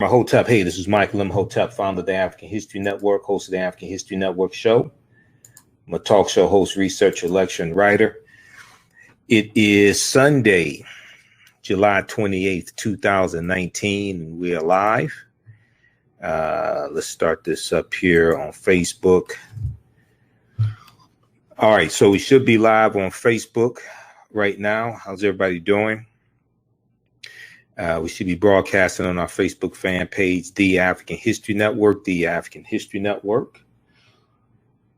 Imhotep. Hey, this is Michael Imhotep, founder of the African History Network, host of the African History Network show. I'm a talk show host, researcher, lecturer, and writer. It is Sunday, July 28th, 2019, and we are live. Let's start this up here on Facebook. All right, so we should be live on Facebook right now. How's everybody doing? We should be broadcasting on our Facebook fan page, The African History Network, The African History Network.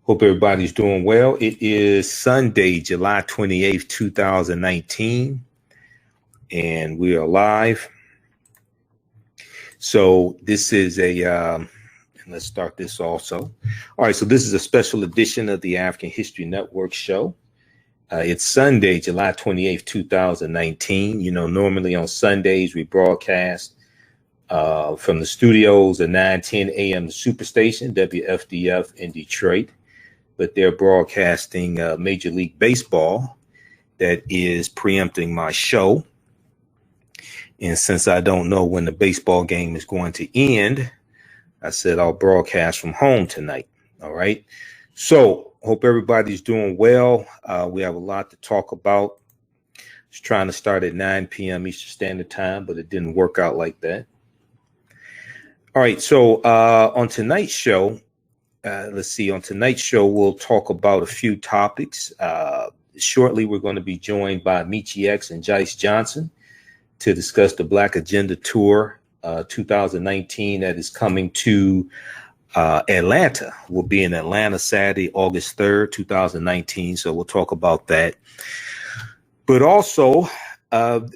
Hope everybody's doing well. It is Sunday, July 28th, 2019, and we are live. So this is and let's start this also. All right, so this is a special edition of the African History Network show. It's Sunday, July 28th, 2019. You know, normally on Sundays, we broadcast from the studios at 9:10 a.m. Superstation, WFDF in Detroit. But they're broadcasting Major League Baseball that is preempting my show. And since I don't know when the baseball game is going to end, I said I'll broadcast from home tonight. All right. So hope everybody's doing well. We have a lot to talk about. I was trying to start at 9 p.m. Eastern Standard Time, but it didn't work out like that. All right. So on tonight's show, on tonight's show, we'll talk about a few topics. Shortly, we're going to be joined by Michi X and Jice Johnson to discuss the Black Agenda Tour 2019 that is coming to Atlanta. We'll be in Atlanta Saturday, August 3rd, 2019. So we'll talk about that. But also,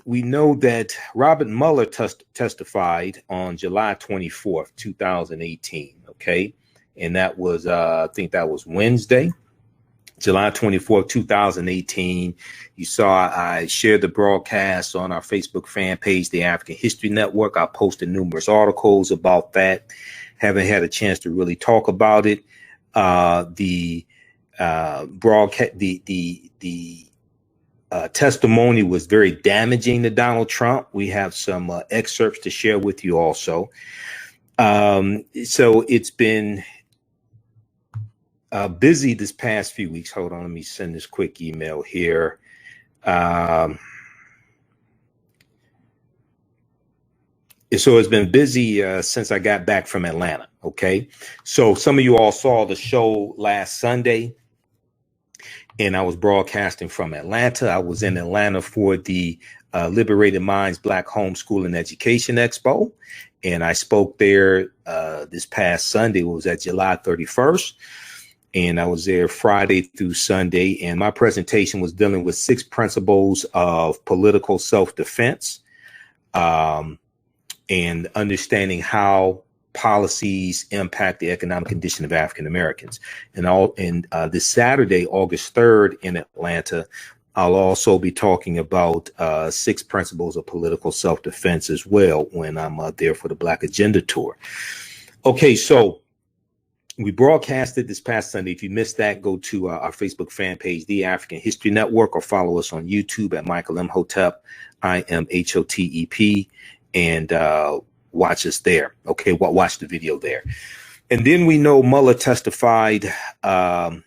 we know that Robert Mueller testified on July 24th, 2018. Okay. And that was, I think that was Wednesday, July 24th, 2018. You saw I shared the broadcast on our Facebook fan page, the African History Network. I posted numerous articles about that. Haven't had a chance to really talk about it. The testimony was very damaging to Donald Trump. We have some excerpts to share with you also. So it's been busy this past few weeks. Hold on, let me send this quick email here. So it's been busy since I got back from Atlanta. Okay. So some of you all saw the show last Sunday, and I was broadcasting from Atlanta. I was in Atlanta for the Liberated Minds Black Homeschool and Education Expo. And I spoke there this past Sunday. It was at July 31st. And I was there Friday through Sunday. And my presentation was dealing with 6 principles of political self-defense. And understanding how policies impact the economic condition of African Americans. And this Saturday, August 3rd in Atlanta, I'll also be talking about 6 principles of political self-defense as well when I'm there for the Black Agenda Tour. Okay, so we broadcasted this past Sunday. If you missed that, go to our Facebook fan page, The African History Network, or follow us on YouTube at Michael Imhotep, IMHOTEP. And watch us there. Okay, watch the video there. And then we know Mueller testified on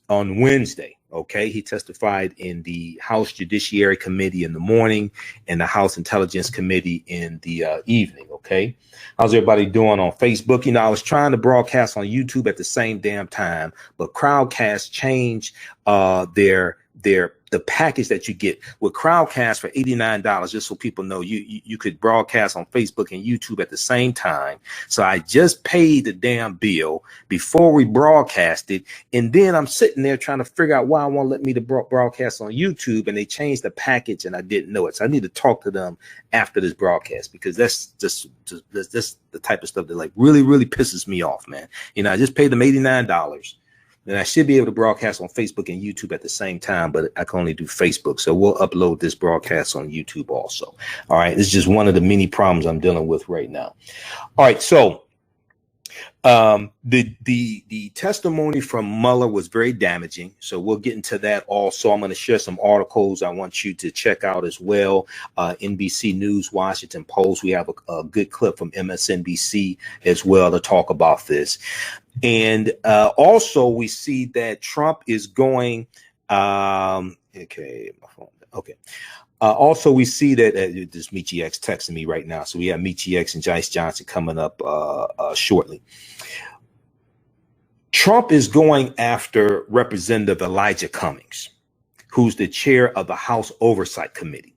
Wednesday. Okay, he testified in the House Judiciary Committee in the morning and the House Intelligence Committee in the evening. Okay, how's everybody doing on Facebook? You know, I was trying to broadcast on YouTube at the same damn time, but Crowdcast changed the package that you get with Crowdcast for $89, just so people know you could broadcast on Facebook and YouTube at the same time. So I just paid the damn bill before we broadcasted. And then I'm sitting there trying to figure out why I won't let me to broadcast on YouTube, and they changed the package and I didn't know it. So I need to talk to them after this broadcast, because that's just the type of stuff that like really pisses me off, man. You know, I just paid them $89. And I should be able to broadcast on Facebook and YouTube at the same time, but I can only do Facebook. So we'll upload this broadcast on YouTube also. All right. This is just one of the many problems I'm dealing with right now. All right. So The testimony from Mueller was very damaging, so we'll get into that also. I'm going to share some articles I want you to check out as well. NBC News, Washington Post. We have a good clip from MSNBC as well to talk about this. And also we see that Trump is going. Okay, my phone. Okay. Also, we see that this Michi X texting me right now. So we have Michi X and Jice Johnson coming up shortly. Trump is going after Representative Elijah Cummings, who's the chair of the House Oversight Committee.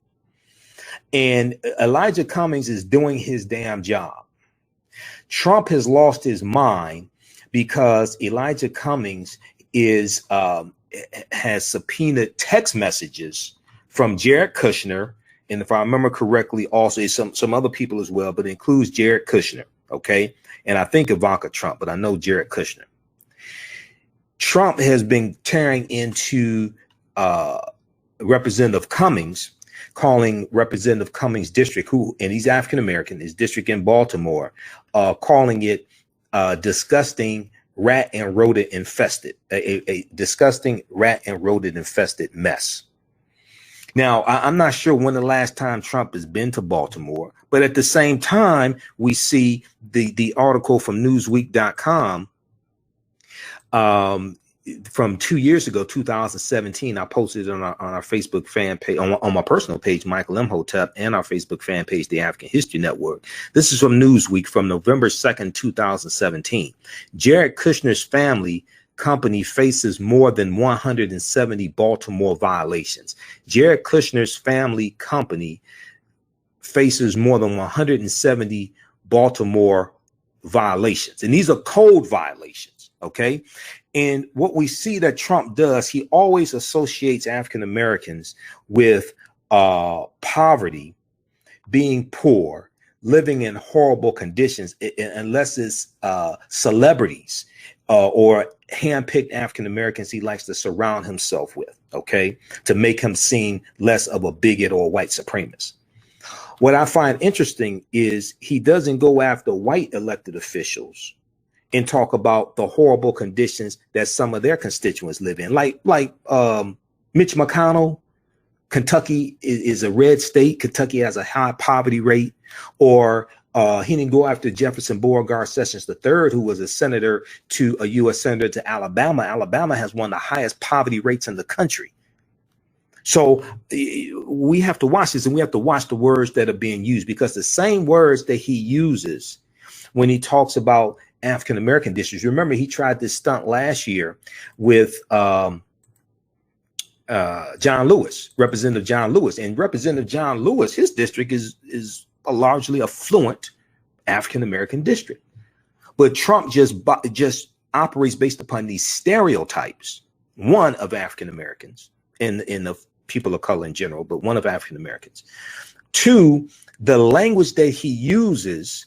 And Elijah Cummings is doing his damn job. Trump has lost his mind because Elijah Cummings has subpoenaed text messages from Jared Kushner, and if I remember correctly, also some other people as well, but it includes Jared Kushner, okay? And I think Ivanka Trump, but I know Jared Kushner. Trump has been tearing into Representative Cummings, calling Representative Cummings' district, and he's African-American, his district in Baltimore, calling it disgusting rat and rodent infested, a disgusting rat and rodent infested mess. Now, I'm not sure when the last time Trump has been to Baltimore, but at the same time, we see the article from Newsweek.com from 2 years ago, 2017. I posted it on our Facebook fan page, on my personal page, Michael Imhotep, and our Facebook fan page, the African History Network. This is from Newsweek from November 2nd, 2017. Jared Kushner's family company faces more than 170 Baltimore violations. Jared Kushner's family company faces more than 170 Baltimore violations. And these are code violations, okay? And what we see that Trump does, he always associates African Americans with poverty, being poor, living in horrible conditions, unless it's celebrities or handpicked African Americans he likes to surround himself with, okay, to make him seem less of a bigot or a white supremacist. What I find interesting is he doesn't go after white elected officials and talk about the horrible conditions that some of their constituents live in, like Mitch McConnell. Kentucky is a red state. Kentucky has a high poverty rate. Or he didn't go after Jefferson Beauregard Sessions III, who was a U.S. senator to Alabama. Alabama has one of the highest poverty rates in the country. So we have to watch this, and we have to watch the words that are being used, because the same words that he uses when he talks about African American districts. Remember, he tried this stunt last year with John Lewis, Representative John Lewis. And Representative John Lewis, his district is a largely affluent African American district. But Trump just operates based upon these stereotypes, one of African Americans and of people of color in general, but one of African Americans. Two, the language that he uses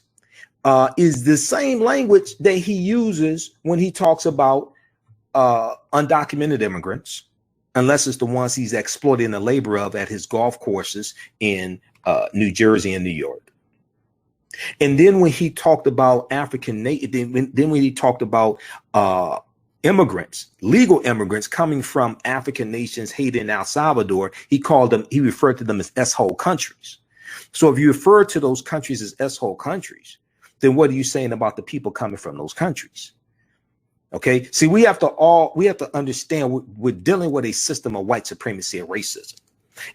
is the same language that he uses when he talks about undocumented immigrants, unless it's the ones he's exploiting the labor of at his golf courses in New Jersey and New York. And then when he talked about then when he talked about immigrants, legal immigrants coming from African nations, Haiti and El Salvador, he referred to them as S-hole countries. So if you refer to those countries as S-hole countries, then what are you saying about the people coming from those countries? Okay, see, we have to understand we're dealing with a system of white supremacy and racism.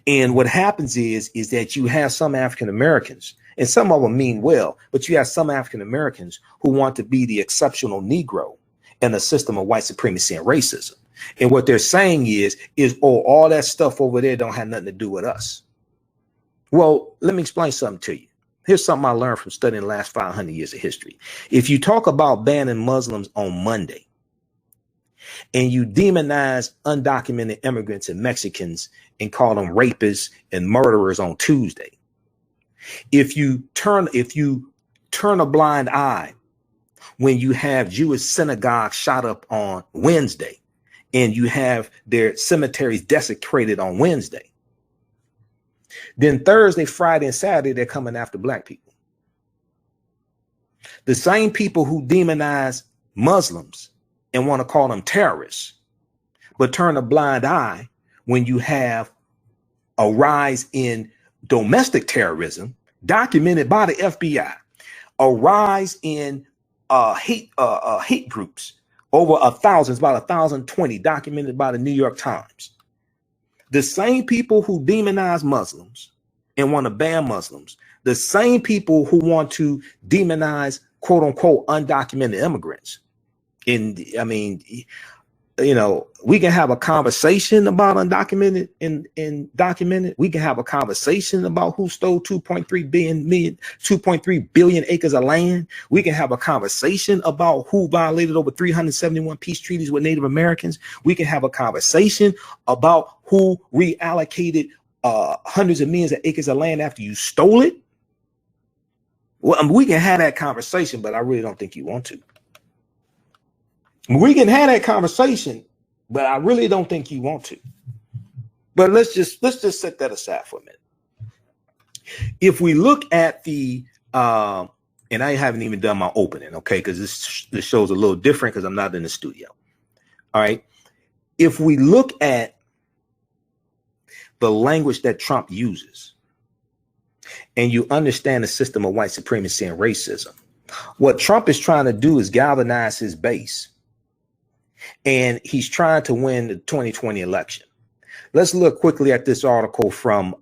And what happens is that you have some African Americans, and some of them mean well, but you have some African Americans who want to be the exceptional Negro in the system of white supremacy and racism. And what they're saying is, all that stuff over there don't have nothing to do with us. Well, let me explain something to you. Here's something I learned from studying the last 500 years of history. If you talk about banning Muslims on Monday and you demonize undocumented immigrants and Mexicans and call them rapists and murderers on Tuesday, if you turn a blind eye when you have Jewish synagogues shot up on Wednesday and you have their cemeteries desecrated on Wednesday, then Thursday, Friday, and Saturday, they're coming after black people. The same people who demonize Muslims and want to call them terrorists, but turn a blind eye when you have a rise in domestic terrorism documented by the FBI, a rise in hate groups, over 1,000, it's about 1,020 documented by the New York Times. The same people who demonize Muslims and want to ban Muslims, the same people who want to demonize quote unquote undocumented immigrants. And I mean, you know, we can have a conversation about undocumented and documented. We can have a conversation about who stole 2.3 billion acres of land. We can have a conversation about who violated over 371 peace treaties with Native Americans. We can have a conversation about who reallocated hundreds of millions of acres of land after you stole it. Well, I mean, we can have that conversation, but I really don't think you want to. We can have that conversation, but I really don't think you want to. But let's just set that aside for a minute. If we look at the and I haven't even done my opening, okay, because this show's a little different because I'm not in the studio. All right. If we look at the language that Trump uses, and you understand the system of white supremacy and racism, what Trump is trying to do is galvanize his base. And he's trying to win the 2020 election. Let's look quickly at this article from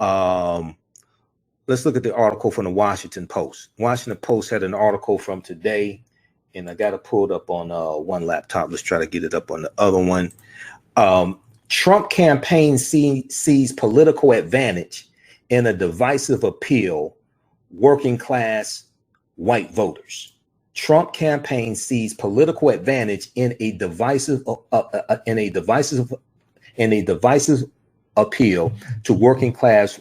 let's look at the article from the Washington Post. Washington Post had an article from today, and I got it pulled up on one laptop. Let's try to get it up on the other one. Trump campaign sees political advantage in a divisive appeal, working class white voters. Trump campaign sees political advantage in a divisive appeal to working class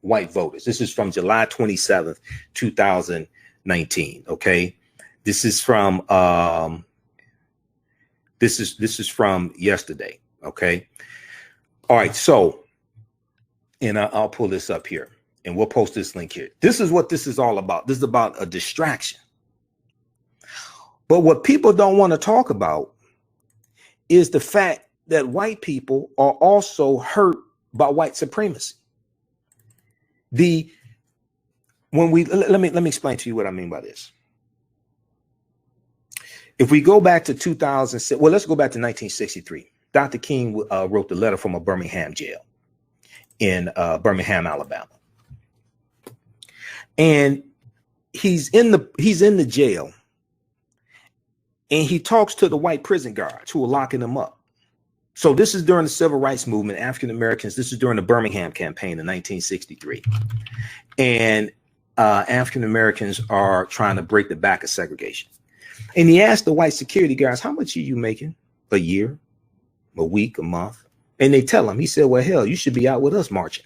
white voters. This is from July 27th, 2019. Okay, this is from this is from yesterday. Okay, all right. So, and I'll pull this up here, and we'll post this link here. This is what this is all about. This is about a distraction. But what people don't want to talk about is the fact that white people are also hurt by white supremacy. Let me explain to you what I mean by this. If we go back to 2006, well, let's go back to 1963. Dr. King wrote the letter from a Birmingham jail in Birmingham, Alabama, and he's in the jail. And he talks to the white prison guards who are locking him up. So this is during the civil rights movement, African Americans. This is during the Birmingham campaign in 1963. And African Americans are trying to break the back of segregation. And he asked the white security guards, how much are you making a year, a week, a month? And they tell him, he said, well, hell, you should be out with us marching.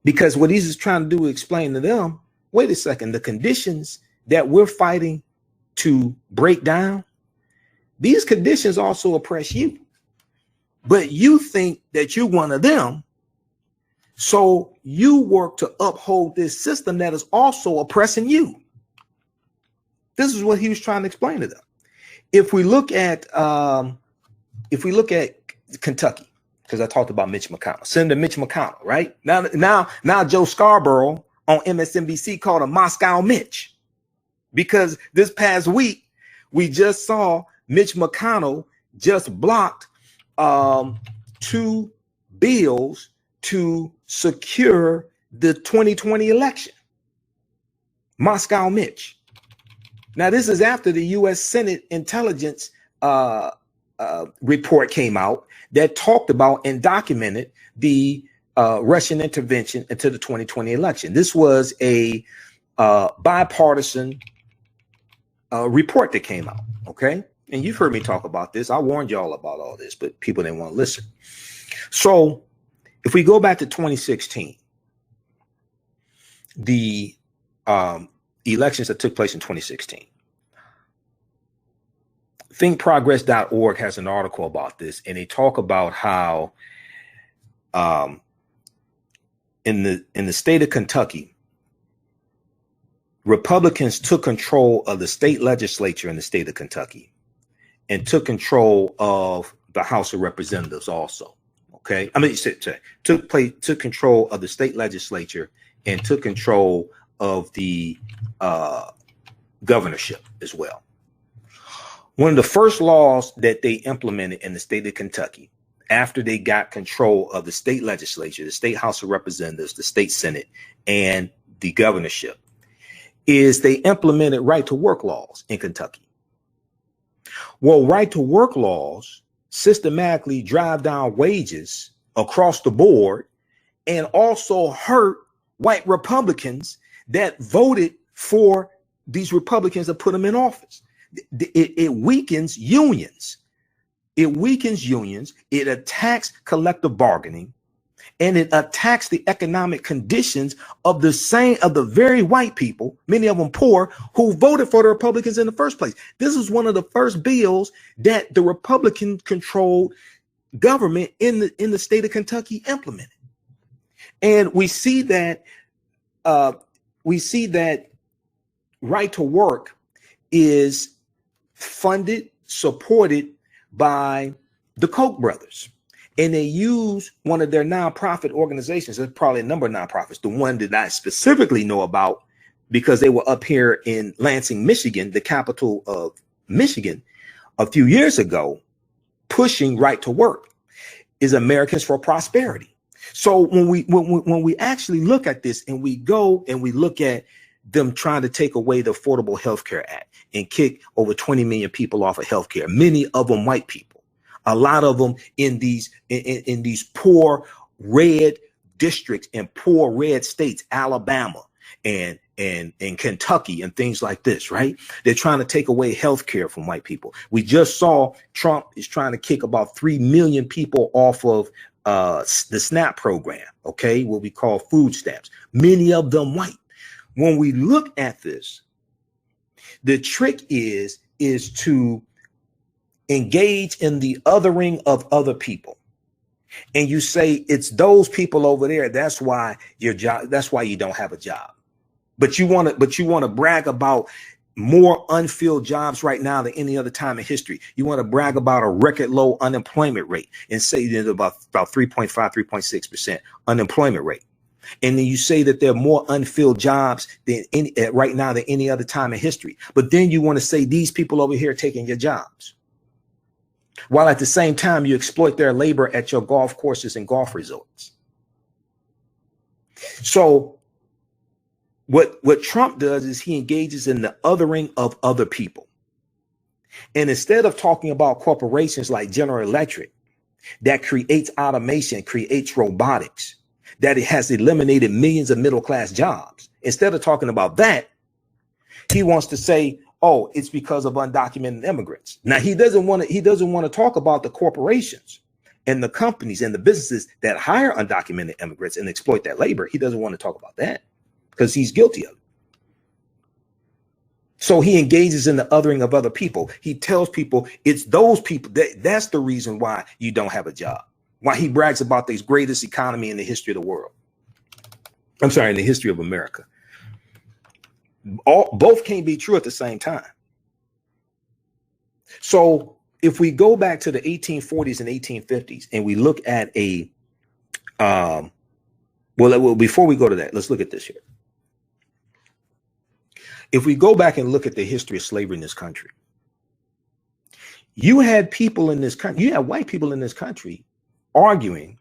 Because what he's trying to do is explain to them, wait a second, the conditions that we're fighting to break down, these conditions also oppress you, but you think that you're one of them, so you work to uphold this system that is also oppressing you. This is what he was trying to explain to them. If we look at Kentucky, because I talked about Mitch McConnell, Senator Mitch McConnell, right? Now Joe Scarborough on MSNBC called him Moscow Mitch. Because this past week, we just saw Mitch McConnell just blocked 2 bills to secure the 2020 election. Moscow Mitch. Now, this is after the U.S. Senate intelligence report came out that talked about and documented the Russian intervention into the 2020 election. This was a bipartisan report that came out, okay? And you've heard me talk about this. I warned y'all about all this, but people didn't want to listen. So if we go back to 2016, the elections that took place in 2016, thinkprogress.org has an article about this, and they talk about how in the state of Kentucky, Republicans took control of the state legislature in the state of Kentucky and took control of the House of Representatives also. Okay. I mean, took control of the state legislature and took control of the governorship as well. One of the first laws that they implemented in the state of Kentucky after they got control of the state legislature, the state House of Representatives, the state Senate, and the governorship, is they implemented right to work laws in Kentucky. Well, right to work laws systematically drive down wages across the board and also hurt white Republicans that voted for these Republicans that put them in office. It weakens unions. It weakens unions. It attacks collective bargaining, and it attacks the economic conditions of the very white people, many of them poor, who voted for the Republicans in the first place. This is one of the first bills that the Republican controlled government in the state of Kentucky implemented. And we see that right to work is funded, supported by the Koch brothers. And they use one of their nonprofit organizations. There's probably a number of nonprofits. The one that I specifically know about, because they were up here in Lansing, Michigan, the capital of Michigan, a few years ago, pushing right to work, is Americans for Prosperity. So when we actually look at this and we go and we look at them trying to take away the Affordable Health Care Act and kick over 20 million people off of health care, many of them white people, a lot of them in these poor red districts and poor red states, Alabama and Kentucky and things like this, right? They're trying to take away health care from white people. We just saw Trump is trying to kick about 3 million people off of the SNAP program, okay, what we call food stamps, many of them white. When we look at this, the trick is to engage in the othering of other people. And you say it's those people over there. That's why your job, that's why you don't have a job. But you want to brag about more unfilled jobs right now than any other time in history. You want to brag about a record low unemployment rate and say there's about 3.5, 3.6% unemployment rate. And then you say that there are more unfilled jobs than right now than any other time in history. But then you want to say these people over here are taking your jobs, while at the same time you exploit their labor at your golf courses and golf resorts. So what Trump does is he engages in the othering of other people. And instead of talking about corporations like General Electric that creates automation, creates robotics, that it has eliminated millions of middle-class jobs, instead of talking about that, he wants to say, oh, it's because of undocumented immigrants. Now he doesn't want to talk about the corporations and the companies and the businesses that hire undocumented immigrants and exploit that labor. He doesn't want to talk about that because he's guilty of it. So he engages in the othering of other people. He tells people it's those people that's the reason why you don't have a job. Why he brags about the greatest economy in the history of the world. I'm sorry, in the history of America. Both can't be true at the same time. So if we go back to the 1840s and 1850s and we look at well, before we go to that, let's look at this here. If we go back and look at the history of slavery in this country, you had people in this country, you had white people in this country arguing,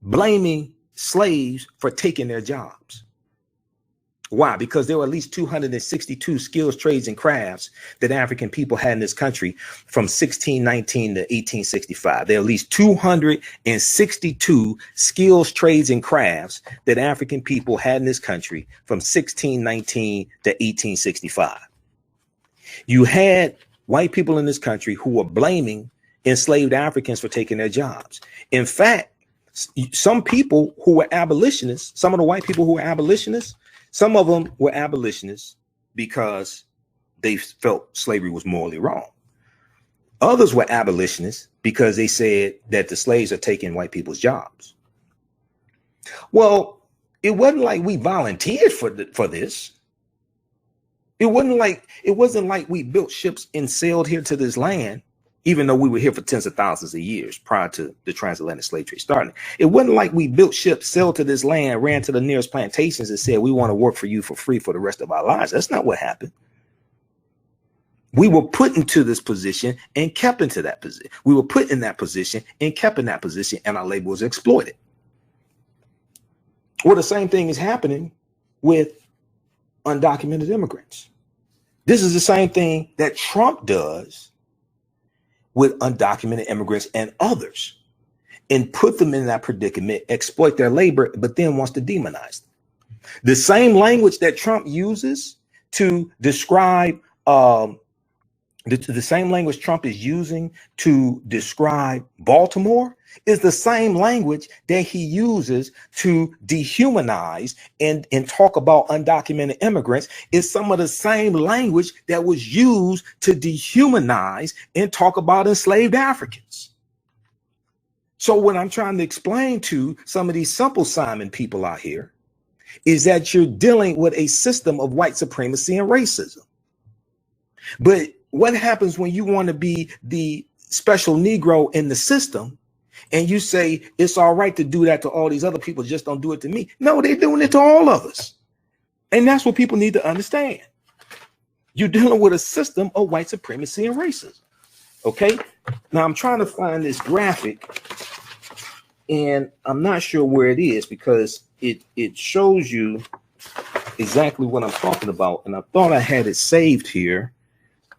blaming slaves for taking their jobs. Why? Because there were at least 262 skills, trades, and crafts that African people had in this country from 1619 to 1865. There are at least 262 skills, trades, and crafts that African people had in this country from 1619 to 1865. You had white people in this country who were blaming enslaved Africans for taking their jobs. In fact, some people who were abolitionists, some of the white people who were abolitionists, some of them were abolitionists because they felt slavery was morally wrong. Others were abolitionists because they said that the slaves are taking white people's jobs. Well, It wasn't like we volunteered for this. It wasn't like we built ships and sailed here to this land, even though we were here for tens of thousands of years prior to the transatlantic slave trade starting. It wasn't like we built ships, sailed to this land, ran to the nearest plantations and said, we want to work for you for free for the rest of our lives. That's not what happened. We were put into this position and kept into that position. We were put in that position and kept in that position, and our labor was exploited. Well, the same thing is happening with undocumented immigrants. This is the same thing that Trump does with undocumented immigrants and others, and put them in that predicament, exploit their labor, but then wants to demonize them. The same language that Trump uses to describe the same language Trump is using to describe Baltimore is the same language that he uses to dehumanize and talk about undocumented immigrants. Is some of the same language that was used to dehumanize and talk about enslaved Africans. So what I'm trying to explain to some of these Simple Simon people out here is that you're dealing with a system of white supremacy and racism. But what happens when you want to be the special Negro in the system and you say it's all right to do that to all these other people, just don't do it to me? No, they're doing it to all of us. And that's what people need to understand. You're dealing with a system of white supremacy and racism. Okay. Now I'm trying to find this graphic and I'm not sure where it is because it shows you exactly what I'm talking about. And I thought I had it saved here.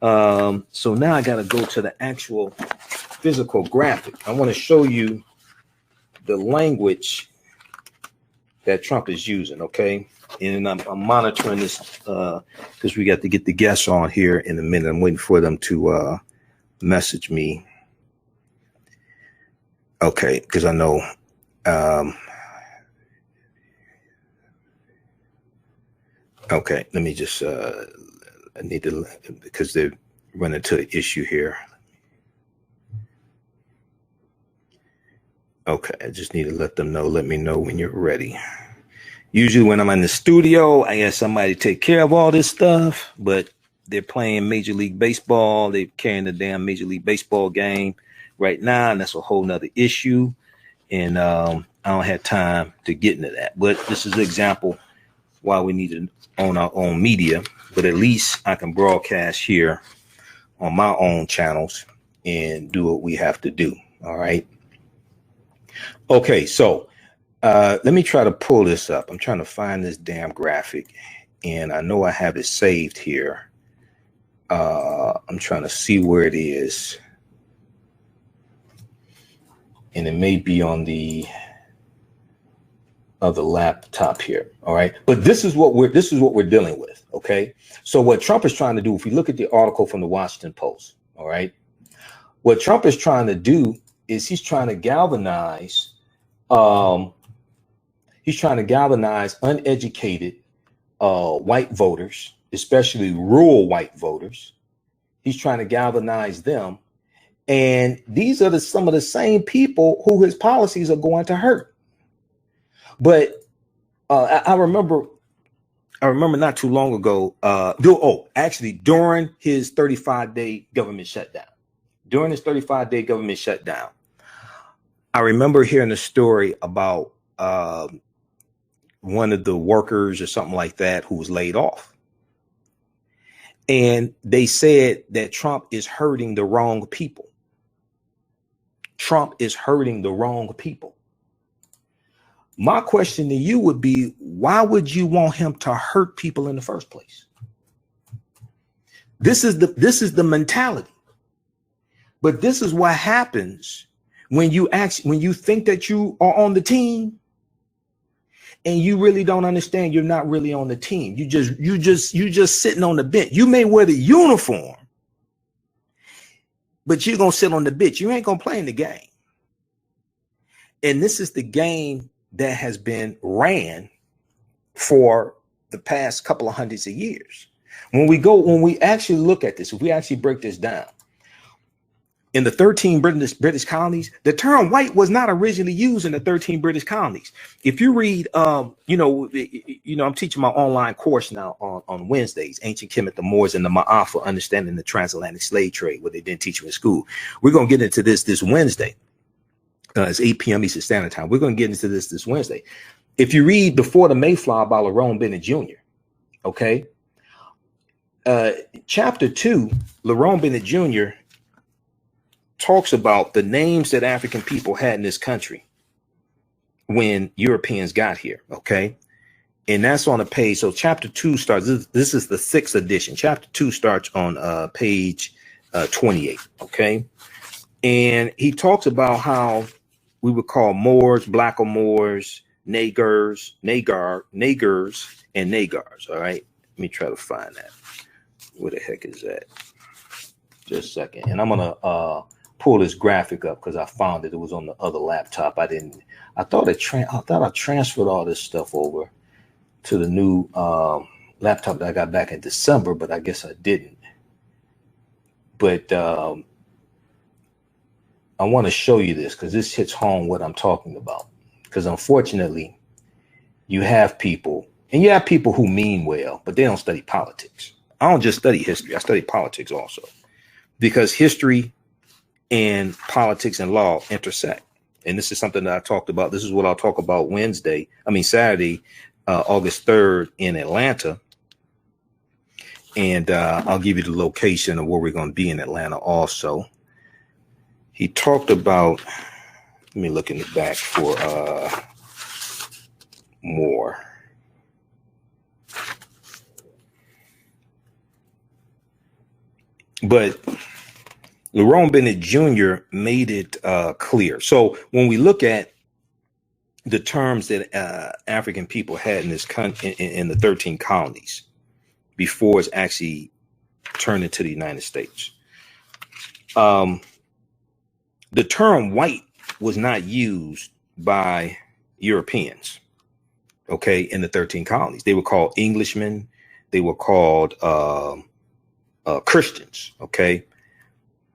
So now I got to go to the actual physical graphic. I want to show you the language that Trump is using. Okay. And I'm monitoring this because we got to get the guests on here in a minute. I'm waiting for them to message me. Okay. Because I know okay. Let me just I need to, because they're running into an issue here. Okay, I just need to let them know. Let me know when you're ready. Usually when I'm in the studio, I ask somebody to take care of all this stuff, but they're playing Major League Baseball. They're carrying the damn Major League Baseball game right now, and that's a whole nother issue. And I don't have time to get into that. But this is an example why we need to own our own media. But at least I can broadcast here on my own channels and do what we have to do. All right. Okay, so let me try to pull this up. I'm trying to find this damn graphic, and I know I have it saved here. I'm trying to see where it is, and it may be on the other laptop here. All right, but this is what we're dealing with. Okay, so what Trump is trying to do, if you look at the article from the Washington Post, all right, what Trump is trying to do is he's trying to galvanize uneducated white voters, especially rural white voters. He's trying to galvanize them. And these are some of the same people who his policies are going to hurt. But I remember not too long ago, during his 35-day government shutdown. During his 35-day government shutdown, I remember hearing a story about one of the workers or something like that who was laid off. And they said that Trump is hurting the wrong people. Trump is hurting the wrong people. My question to you would be, why would you want him to hurt people in the first place? This is the mentality. But this is what happens when you think that you are on the team and you really don't understand you're not really on the team. You just sitting on the bench. You may wear the uniform, but you're going to sit on the bench. You ain't going to play in the game. And this is the game that has been ran for the past couple of hundreds of years. When we actually look at this, if we actually break this down, in the 13 British colonies, the term white was not originally used in the 13 British colonies. If you read, I'm teaching my online course now on Wednesdays, Ancient Kemet, the Moors, and the Maafa, Understanding the Transatlantic Slave Trade, what they didn't teach you in school. We're going to get into this Wednesday. It's 8 p.m. Eastern Standard Time. We're going to get into this Wednesday. If you read Before the Mayflower by Lerone Bennett Jr., okay, chapter 2, Lerone Bennett Jr. talks about the names that African people had in this country when Europeans got here, okay? And that's on a page. So chapter 2 starts, this is the 6th edition. Chapter 2 starts on page 28, okay? And he talks about how we would call Moors, Black or Moors, Nagars, and Nagars, all right? Let me try to find that. Where the heck is that? Just a second. And I'm going to pull this graphic up because I found it. It was on the other laptop. I thought I transferred all this stuff over to the new laptop that I got back in December, but I guess I didn't. But I want to show you this because this hits home what I'm talking about. Because unfortunately, you have people who mean well, but they don't study politics. I don't just study history. I study politics also, because history and politics and law intersect. And this is something that I talked about. This is what I'll talk about Saturday, August 3rd in Atlanta. And I'll give you the location of where we're going to be in Atlanta also. He talked about, let me look in the back for more. But Lerone Bennett Jr. made it clear. So when we look at the terms that African people had in this country, in the 13 colonies, before it's actually turned into the United States, the term white was not used by Europeans, okay, in the 13 colonies. They were called Englishmen. They were called Christians, okay?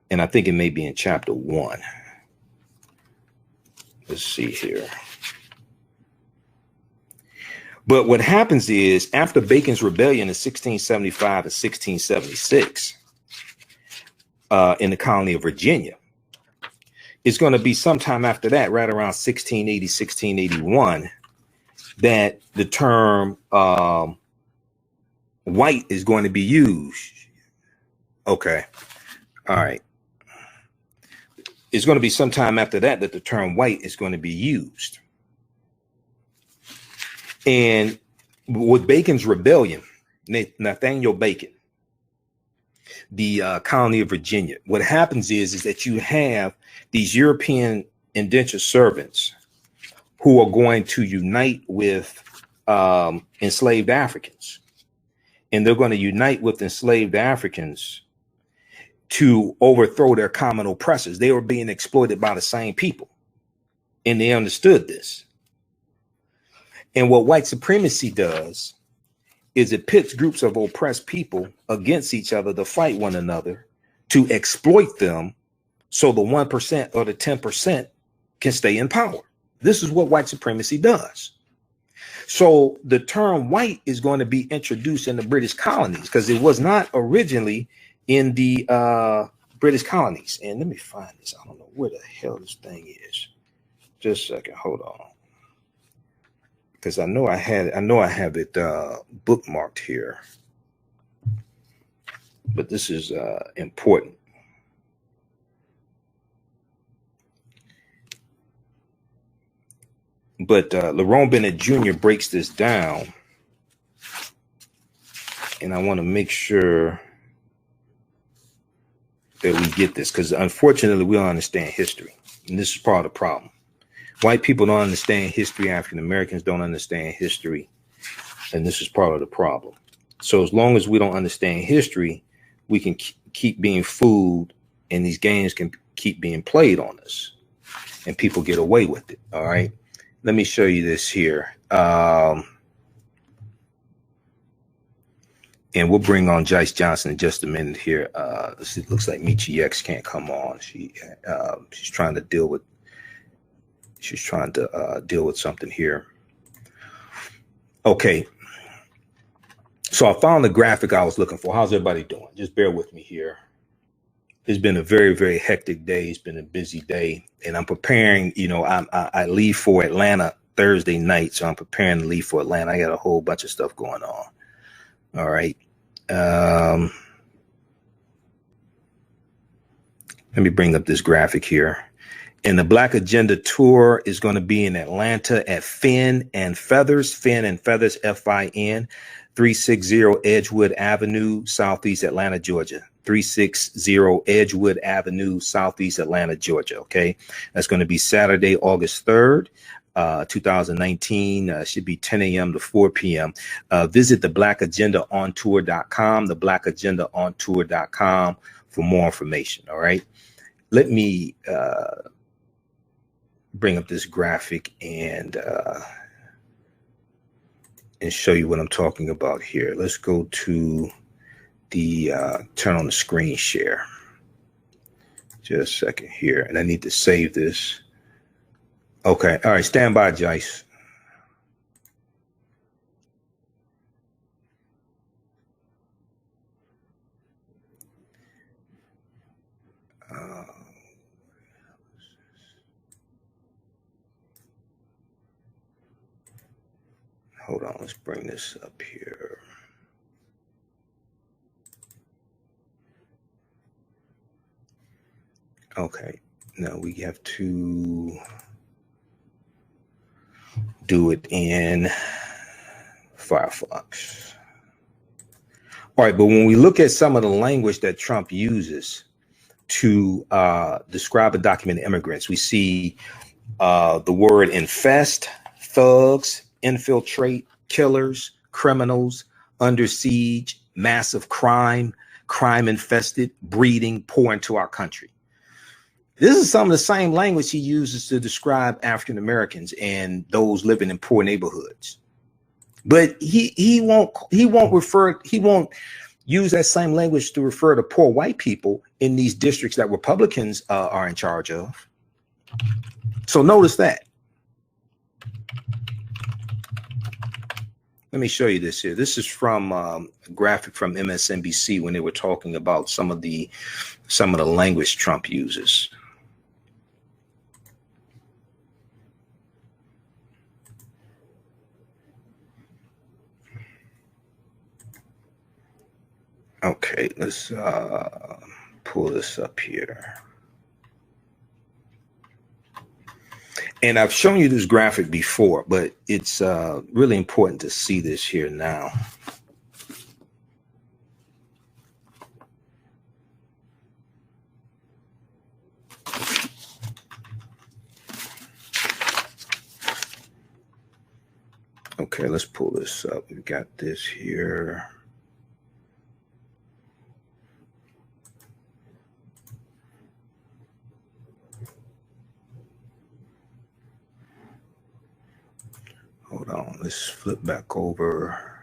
And I think it may be in chapter 1. Let's see here. But what happens is, after Bacon's Rebellion in 1675 and 1676, in the colony of Virginia, it's going to be sometime after that, right around 1680, 1681, that the term white is going to be used. Okay. All right. It's going to be sometime after that the term white is going to be used. And with Bacon's Rebellion, Nathaniel Bacon, the colony of Virginia, what happens is that you have these European indentured servants who are going to unite with enslaved Africans. And they're going to unite with enslaved Africans to overthrow their common oppressors. They were being exploited by the same people, and they understood this. And what white supremacy does is it pits groups of oppressed people against each other to fight one another, to exploit them, so the 1% or the 10% can stay in power. This is what white supremacy does. So the term white is going to be introduced in the British colonies because it was not originally in the British colonies. And let me find this. I don't know where the hell this thing is. Just a second. Hold on. Because I know I have it bookmarked here. But this is important. But Lerone Bennett Jr. breaks this down. And I want to make sure that we get this, because unfortunately we don't understand history, and this is part of the problem. White people don't understand history. African Americans don't understand history, and this is part of the problem. So as long as we don't understand history, we can keep being fooled, and these games can keep being played on us, and people get away with it. All right, let me show you this here. And we'll bring on Jice Johnson in just a minute here. It looks like Michi X can't come on. She's trying to deal with something here. Okay. So I found the graphic I was looking for. How's everybody doing? Just bear with me here. It's been a very, very hectic day. It's been a busy day, and I'm preparing. I leave for Atlanta Thursday night, so I'm preparing to leave for Atlanta. I got a whole bunch of stuff going on. All right. Let me bring up this graphic here. And the Black Agenda Tour is going to be in Atlanta at Fin and Feathers, Fin FIN, 360 Edgewood Avenue, Southeast Atlanta, Georgia. 360 Edgewood Avenue, Southeast Atlanta, Georgia. Okay. That's going to be Saturday, August 3rd. 2019 should be 10 a.m. to 4 p.m. Visit theblack-agenda-on-tour.com, theblack-agenda-on-tour.com for more information. All right. Let me bring up this graphic and show you what I'm talking about here. Let's go to the turn on the screen share. Just a second here, and I need to save this. Okay. All right. Stand by, Jice. Hold on. Let's bring this up here. Okay. Now we have to do it in Firefox. All right, but when we look at some of the language that Trump uses to describe undocumented immigrants, we see the word infest, thugs, infiltrate, killers, criminals, under siege, massive crime, crime infested, breeding, pour into our country. This is some of the same language he uses to describe African Americans and those living in poor neighborhoods. But he won't use that same language to refer to poor white people in these districts that Republicans are in charge of. So notice that. Let me show you this here. This is from a graphic from MSNBC when they were talking about some of the language Trump uses. Okay, let's pull this up here. And I've shown you this graphic before, but it's really important to see this here now. Okay, let's pull this up. We've got this here. Hold on, let's flip back over.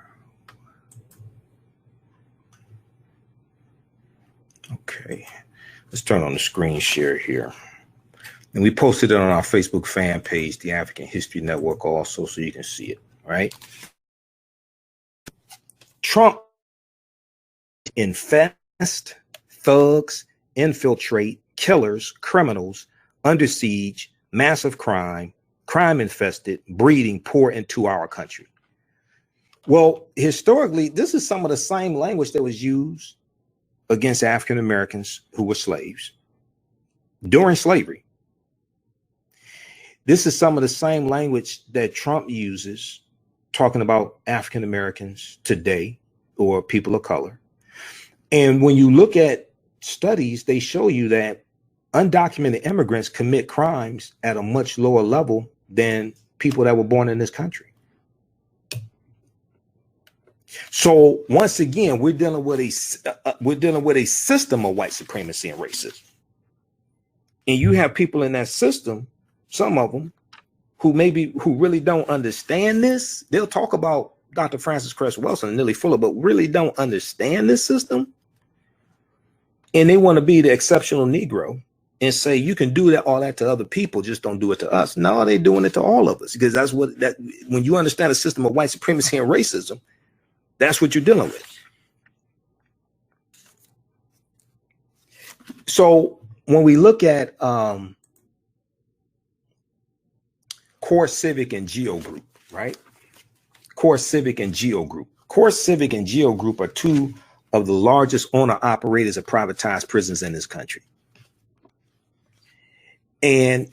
Okay, let's turn on the screen share here. And we posted it on our Facebook fan page, the African History Network, also, so you can see it, right? Trump infest, thugs, infiltrate, killers, criminals, under siege, massive crime, crime infested, breeding, pour into our country. Well, historically, this is some of the same language that was used against African Americans who were slaves during slavery. This is some of the same language that Trump uses talking about African Americans today or people of color. And when you look at studies, they show you that undocumented immigrants commit crimes at a much lower level than people that were born in this country. So once again, we're dealing with a system of white supremacy and racism. And you have people in that system, some of them, who really don't understand this. They'll talk about Dr. Francis Cress Welsing and Neely Fuller, but really don't understand this system. And they want to be the exceptional Negro and say, you can do that, all that to other people, just don't do it to us. No, they're doing it to all of us, because that's what that when you understand a system of white supremacy and racism, that's what you're dealing with. So when we look at Core Civic and Geo Group, right? Core Civic and Geo Group. Core Civic and Geo Group are two of the largest owner-operators of privatized prisons in this country. And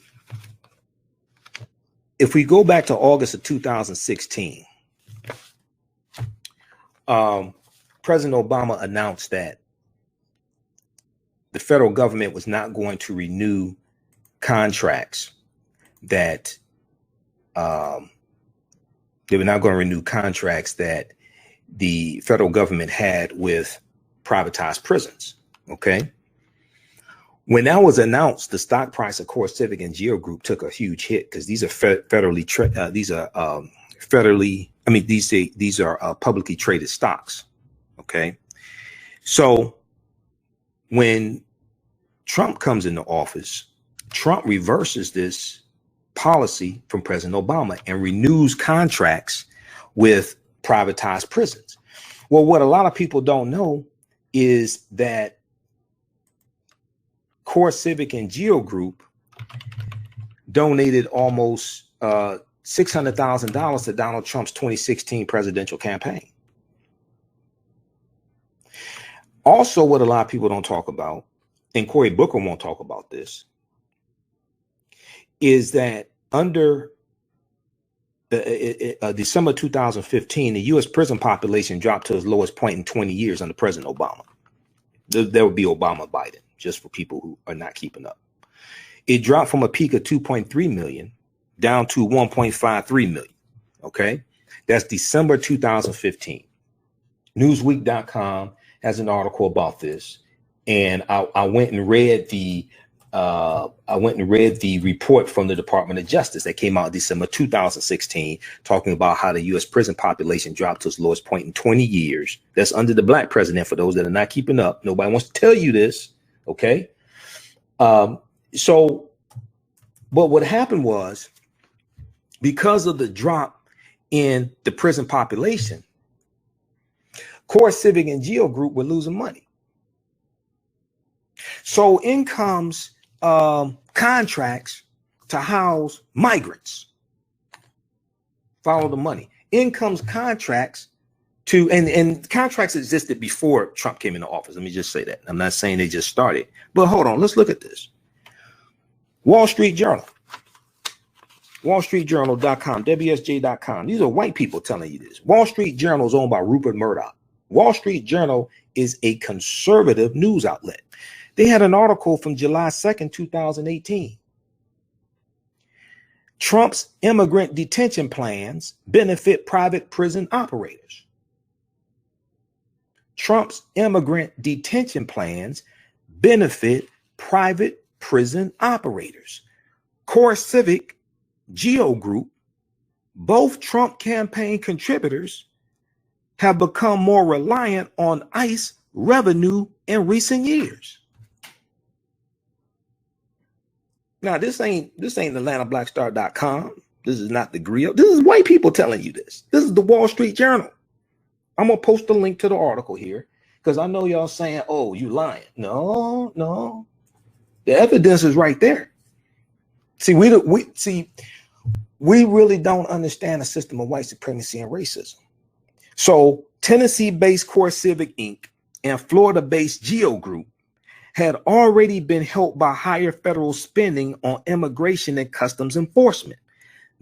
if we go back to August of 2016, President Obama announced that the federal government was not going to renew contracts that they were not going to renew contracts that the federal government had with privatized prisons. Okay. When that was announced, the stock price of Core Civic and Geo Group took a huge hit, because these are publicly traded stocks. Okay. So when Trump comes into office, Trump reverses this policy from President Obama and renews contracts with privatized prisons. Well, what a lot of people don't know is that Core Civic and Geo Group donated almost $600,000 to Donald Trump's 2016 presidential campaign. Also, what a lot of people don't talk about, and Cory Booker won't talk about this, is that under the December 2015, the U.S. prison population dropped to its lowest point in 20 years under President Obama. There would be Obama-Biden, just for people who are not keeping up. It dropped from a peak of 2.3 million down to 1.53 million. Okay, that's December 2015. Newsweek.com has an article about this, and I went and read the report from the Department of Justice that came out December 2016, talking about how the U.S. prison population dropped to its lowest point in 20 years. That's under the black president, for those that are not keeping up. Nobody wants to tell you this, okay? But what happened was, because of the drop in the prison population, Core Civic and Geo Group were losing money. So in comes contracts to house migrants. Follow the money. In comes contracts to, and contracts existed before Trump came into office. Let me just say that. I'm not saying they just started, but hold on, let's look at this. Wall Street Journal, wallstreetjournal.com, WSJ.com. These are white people telling you this. Wall Street Journal is owned by Rupert Murdoch. Wall Street Journal is a conservative news outlet. They had an article from July 2nd, 2018. Trump's immigrant detention plans benefit private prison operators. Trump's immigrant detention plans benefit private prison operators. Core Civic, Geo Group, both Trump campaign contributors, have become more reliant on ICE revenue in recent years. Now, this ain't AtlantaBlackStar.com. This is not the Grill. This is white people telling you this. This is the Wall Street Journal. I'm going to post a link to the article here, because I know y'all saying, oh, you lying. No. The evidence is right there. See, we really don't understand the system of white supremacy and racism. So Tennessee-based Core Civic Inc. and Florida-based Geo Group had already been helped by higher federal spending on immigration and customs enforcement.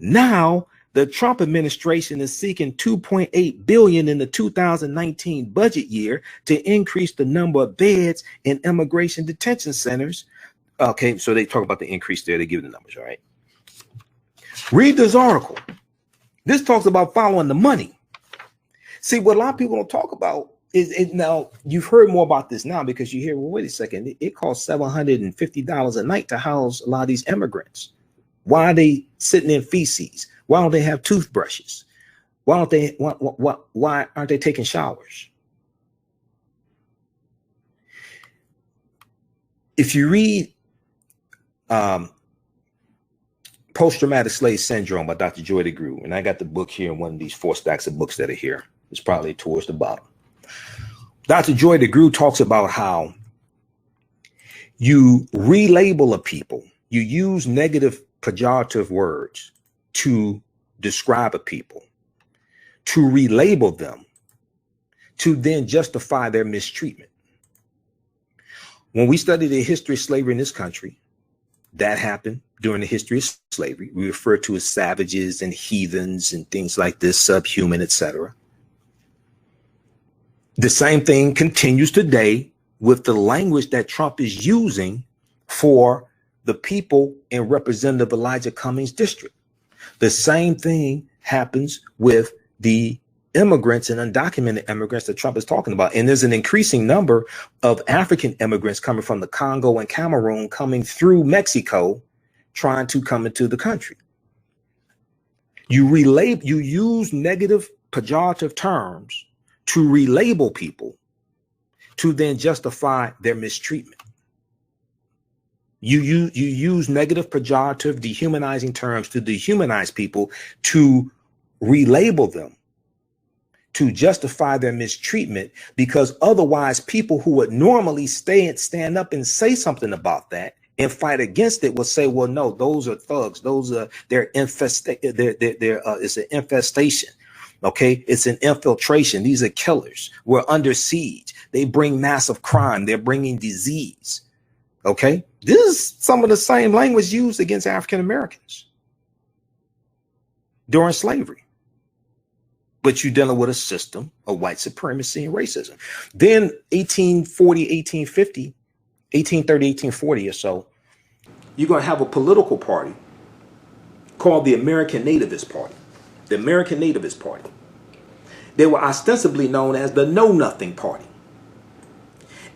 Now, the Trump administration is seeking $2.8 billion in the 2019 budget year to increase the number of beds in immigration detention centers. Okay, so they talk about the increase there. They give the numbers, all right? Read this article. This talks about following the money. See, what a lot of people don't talk about is now, you've heard more about this now, because you hear, well, wait a second, it costs $750 a night to house a lot of these immigrants. Why are they sitting in feces? Why don't they have toothbrushes? Why aren't they taking showers? If you read Post-Traumatic Slave Syndrome by Dr. Joy DeGruy, and I got the book here in one of these 4 stacks of books that are here. It's probably towards the bottom. Dr. Joy DeGruy talks about how you relabel a people. You use negative pejorative words to describe a people, to relabel them, to then justify their mistreatment. When we study the history of slavery in this country, that happened during the history of slavery. We refer to as savages and heathens and things like this, subhuman, etc. The same thing continues today with the language that Trump is using for the people in Representative Elijah Cummings' district. The same thing happens with the immigrants and undocumented immigrants that Trump is talking about. And there's an increasing number of African immigrants coming from the Congo and Cameroon coming through Mexico, trying to come into the country. You use negative pejorative terms to relabel people to then justify their mistreatment. You use negative pejorative dehumanizing terms to dehumanize people, to relabel them, to justify their mistreatment, because otherwise people who would normally stand up and say something about that and fight against it will say, well, no, those are thugs. Those are it's an infestation. Okay, it's an infiltration. These are killers. We're under siege. They bring massive crime. They're bringing disease. Okay, this is some of the same language used against African Americans during slavery. But you're dealing with a system of white supremacy and racism. Then 1840, 1850, 1830, 1840 or so, you're going to have a political party called the American Nativist Party. The American Nativist Party. They were ostensibly known as the Know Nothing Party.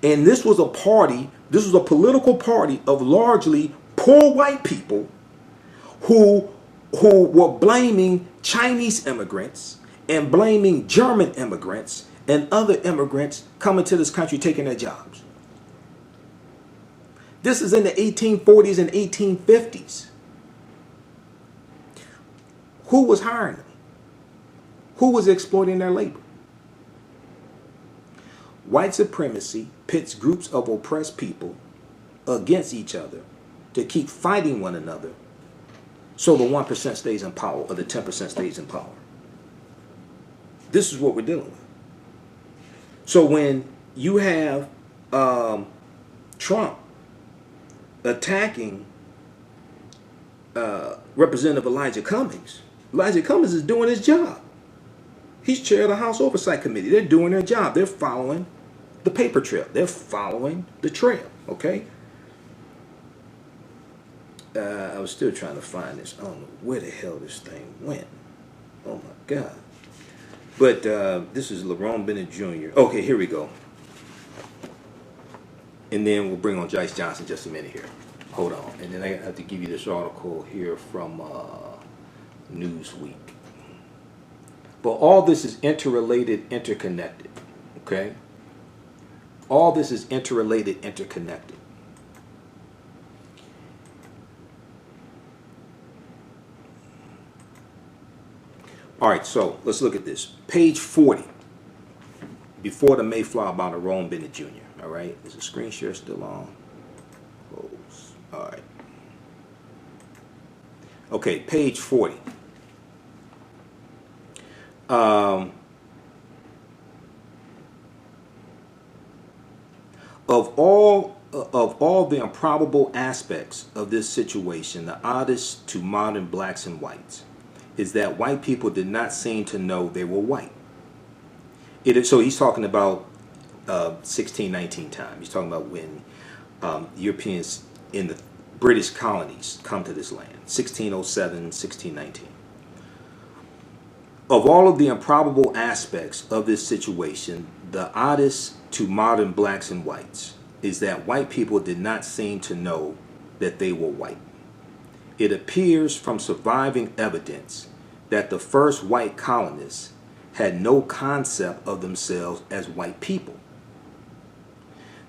And this was a party, this was a political party of largely poor white people who were blaming Chinese immigrants and blaming German immigrants and other immigrants coming to this country taking their jobs. This is in the 1840s and 1850s. Who was hiring them? Who was exploiting their labor? White supremacy pits groups of oppressed people against each other to keep fighting one another so the 1% stays in power or the 10% stays in power. This is what we're dealing with. So when you have Trump attacking Representative Elijah Cummings is doing his job. He's chair of the House Oversight Committee. They're doing their job. They're following the paper trail. They're following the trail, okay? I was still trying to find this. I don't know where the hell this thing went. Oh, my God. But this is Lerone Bennett Jr. Okay, here we go. And then we'll bring on Jice Johnson just a minute here. Hold on. And then I have to give you this article here from Newsweek. But all this is interrelated, interconnected. Okay? All this is interrelated, interconnected. All right, so let's look at this. Page 40. Before the Mayflower by Lerone Bennett Jr. All right? Is the screen share still on? Close. All right. Okay, page 40. Of all the improbable aspects of this situation, the oddest to modern blacks and whites is that white people did not seem to know they were white. So he's talking about 1619 time. He's talking about when Europeans in the British colonies come to this land, 1607, 1619. Of all of the improbable aspects of this situation, the oddest to modern blacks and whites is that white people did not seem to know that they were white. It appears from surviving evidence that the first white colonists had no concept of themselves as white people.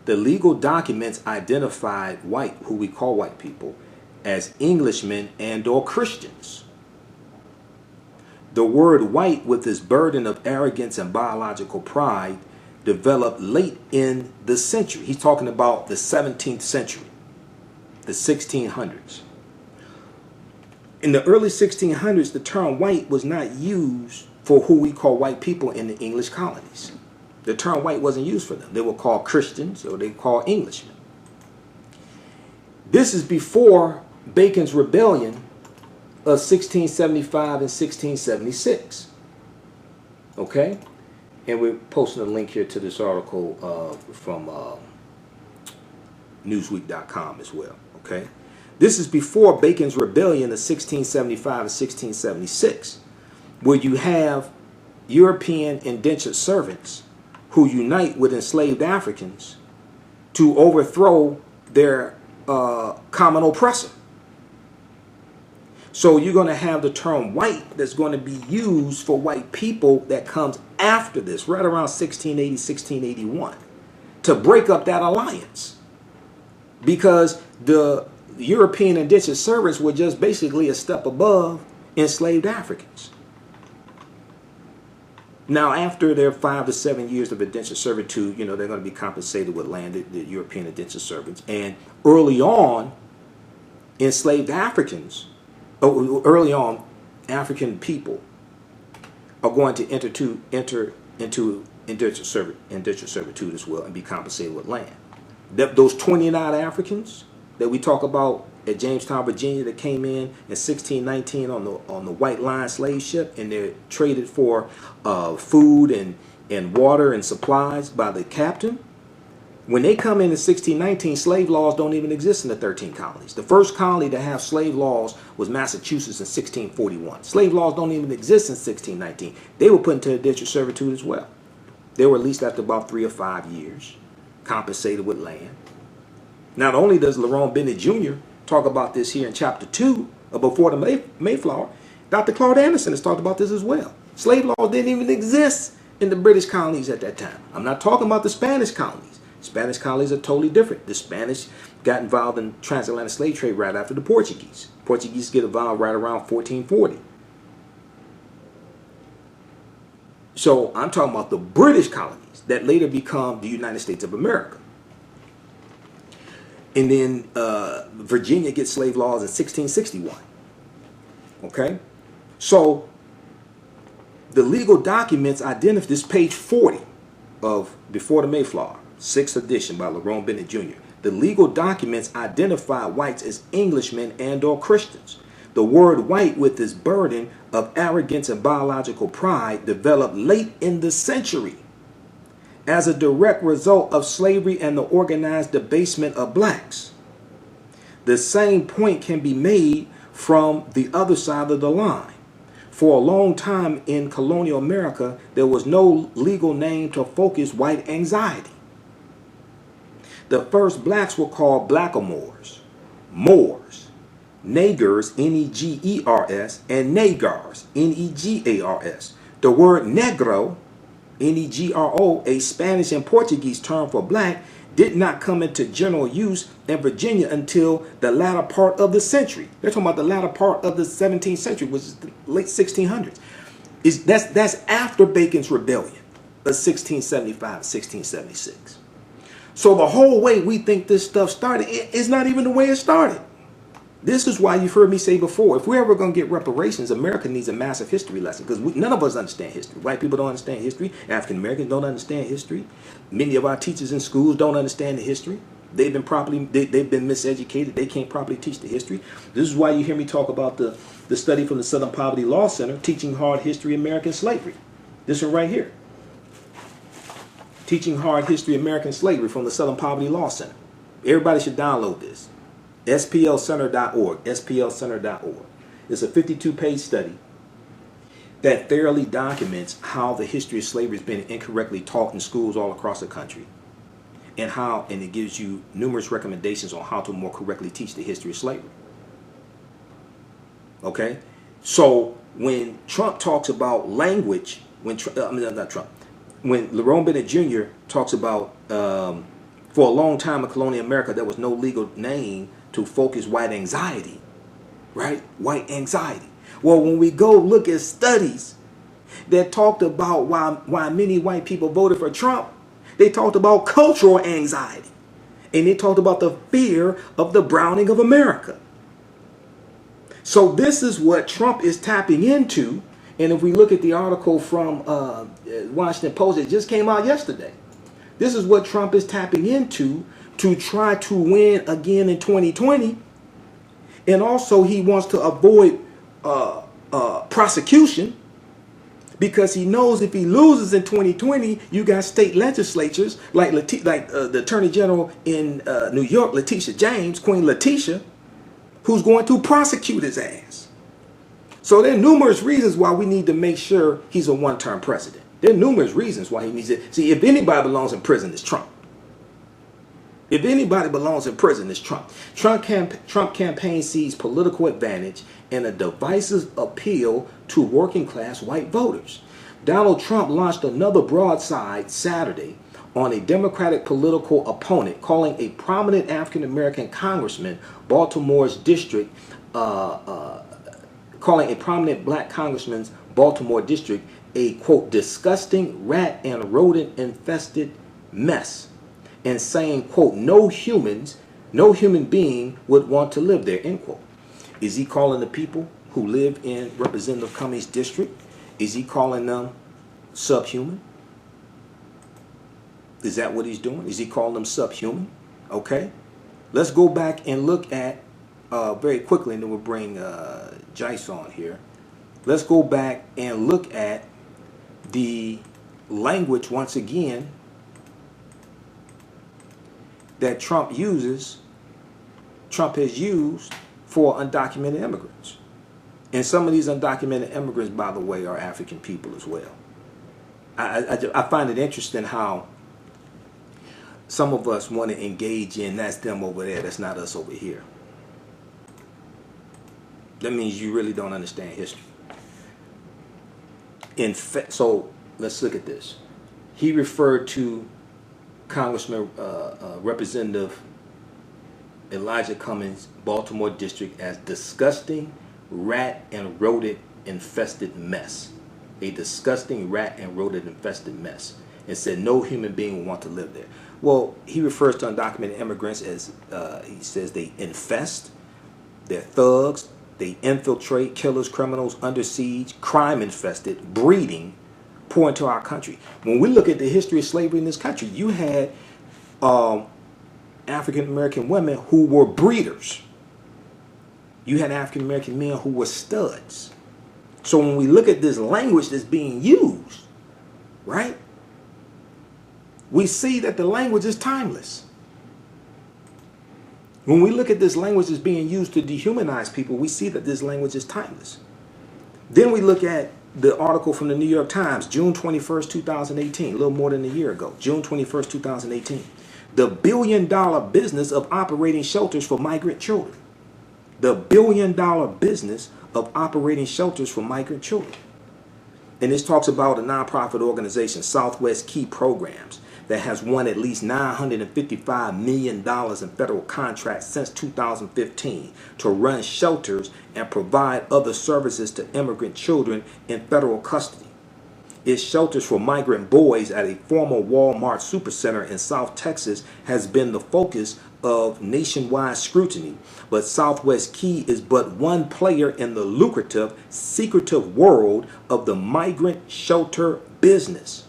The legal documents identified white, who we call white people, as Englishmen and or Christians. The word white, with its burden of arrogance and biological pride, developed late in the century. He's talking about the 17th century, the 1600s. In the early 1600s, the term white was not used for who we call white people in the English colonies. The term white wasn't used for them. They were called Christians, or they were called Englishmen. This is before Bacon's Rebellion of 1675 and 1676. Okay? And we're posting a link here to this article from Newsweek.com as well. Okay? This is before Bacon's Rebellion of 1675 and 1676, where you have European indentured servants who unite with enslaved Africans to overthrow their common oppressor. So you're going to have the term white that's going to be used for white people that comes after this, right around 1680, 1681, to break up that alliance. Because the European indentured servants were just basically a step above enslaved Africans. Now, after their 5 to 7 years of indentured servitude, they're going to be compensated with land, the European indentured servants. And early on, enslaved Africans, early on, African people are going to enter into indentured servitude as well and be compensated with land. Those 29 Africans that we talk about at Jamestown, Virginia, that came in 1619 on the White Line slave ship, and they're traded for food and water and supplies by the captain. When they come in 1619, slave laws don't even exist in the 13 colonies. The first colony to have slave laws was Massachusetts in 1641. Slave laws don't even exist in 1619. They were put into indentured servitude as well. They were released after about 3 or 5 years, compensated with land. Not only does Lerone Bennett Jr. talk about this here in chapter 2 of Before the Mayflower, Dr. Claude Anderson has talked about this as well. Slave laws didn't even exist in the British colonies at that time. I'm not talking about the Spanish colonies. Spanish colonies are totally different. The Spanish got involved in transatlantic slave trade right after the Portuguese. Portuguese get involved right around 1440. So I'm talking about the British colonies that later become the United States of America. And then Virginia gets slave laws in 1661. Okay? So the legal documents identify this, page 40 of Before the Mayflower, 6th edition by Lerone Bennett Jr. The legal documents identify whites as Englishmen and or Christians. The word white, with its burden of arrogance and biological pride, developed late in the century as a direct result of slavery and the organized debasement of blacks. The same point can be made from the other side of the line. For a long time in colonial America, there was no legal name to focus white anxiety. The first blacks were called blackamoors, Moors, Negers, N-E-G-E-R-S, and Negars, N-E-G-A-R-S. The word negro, N-E-G-R-O, a Spanish and Portuguese term for black, did not come into general use in Virginia until the latter part of the century. They're talking about the latter part of the 17th century, which is the late 1600s. That's after Bacon's Rebellion of 1675 and 1676. So the whole way we think this stuff started is not even the way it started. This is why you've heard me say before, if we're ever going to get reparations, America needs a massive history lesson, because none of us understand history. White people don't understand history. African Americans don't understand history. Many of our teachers in schools don't understand the history. They've been miseducated. They can't properly teach the history. This is why you hear me talk about the study from the Southern Poverty Law Center, Teaching Hard History American Slavery. This one right here. Teaching Hard History American Slavery from the Southern Poverty Law Center. Everybody should download this. SPLcenter.org, SPLcenter.org. It's a 52-page study that thoroughly documents how the history of slavery has been incorrectly taught in schools all across the country, and it gives you numerous recommendations on how to more correctly teach the history of slavery. Okay? So when Trump talks about language, when not Trump, when Lerone Bennett Jr. talks about for a long time in colonial America there was no legal name to focus white anxiety, right? White anxiety. Well, when we go look at studies that talked about why many white people voted for Trump, they talked about cultural anxiety, and they talked about the fear of the browning of America. So this is what Trump is tapping into. And if we look at the article from Washington Post, it just came out yesterday. This is what Trump is tapping into to try to win again in 2020. And also he wants to avoid prosecution, because he knows if he loses in 2020, you got state legislatures like the Attorney General in New York, Letitia James, Queen Letitia, who's going to prosecute his ass. So there are numerous reasons why we need to make sure he's a one-term president. There are numerous reasons why he needs it. See, if anybody belongs in prison, it's Trump. If anybody belongs in prison, it's Trump. Trump campaign sees political advantage and a divisive appeal to working class white voters. Donald Trump launched another broadside Saturday on a Democratic political opponent, calling a prominent African American congressman, Baltimore's district, calling a prominent black congressman's Baltimore district a, quote, disgusting rat and rodent infested mess, and saying, quote, no human being would want to live there, end quote. Is he calling the people who live in Representative Cummings' district, is he calling them subhuman? Is that what he's doing? Is he calling them subhuman? Okay. Let's go back and look at, very quickly, and then we'll bring Jice on here. Let's go back and look at the language once again that Trump has used for undocumented immigrants. And some of these undocumented immigrants, by the way, are African people as well. I find it interesting how some of us want to engage in that's them over there, that's not us over here. That means you really don't understand history. So let's look at this. He referred to Congressman Representative Elijah Cummings' Baltimore district as disgusting rat and rodent infested mess. A disgusting rat and rodent infested mess. And said no human being would want to live there. Well, he refers to undocumented immigrants as, he says they infest, they're thugs, they infiltrate, killers, criminals, under siege, crime infested, breeding, pour into our country. When we look at the history of slavery in this country, you had African American women who were breeders. You had African American men who were studs. So when we look at this language that's being used, right, we see that the language is timeless. When we look at this language that's being used to dehumanize people, we see that this language is timeless. Then we look at the article from the New York Times, June 21st, 2018, a little more than a year ago, June 21st, 2018. The billion-dollar business of operating shelters for migrant children. The billion-dollar business of operating shelters for migrant children. And this talks about a nonprofit organization, Southwest Key Programs, that has won at least $955 million in federal contracts since 2015 to run shelters and provide other services to immigrant children in federal custody. Its shelters for migrant boys at a former Walmart supercenter in South Texas has been the focus of nationwide scrutiny, but Southwest Key is but one player in the lucrative, secretive world of the migrant shelter business.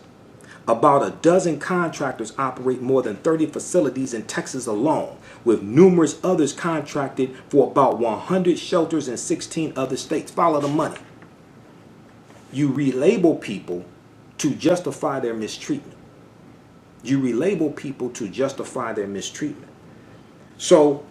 About a dozen contractors operate more than 30 facilities in Texas alone, with numerous others contracted for about 100 shelters in 16 other states. Follow the money. You relabel people to justify their mistreatment. You relabel people to justify their mistreatment. So,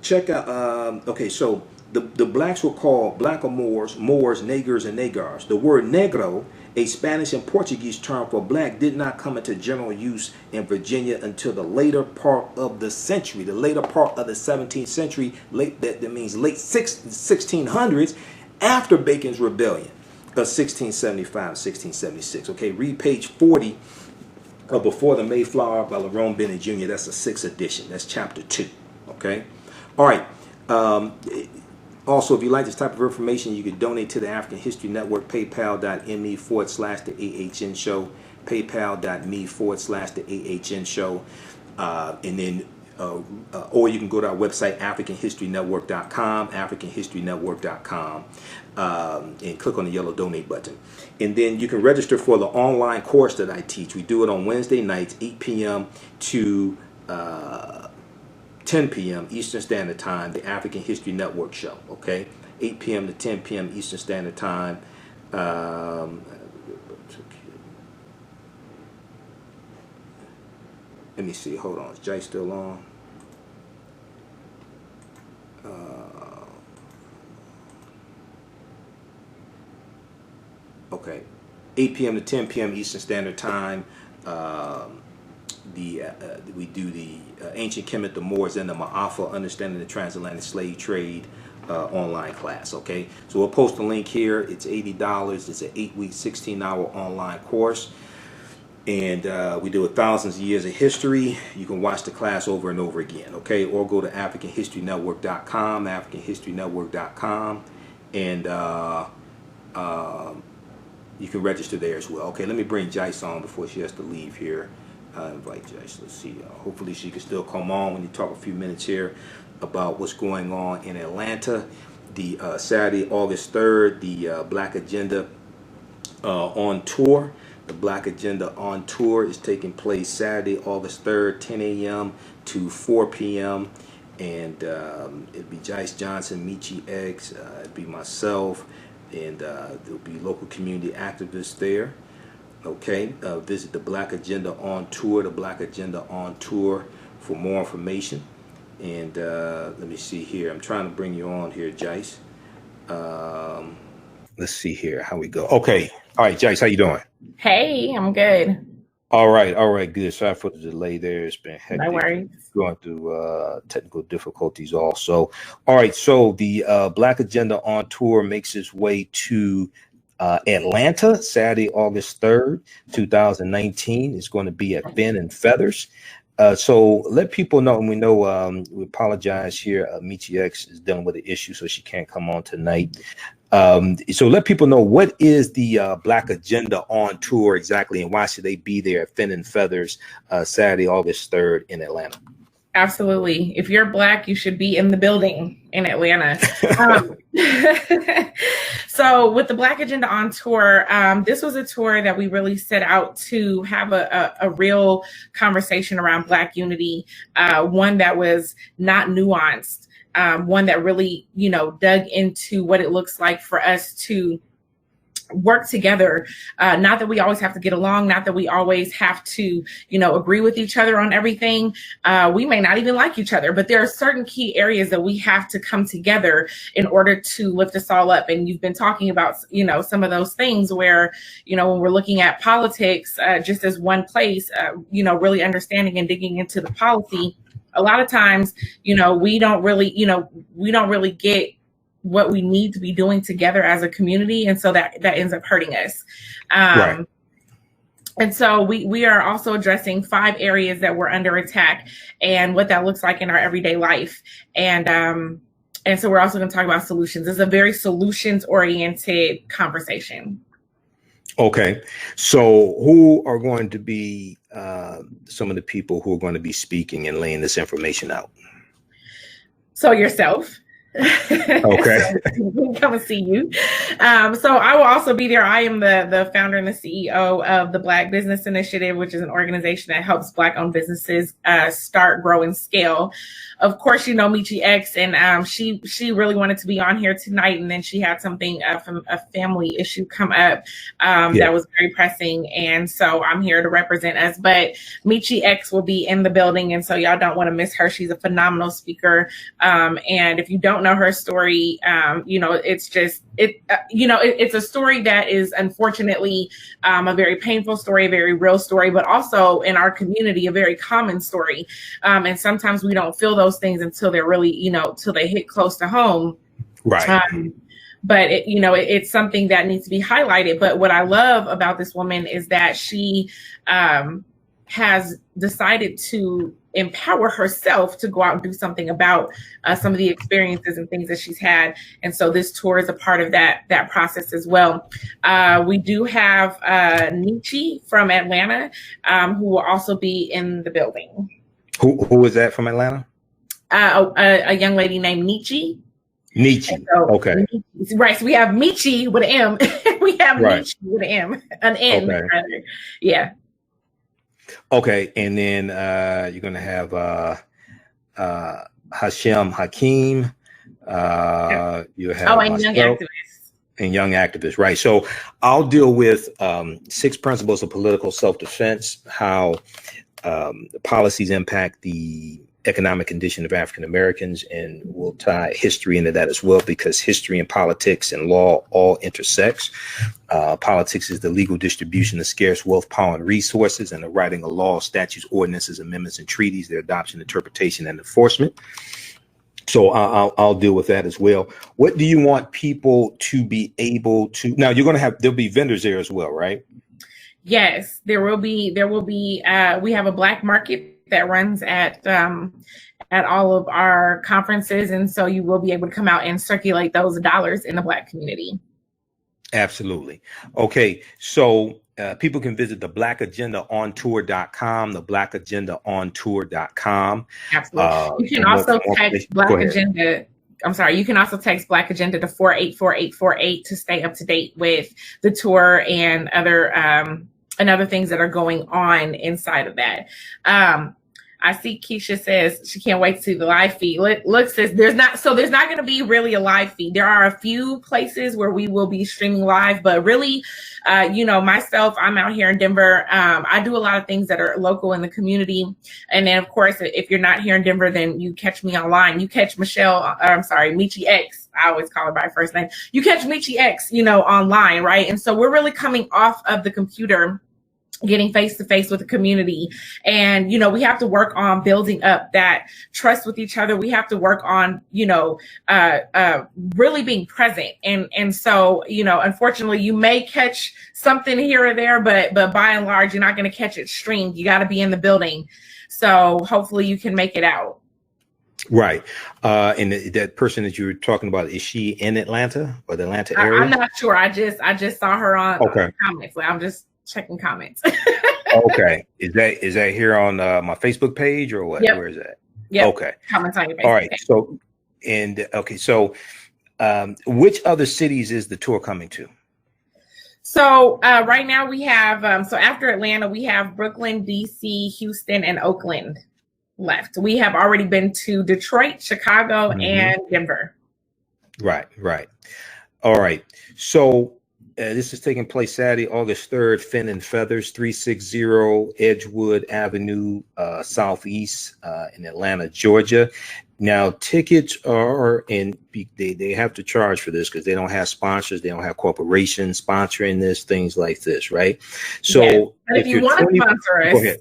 check out, okay, so the blacks were called black or Moors, Negers, and Negars. The word negro, a Spanish and Portuguese term for black, did not come into general use in Virginia until the later part of the century, the later part of the 17th century, that means late 1600s, after Bacon's Rebellion of 1675-1676. Okay, read page 40 of Before the Mayflower by Lerone Bennett Jr. That's a 6th edition. That's chapter 2. Okay, all right. Also, if you like this type of information, you can donate to the African History Network, paypal.me/the AHN show, paypal.me/the AHN show, and then or you can go to our website, africanhistorynetwork.com, africanhistorynetwork.com, and click on the yellow donate button. And then you can register for the online course that I teach. We do it on Wednesday nights, 8 p.m. to 10 p.m. Eastern Standard Time, the African History Network show, okay? 8 p.m. to 10 p.m. Eastern Standard Time. Let me see, hold on, is Jice still on? Okay, 8 p.m. to 10 p.m. Eastern Standard Time. We do the ancient Kemet, the Moors, and the Maafa, understanding the transatlantic slave trade online class. Okay, so we'll post a link here. It's $80. It's an 8-week, 16-hour online course, and we do thousands of years of history. You can watch the class over and over again. Okay, or go to AfricanHistoryNetwork.com, AfricanHistoryNetwork.com, and you can register there as well. Okay, let me bring Jice on before she has to leave here. Invite Jice. Let's see. Hopefully she can still come on when you talk a few minutes here about what's going on in Atlanta. The Saturday, August 3rd, the Black Agenda on tour. The Black Agenda on tour is taking place Saturday, August 3rd, 10 a.m. to 4 p.m. And it'll be Jice Johnson, Michi X, it'll be myself, and there'll be local community activists there. Okay, visit the Black Agenda on tour, the Black Agenda on tour for more information. And let me see here. I'm trying to bring you on here, Jice. Let's see here how we go. Okay, all right, Jice, how you doing? Hey, I'm good. All right, good. Sorry for the delay there. It's been hectic. No worries. Going through technical difficulties also. All right, so the Black Agenda on tour makes its way to Atlanta, Saturday, August 3rd, 2019. It's going to be at Fin and Feathers. So let people know, and we know we apologize here. Michi X is dealing with an issue, so she can't come on tonight. So let people know, what is the Black Agenda on tour exactly, and why should they be there at Fin and Feathers Saturday, August 3rd in Atlanta? Absolutely. If you're Black, you should be in the building in Atlanta. So with the Black Agenda on tour, this was a tour that we really set out to have a real conversation around Black unity, one that was not nuanced, one that really, dug into what it looks like for us to work together. Not that we always have to get along, not that we always have to, agree with each other on everything. We may not even like each other, but there are certain key areas that we have to come together in order to lift us all up. And you've been talking about, some of those things where, when we're looking at politics, just as one place, really understanding and digging into the policy, a lot of times, we don't really get what we need to be doing together as a community. And so that ends up hurting us. Right. And so we are also addressing 5 areas that were under attack and what that looks like in our everyday life. And so we're also going to talk about solutions. It's a very solutions-oriented conversation. Okay. So who are going to be some of the people who are going to be speaking and laying this information out? So yourself. Okay. Come and see you. So I will also be there. I am the founder and the CEO of the Black Business Initiative, which is an organization that helps Black-owned businesses start, grow, and scale. Of course, Michi X, and she really wanted to be on here tonight, and then she had something from a family issue come up that was very pressing, and so I'm here to represent us. But Michi X will be in the building, and so y'all don't want to miss her. She's a phenomenal speaker, and if you don't know her story, it's just it's a story that is unfortunately a very painful story, a very real story, but also in our community a very common story. And sometimes we don't feel those things until they're really, till they hit close to home. Right. but it's something that needs to be highlighted. But what I love about this woman is that she has decided to empower herself to go out and do something about some of the experiences and things that she's had. And so this tour is a part of that process as well. We do have Nietzsche from Atlanta, who will also be in the building. Who is that from Atlanta? A young lady named Nietzsche. Nietzsche. So, okay. Right. So we have Nietzsche with an M. We have Nietzsche with an M. An N, rather. Yeah. Okay, and then you're going to have Hashem Hakeem. You have and young activists. And young activists, right? So I'll deal with 6 principles of political self-defense, how the policies impact the economic condition of African Americans, and we'll tie history into that as well, because history and politics and law all intersects. Politics is the legal distribution of scarce wealth, power, and resources, and the writing of laws, statutes, ordinances, amendments, and treaties, their adoption, interpretation, and enforcement. So I'll deal with that as well. What do you want people to be able to? Now there'll be vendors there as well, right? Yes, there will be. We have a black market that runs at all of our conferences, and so you will be able to come out and circulate those dollars in the Black community. Absolutely. Okay, so people can visit the blackagendaontour.com, the blackagendaontour.com. Absolutely. You can also text Black Agenda. I'm sorry, you can also text Black Agenda to 484848 to stay up to date with the tour and other things that are going on inside of that. I see Keisha says she can't wait to see the live feed. Look, says there's not going to be really a live feed. There are a few places where we will be streaming live, but really, myself, I'm out here in Denver. I do a lot of things that are local in the community. And then of course, if you're not here in Denver, then you catch me online. You catch Michi X. I always call her by her first name. You catch Michi X, online, right? And so we're really coming off of the computer, getting face to face with the community. And, we have to work on building up that trust with each other. We have to work on, really being present. And so, unfortunately you may catch something here or there, but by and large, you're not going to catch it streamed. You got to be in the building. So hopefully you can make it out. Right. And that person that you were talking about, is she in Atlanta or the Atlanta area? I'm not sure. I just saw her on comments. I'm just checking comments. Okay. Is that here on my Facebook page or what? Yep. Where is that? Yeah. Okay. Comments on your Facebook. All right. Page. So which other cities is the tour coming to? So right now we have, so after Atlanta, we have Brooklyn, DC, Houston, and Oakland left. We have already been to Detroit, Chicago, and Denver. Right. All right. So this is taking place Saturday, August 3rd, Fin and Feathers, 360 Edgewood Avenue, Southeast in Atlanta, Georgia. Now, tickets are they have to charge for this because they don't have sponsors. They don't have corporations sponsoring this, things like this, right? So if you want to sponsor us.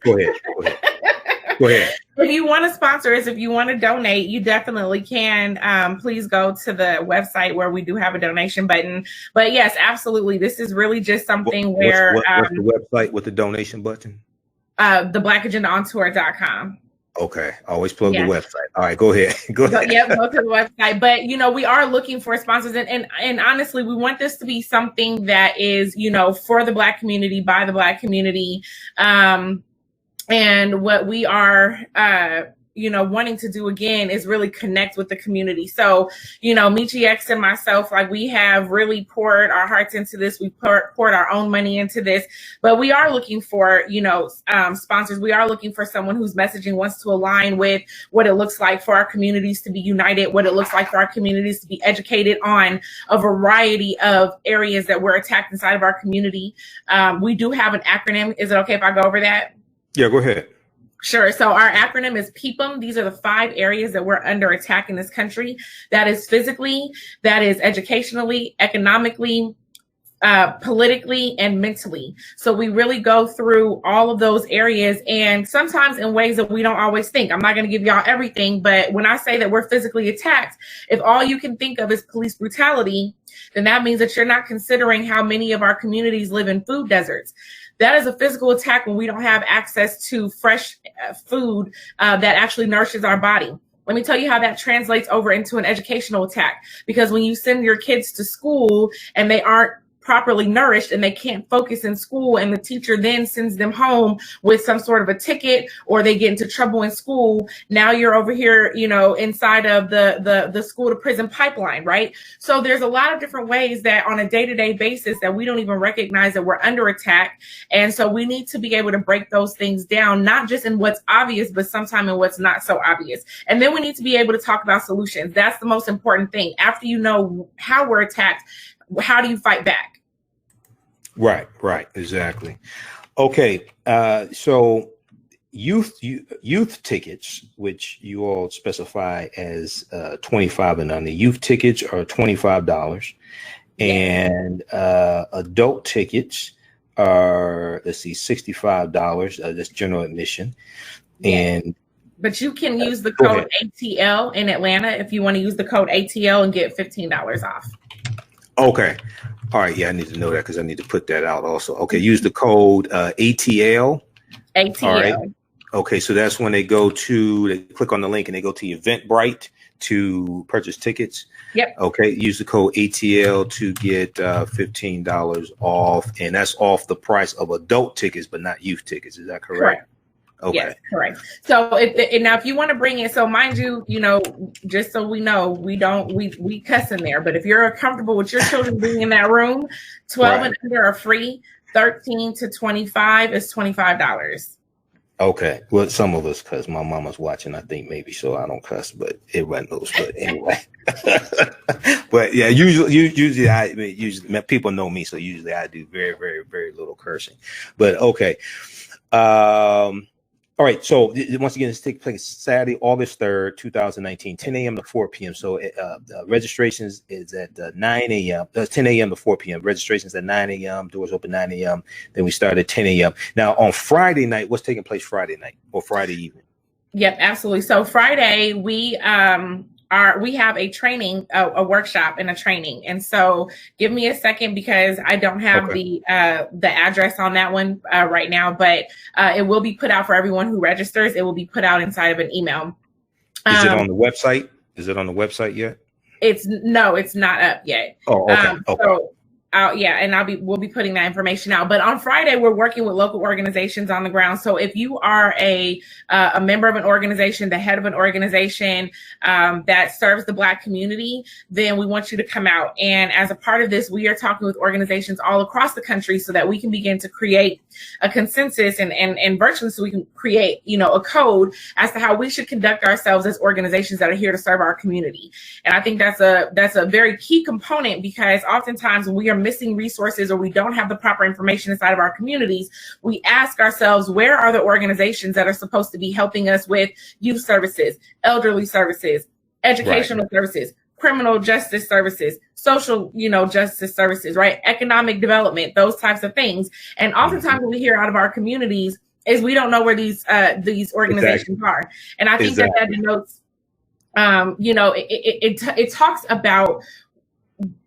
Go ahead. If you want to sponsor us, if you want to donate, you definitely can. Please go to the website where we do have a donation button. But yes, absolutely. This is really just something what's the website with the donation button? The blackagendaontour.com. Okay. Always plug the website. All right, go ahead. Go ahead. Go to the website. But, we are looking for sponsors. And honestly, we want this to be something that is, for the Black community, by the Black community. And what we are, wanting to do again is really connect with the community. So, Michi X and myself, we have really poured our hearts into this. We poured our own money into this, but we are looking for, sponsors. We are looking for someone whose messaging wants to align with what it looks like for our communities to be united, what it looks like for our communities to be educated on a variety of areas that were attacked inside of our community. We do have an acronym. Is it okay if I go over that? Yeah, go ahead. Sure. So our acronym is PEEPM. These are the 5 areas that we're under attack in this country. That is physically, that is educationally, economically, politically and mentally. So we really go through all of those areas, and sometimes in ways that we don't always think. I'm not going to give y'all everything, but when I say that we're physically attacked, if all you can think of is police brutality, then that means that you're not considering how many of our communities live in food deserts. That is a physical attack when we don't have access to fresh food that actually nourishes our body. Let me tell you how that translates over into an educational attack, because when you send your kids to school and they aren't properly nourished and they can't focus in school, and the teacher then sends them home with some sort of a ticket, or they get into trouble in school, now you're over here, you know, inside of the school to prison pipeline, right? So there's a lot of different ways that on a day-to-day basis that we don't even recognize that we're under attack. And so we need to be able to break those things down, not just in what's obvious, but sometimes in what's not so obvious. And then we need to be able to talk about solutions. That's the most important thing. After you know how we're attacked, how do you fight back? Right, exactly. Okay, so youth tickets, which you all specify as 25 and under. Youth tickets are $25, and adult tickets are, let's see, $65. That's general admission, and but you can use the code ATL in Atlanta if you want to use the code ATL and get $15 off. Okay. All right. Yeah, I need to know that because I need to put that out also. Okay. Use the code ATL. ATL. All right. Okay. So that's when they click on the link and they go to Eventbrite to purchase tickets. Yep. Okay. Use the code ATL to get $15 off. And that's off the price of adult tickets, but not youth tickets. Is that correct? Correct. Okay. Yes, correct. So now if you want to bring it, so mind you, you know, just so we know, we cuss in there, but if you're comfortable with your children being in that room, 12 and under are free, 13 to 25 is $25. Okay. Well, some of us cuss. My mama's watching, I think maybe, so I don't cuss, but everyone knows. But anyway, but yeah, usually people know me, so usually I do very, very, very little cursing. But okay. All right, so once again, this takes place Saturday, August 3rd, 2019, 10 a.m. to 4 p.m. So registrations is at 9 a.m., 10 a.m. to 4 p.m. Registrations at 9 a.m., doors open 9 a.m., then we start at 10 a.m. Now, on Friday night, what's taking place Friday night or Friday evening? Yep, absolutely. So Friday, we have a training, a workshop and a training. And so give me a second because I don't have the address on that one right now, but it will be put out for everyone who registers. It will be put out inside of an email. Is it on the website? Is it on the website yet? It's not up yet. Oh, okay. So and we'll be putting that information out. But on Friday, we're working with local organizations on the ground. So if you are a member of an organization, the head of an organization that serves the Black community, then we want you to come out. And as a part of this, we are talking with organizations all across the country so that we can begin to create a consensus and virtually so we can create, you know, a code as to how we should conduct ourselves as organizations that are here to serve our community. And I think that's a very key component, because oftentimes when we are missing resources or we don't have the proper information inside of our communities, we ask ourselves, where are the organizations that are supposed to be helping us with youth services, elderly services, educational services, criminal justice services, social, justice services, right? Economic development, those types of things. And oftentimes what we hear out of our communities is we don't know where these organizations are. And I think that denotes, it talks about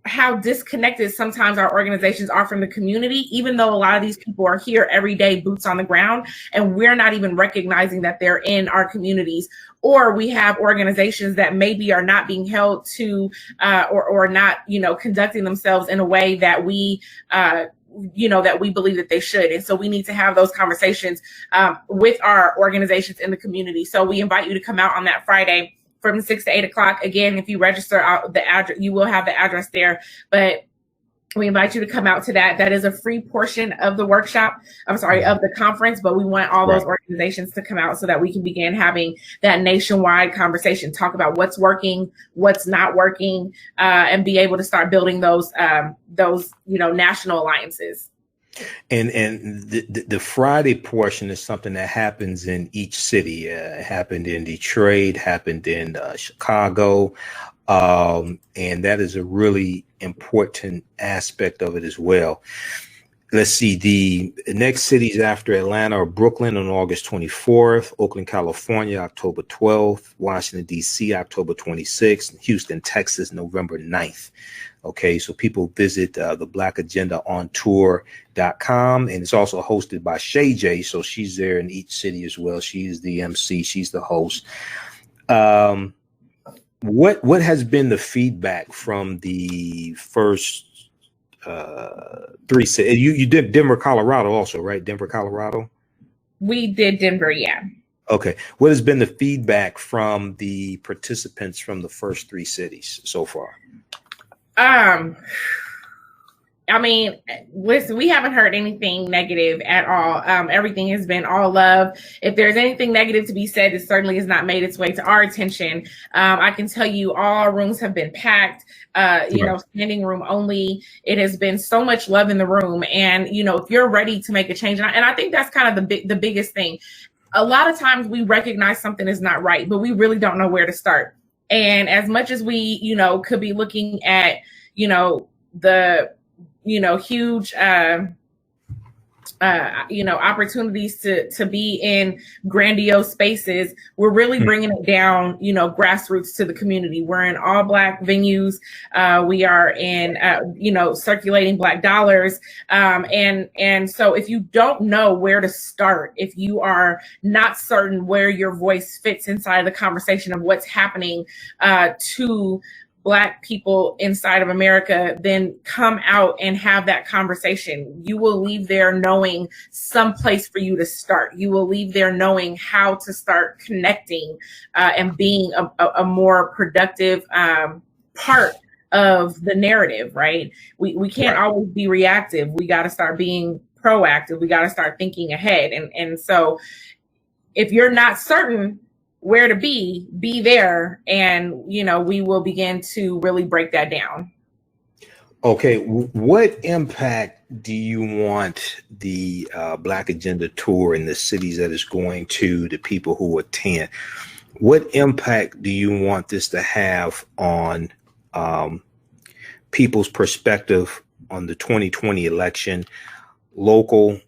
how disconnected sometimes our organizations are from the community, even though a lot of these people are here every day, boots on the ground, and we're not even recognizing that they're in our communities. Or we have organizations that maybe are not being held to or not, conducting themselves in a way that we that we believe that they should. And so we need to have those conversations with our organizations in the community. So we invite you to come out on that Friday from 6 to 8 o'clock. Again, if you register the address, you will have the address there, but we invite you to come out to that. That is a free portion of the workshop. Of the conference, but we want all those organizations to come out so that we can begin having that nationwide conversation, talk about what's working, what's not working, and be able to start building those national alliances. And the Friday portion is something that happens in each city. It happened in Detroit, happened in Chicago. And that is a really important aspect of it as well. Let's see, the next cities after Atlanta are Brooklyn on August 24th, Oakland, California, October 12th, Washington, D.C., October 26th, Houston, Texas, November 9th. Okay, so people visit the blackagendaontour.com, and it's also hosted by Shay J. So she's there in each city as well. She's the MC, she's the host. What has been the feedback from the first three cities? You did Denver, Colorado also, right? Denver, Colorado? We did Denver, yeah. Okay. What has been the feedback from the participants from the first three cities so far? I mean, listen, we haven't heard anything negative at all. Everything has been all love. If there's anything negative to be said, it certainly has not made its way to our attention. I can tell you all our rooms have been packed, standing room only. It has been so much love in the room. And, if you're ready to make a change, and I think that's kind of the biggest thing. A lot of times we recognize something is not right, but we really don't know where to start. And as much as we, could be looking at, the huge, opportunities to be in grandiose spaces, we're really bringing it down, grassroots to the community. We're in all Black venues. We are in, circulating Black dollars. And so if you don't know where to start, if you are not certain where your voice fits inside of the conversation of what's happening to Black people inside of America, then come out and have that conversation. You will leave there knowing some place for you to start. You will leave there knowing how to start connecting and being a more productive part of the narrative, right? We can't always be reactive. We got to start being proactive. We got to start thinking ahead. And so if you're not certain where to be there, and we will begin to really break that down. Okay, what impact do you want the Black Agenda Tour in the cities that it's going to, the people who attend? What impact do you want this to have on people's perspective on the 2020 election, local,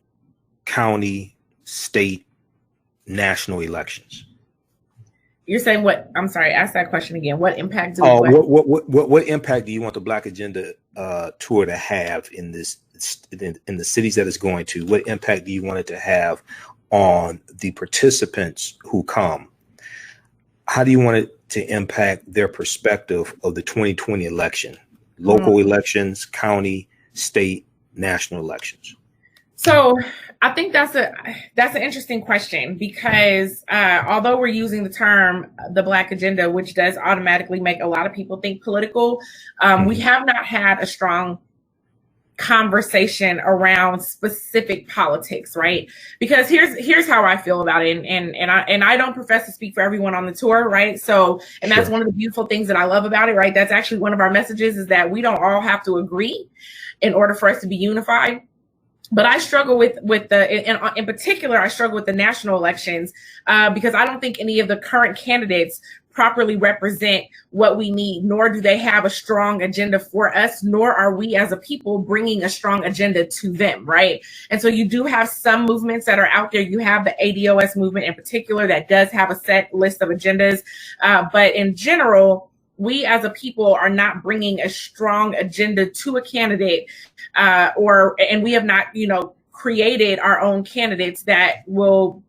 county, state, national elections? You're saying what? I'm sorry, ask that question again. What impact do what impact do you want the Black Agenda Tour to have in the cities that it's going to? What impact do you want it to have on the participants who come? How do you want it to impact their perspective of the 2020 election, local elections, county, state, national elections? So I think that's an interesting question, because although we're using the term the Black Agenda, which does automatically make a lot of people think political, we have not had a strong conversation around specific politics, right? Because here's how I feel about it, and I don't profess to speak for everyone on the tour, right? So, and that's one of the beautiful things that I love about it, right? That's actually one of our messages, is that we don't all have to agree in order for us to be unified. But I struggle with in particular, I struggle with the national elections because I don't think any of the current candidates properly represent what we need, nor do they have a strong agenda for us, nor are we as a people bringing a strong agenda to them, right? And so you do have some movements that are out there. You have the ADOS movement in particular that does have a set list of agendas. But in general, we as a people are not bringing a strong agenda to a candidate, and we have not, created our own candidates that will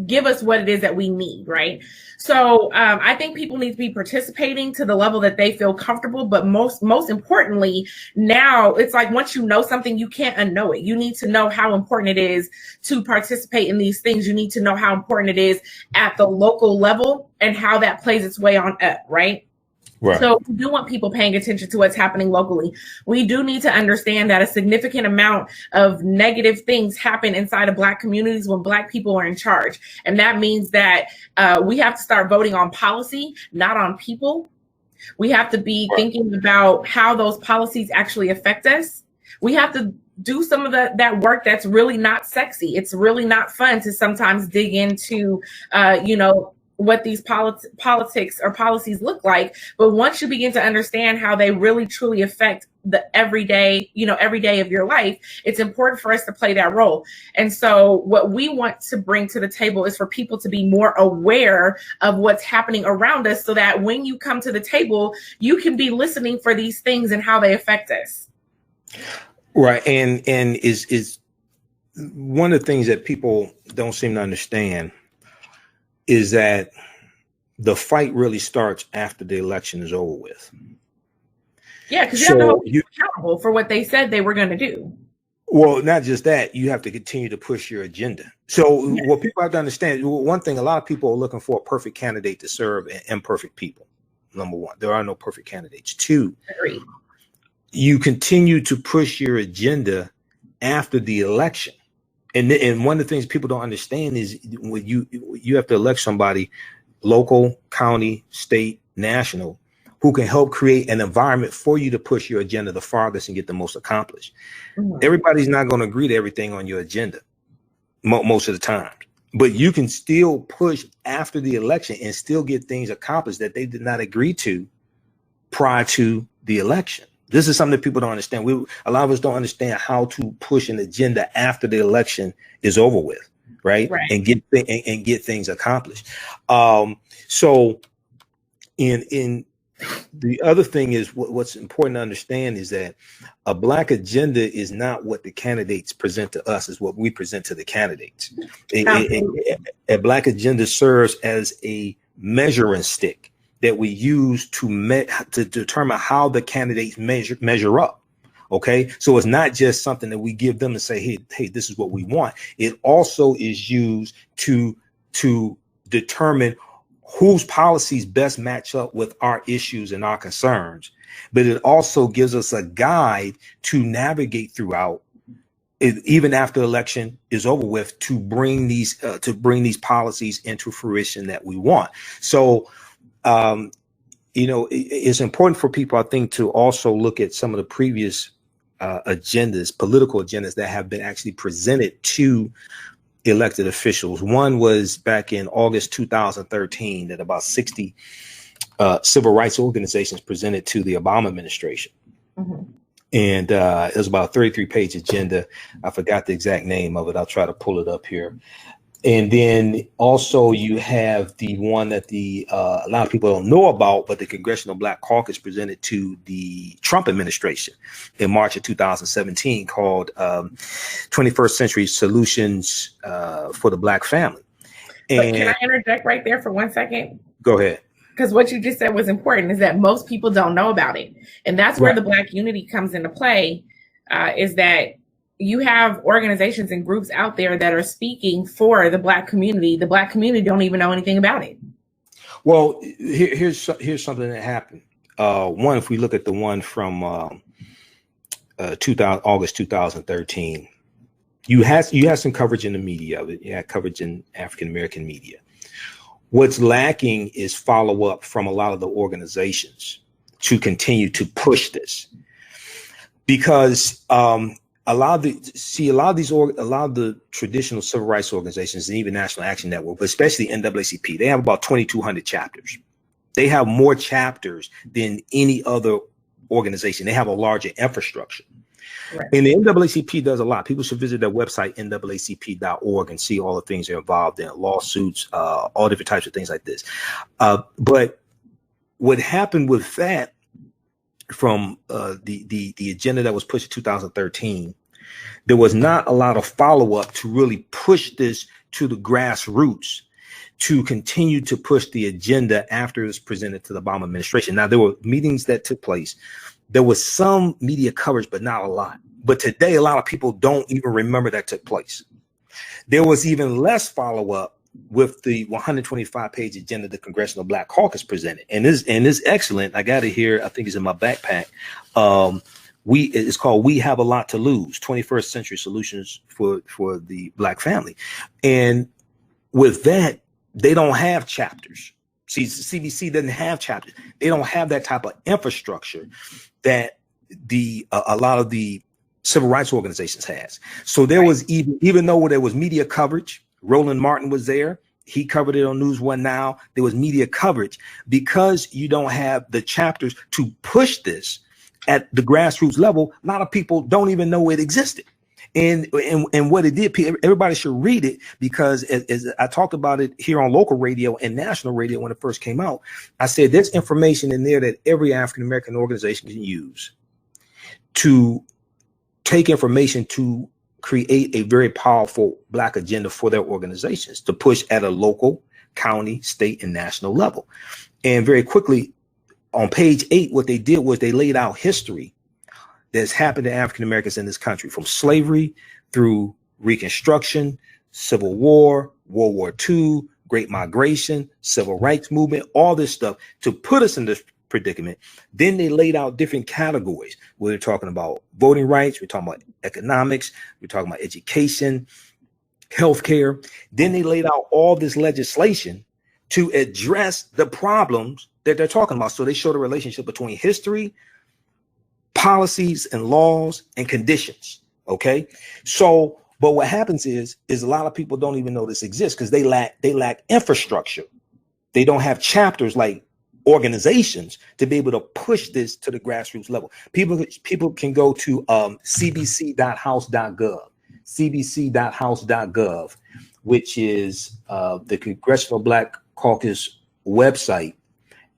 give us what it is that we need, right? So I think people need to be participating to the level that they feel comfortable. But most importantly, now it's like, once you know something, you can't unknow it. You need to know how important it is to participate in these things. You need to know how important it is at the local level and how that plays its way on up, right? Right. So we do want people paying attention to what's happening locally. We do need to understand that a significant amount of negative things happen inside of Black communities when Black people are in charge. And that means that we have to start voting on policy, not on people. We have to be thinking about how those policies actually affect us. We have to do some of that work that's really not sexy. It's really not fun to sometimes dig into, what these politics or policies look like. But once you begin to understand how they really truly affect the every day of your life, it's important for us to play that role. And so what we want to bring to the table is for people to be more aware of what's happening around us, so that when you come to the table, you can be listening for these things and how they affect us. Right. And is one of the things that people don't seem to understand is that the fight really starts after the election is over with. Yeah, because you have to hold people accountable for what they said they were going to do. Well, not just that, you have to continue to push your agenda. So what people have to understand, one thing, a lot of people are looking for a perfect candidate to serve imperfect people. Number one, there are no perfect candidates. Two, agreed. You continue to push your agenda after the election. And one of the things people don't understand is when you have to elect somebody, local, county, state, national, who can help create an environment for you to push your agenda the farthest and get the most accomplished. Mm-hmm. Everybody's not going to agree to everything on your agenda most of the time, but you can still push after the election and still get things accomplished that they did not agree to prior to the election. This is something that people don't understand. A lot of us don't understand how to push an agenda after the election is over with, right? And get things accomplished. So in the other thing is what's important to understand is that a Black agenda is not what the candidates present to us, is what we present to the candidates. A Black agenda serves as a measuring stick that we use to determine how the candidates measure up. Okay, so it's not just something that we give them and say, hey, this is what we want. It also is used to determine whose policies best match up with our issues and our concerns. But it also gives us a guide to navigate throughout, even after the election is over with, to bring these policies into fruition that we want. So, it's important for people, I think, to also look at some of the previous agendas, political agendas that have been actually presented to elected officials. One was back in August 2013 that about 60 civil rights organizations presented to the Obama administration. Mm-hmm. And it was about a 33-page agenda. I forgot the exact name of it. I'll try to pull it up here. And then also you have the one that a lot of people don't know about, but the Congressional Black Caucus presented to the Trump administration in March of 2017, called 21st Century Solutions for the Black Family. And can I interject right there for 1 second? Go ahead. Because what you just said was important, is that most people don't know about it. And that's where the Black unity comes into play, is that you have organizations and groups out there that are speaking for the Black community. The Black community don't even know anything about it. Well, here's something that happened. One, if we look at the one from August 2013, you had some coverage in the media of it. You had coverage in African American media. What's lacking is follow up from a lot of the organizations to continue to push this, because a lot of the traditional civil rights organizations and even National Action Network, but especially NAACP, they have about 2,200 chapters. They have more chapters than any other organization. They have a larger infrastructure. Right. And the NAACP does a lot. People should visit their website, naacp.org, and see all the things they're involved in, lawsuits, all different types of things like this. But what happened with that, from the agenda that was pushed in 2013, there was not a lot of follow-up to really push this to the grassroots, to continue to push the agenda after it was presented to the Obama administration. Now, there were meetings that took place. There was some media coverage, but not a lot. But today, a lot of people don't even remember that took place. There was even less follow-up with the 125-page agenda the Congressional Black Caucus presented. And this excellent. I got it here. I think it's in my backpack. It's called We Have a Lot to Lose, 21st Century Solutions for the Black Family. And with that, they don't have chapters. See, CBC doesn't have chapters. They don't have that type of infrastructure that a lot of the civil rights organizations has. So there was even though there was media coverage, Roland Martin was there, He covered it on News One Now. There was media coverage. Because you don't have the chapters to push this at the grassroots level, a lot of people don't even know it existed. And what it did, everybody should read it, because as I talked about it here on local radio and national radio when it first came out, I said there's information in there that every African-American organization can use to take information to create a very powerful Black agenda for their organizations to push at a local, county, state, and national level. And very quickly, on page 8, what they did was they laid out history that's happened to African Americans in this country, from slavery through Reconstruction, Civil War, World War II, Great Migration, Civil Rights Movement, all this stuff to put us in this predicament. Then they laid out different categories. We're talking about voting rights, we're talking about economics, we're talking about education, healthcare. Then they laid out all this legislation to address the problems that they're talking about. So they showed a relationship between history, policies and laws and conditions. Okay. So, but what happens is a lot of people don't even know this exists because they lack infrastructure. They don't have chapters like organizations to be able to push this to the grassroots level. People can go to cbc.house.gov, which is the Congressional Black Caucus website.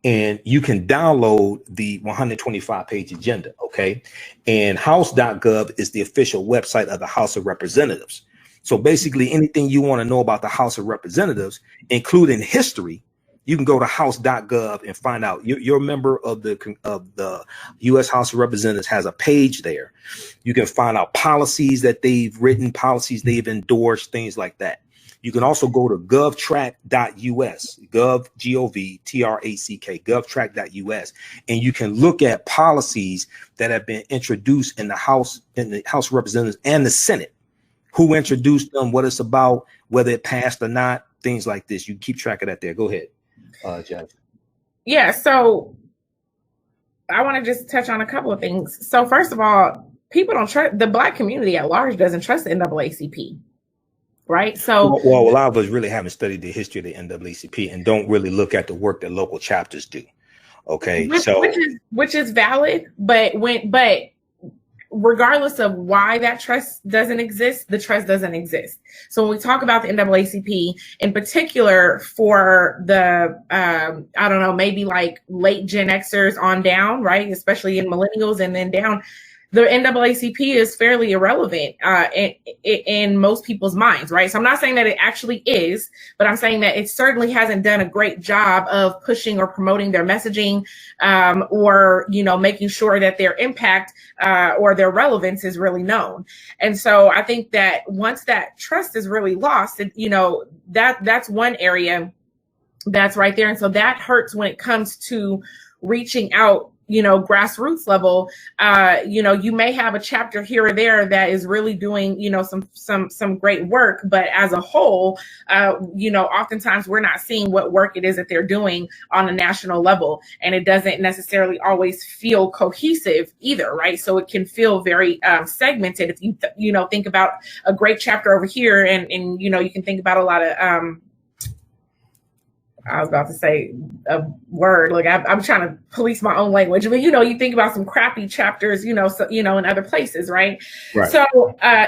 And you can download the 125-page agenda, okay? And house.gov is the official website of the House of Representatives. So basically anything you want to know about the House of Representatives, including history, you can go to house.gov and find out. Your member of the U.S. House of Representatives has a page there. You can find out policies that they've written, policies they've endorsed, things like that. You can also go to govtrack.us, GovTrack, govtrack.us, and you can look at policies that have been introduced in the House of Representatives and the Senate, who introduced them, what it's about, whether it passed or not, things like this. You keep track of that there. Go ahead, Jice. Yeah, so I want to just touch on a couple of things. So first of all, people don't trust, the Black community at large doesn't trust the NAACP. Right. So, well, a lot of us really haven't studied the history of the NAACP and don't really look at the work that local chapters do. OK, which is valid. But regardless of why that trust doesn't exist, the trust doesn't exist. So when we talk about the NAACP in particular for the, I don't know, maybe like late Gen Xers on down, right, especially in millennials and then down, the NAACP is fairly irrelevant in most people's minds, right? So I'm not saying that it actually is, but I'm saying that it certainly hasn't done a great job of pushing or promoting their messaging, or, you know, making sure that their impact or their relevance is really known. And so I think that once that trust is really lost, you know, that's one area that's right there. And so that hurts when it comes to reaching out, you know, grassroots level. You know, you may have a chapter here or there that is really doing, you know, some great work, but as a whole, you know, oftentimes we're not seeing what work it is that they're doing on a national level, and it doesn't necessarily always feel cohesive either, right? So it can feel very segmented. If you you know, think about a great chapter over here, and you know, you can think about a lot of I was about to say a word, like I'm trying to police my own language, but you know, you think about some crappy chapters, you know, so, you know, in other places, right? So,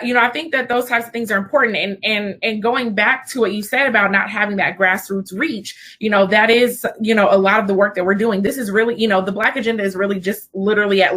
you know, I think that those types of things are important. And going back to what you said about not having that grassroots reach, you know, that is, you know, a lot of the work that we're doing. This is really, you know, the Black agenda is really just literally at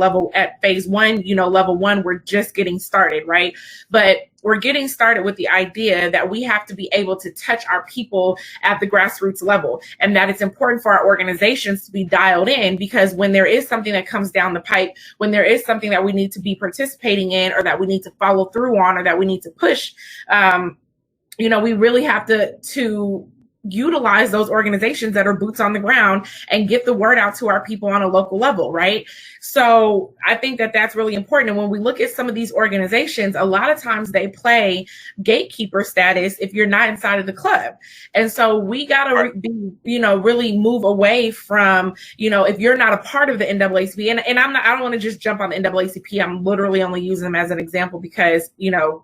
phase 1, you know, level 1, we're just getting started, right? But we're getting started with the idea that we have to be able to touch our people at the grassroots level, and that it's important for our organizations to be dialed in, because when there is something that comes down the pipe, when there is something that we need to be participating in, or that we need to follow through on, or that we need to push, you know, we really have to utilize those organizations that are boots on the ground and get the word out to our people on a local level, right? So I think that that's really important. And when we look at some of these organizations, a lot of times they play gatekeeper status if you're not inside of the club. And so we got to be, you know, really move away from, you know, if you're not a part of the NAACP, and I don't want to just jump on the NAACP. I'm literally only using them as an example because, you know,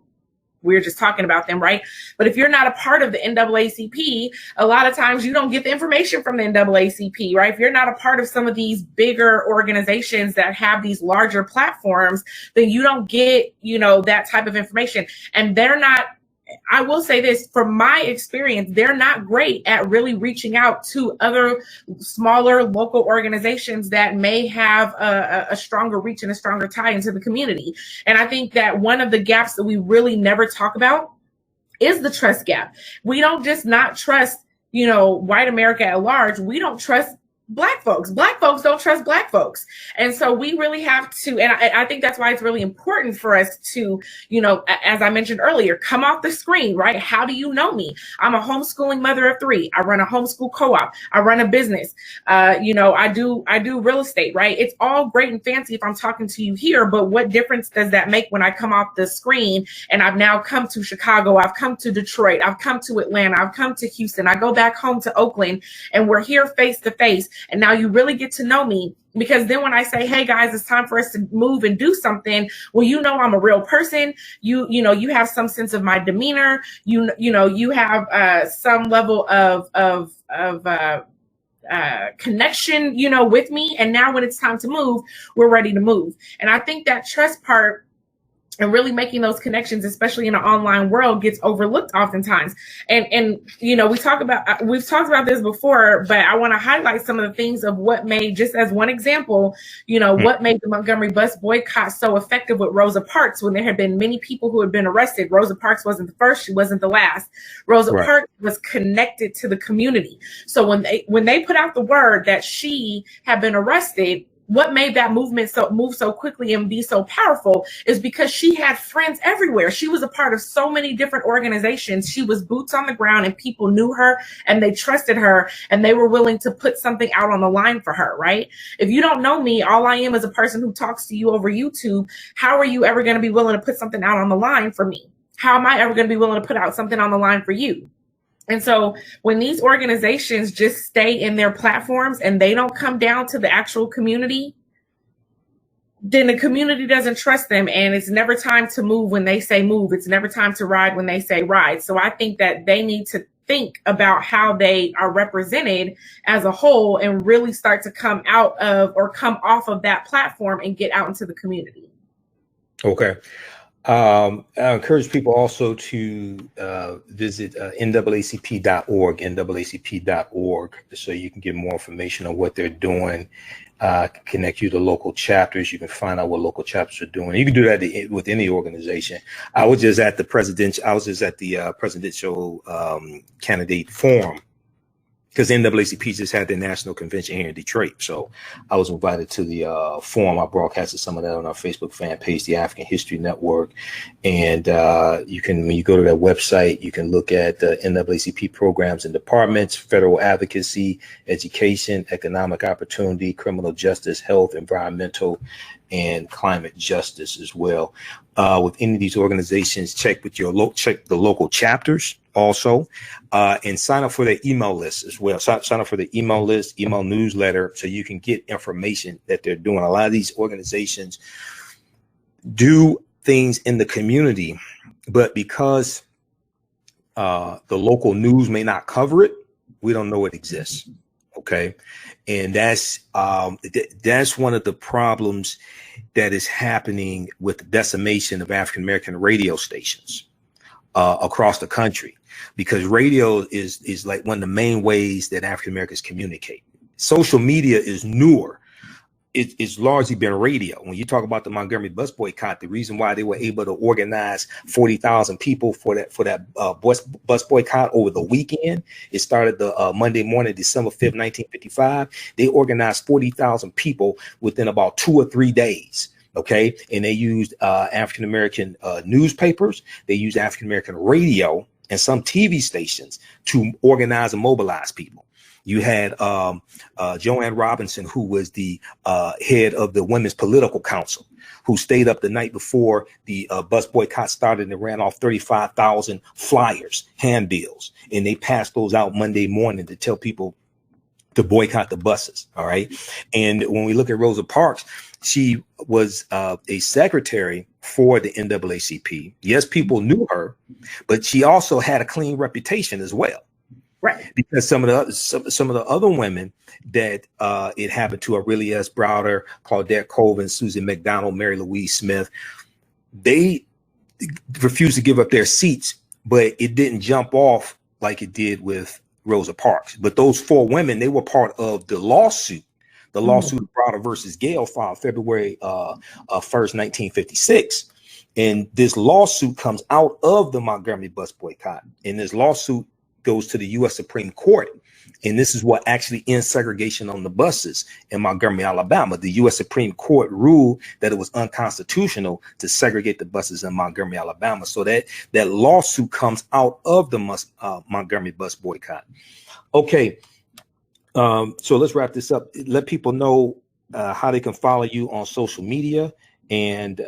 we're just talking about them, right? But if you're not a part of the NAACP, a lot of times you don't get the information from the NAACP, right? If you're not a part of some of these bigger organizations that have these larger platforms, then you don't get, that type of information. And they're not, I will say this, from my experience, they're not great at really reaching out to other smaller local organizations that may have a stronger reach and a stronger tie into the community. And I think that one of the gaps that we really never talk about is the trust gap. We don't just not trust, white America at large. We don't trust Black folks. Black folks don't trust Black folks. And so we really have to, and I think that's why it's really important for us to, as I mentioned earlier, come off the screen, right? How do you know me? I'm a homeschooling mother of 3. I run a homeschool co-op. I run a business. I do real estate, right? It's all great and fancy if I'm talking to you here, but what difference does that make when I come off the screen and I've now come to Chicago, I've come to Detroit, I've come to Atlanta, I've come to Houston, I go back home to Oakland, and we're here face to face. And now you really get to know me, because then when I say, hey guys, it's time for us to move and do something, well, I'm a real person. You have some sense of my demeanor. You have some level of connection, with me. And now when it's time to move, we're ready to move. And I think that trust part and really making those connections, especially in an online world, gets overlooked oftentimes. And we've talked about this before, but I want to highlight some of the things of what made, just as one example, what made the Montgomery bus boycott so effective with Rosa Parks when there had been many people who had been arrested. Rosa Parks wasn't the first, she wasn't the last. Rosa Parks was connected to the community. So when they put out the word that she had been arrested, what made that movement move so quickly and be so powerful is because she had friends everywhere. She was a part of so many different organizations. She was boots on the ground, and people knew her and they trusted her, and they were willing to put something out on the line for her, right? If you don't know me, all I am is a person who talks to you over YouTube. How are you ever going to be willing to put something out on the line for me? How am I ever going to be willing to put out something on the line for you? And so when these organizations just stay in their platforms and they don't come down to the actual community, then the community doesn't trust them. And it's never time to move when they say move. It's never time to ride when they say ride. So I think that they need to think about how they are represented as a whole and really start to come out of or come off of that platform and get out into the community. Okay. I encourage people also to visit NAACP.org, NAACP.org, so you can get more information on what they're doing, connect you to local chapters. You can find out what local chapters are doing. You can do that with any organization. I was just at the presidential candidate forum, because NAACP just had their national convention here in Detroit. So I was invited to the forum. I broadcasted some of that on our Facebook fan page, the African History Network. And when you go to that website, you can look at the NAACP programs and departments: federal advocacy, education, economic opportunity, criminal justice, health, environmental, and climate justice as well. With any of these organizations, check the local chapters also, and sign up for their email list as well. Sign up for the email list, email newsletter, so you can get information that they're doing. A lot of these organizations do things in the community, but because the local news may not cover it, we don't know it exists. Okay. And that's one of the problems that is happening with the decimation of African-American radio stations across the country, because radio is like one of the main ways that African-Americans communicate. Social media is newer. It's largely been radio. When you talk about the Montgomery bus boycott, the reason why they were able to organize 40,000 people for that bus boycott over the weekend, it started the Monday morning, December 5th, 1955. They organized 40,000 people within about 2 or 3 days. Okay. And they used African-American newspapers. They used African-American radio and some TV stations to organize and mobilize people. You had Joanne Robinson, who was the head of the Women's Political Council, who stayed up the night before the bus boycott started and ran off 35,000 flyers, handbills, and they passed those out Monday morning to tell people to boycott the buses. All right. And when we look at Rosa Parks, She was a secretary for the NAACP. Yes, people knew her, but she also had a clean reputation as well. Right. Because some of the other women that it happened to are Aurelia S. Browder, Claudette Colvin, Susan McDonald, Mary Louise Smith. They refused to give up their seats, but it didn't jump off like it did with Rosa Parks. But those 4 women, they were part of the lawsuit. The lawsuit of Browder versus Gale filed February 1st, 1956. And this lawsuit comes out of the Montgomery bus boycott. And this lawsuit goes to the U.S. Supreme Court. And this is what actually ends segregation on the buses in Montgomery, Alabama. The U.S. Supreme Court ruled that it was unconstitutional to segregate the buses in Montgomery, Alabama. So that lawsuit comes out of the Montgomery bus boycott. Okay. So let's wrap this up. Let people know how they can follow you on social media and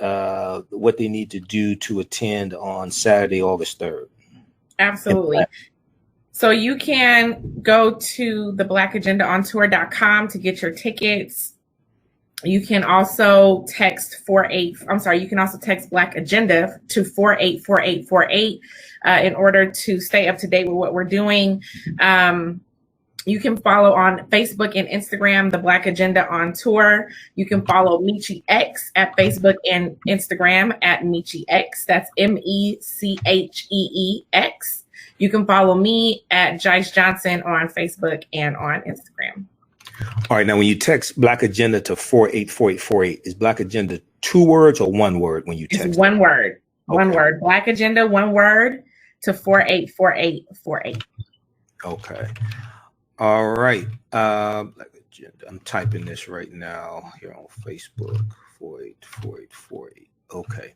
what they need to do to attend on Saturday, August 3rd. Absolutely. So you can go to theblackAgendaOnTour.com to get your tickets. You can also text you can also text Black Agenda to 484848 in order to stay up to date with what we're doing. You can follow on Facebook and Instagram, The Black Agenda on Tour. You can follow Meechie X at Facebook and Instagram at Meechie X. That's MECHEEX. You can follow me at Jice Johnson on Facebook and on Instagram. All right. Now, when you text Black Agenda to 484848, is Black Agenda 2 words or 1 word when you text? It's 1 word. Okay. 1 word. Black Agenda, 1 word to 484848. Okay. All right. Black Agenda. I'm typing this right now here on Facebook. 484848. Okay.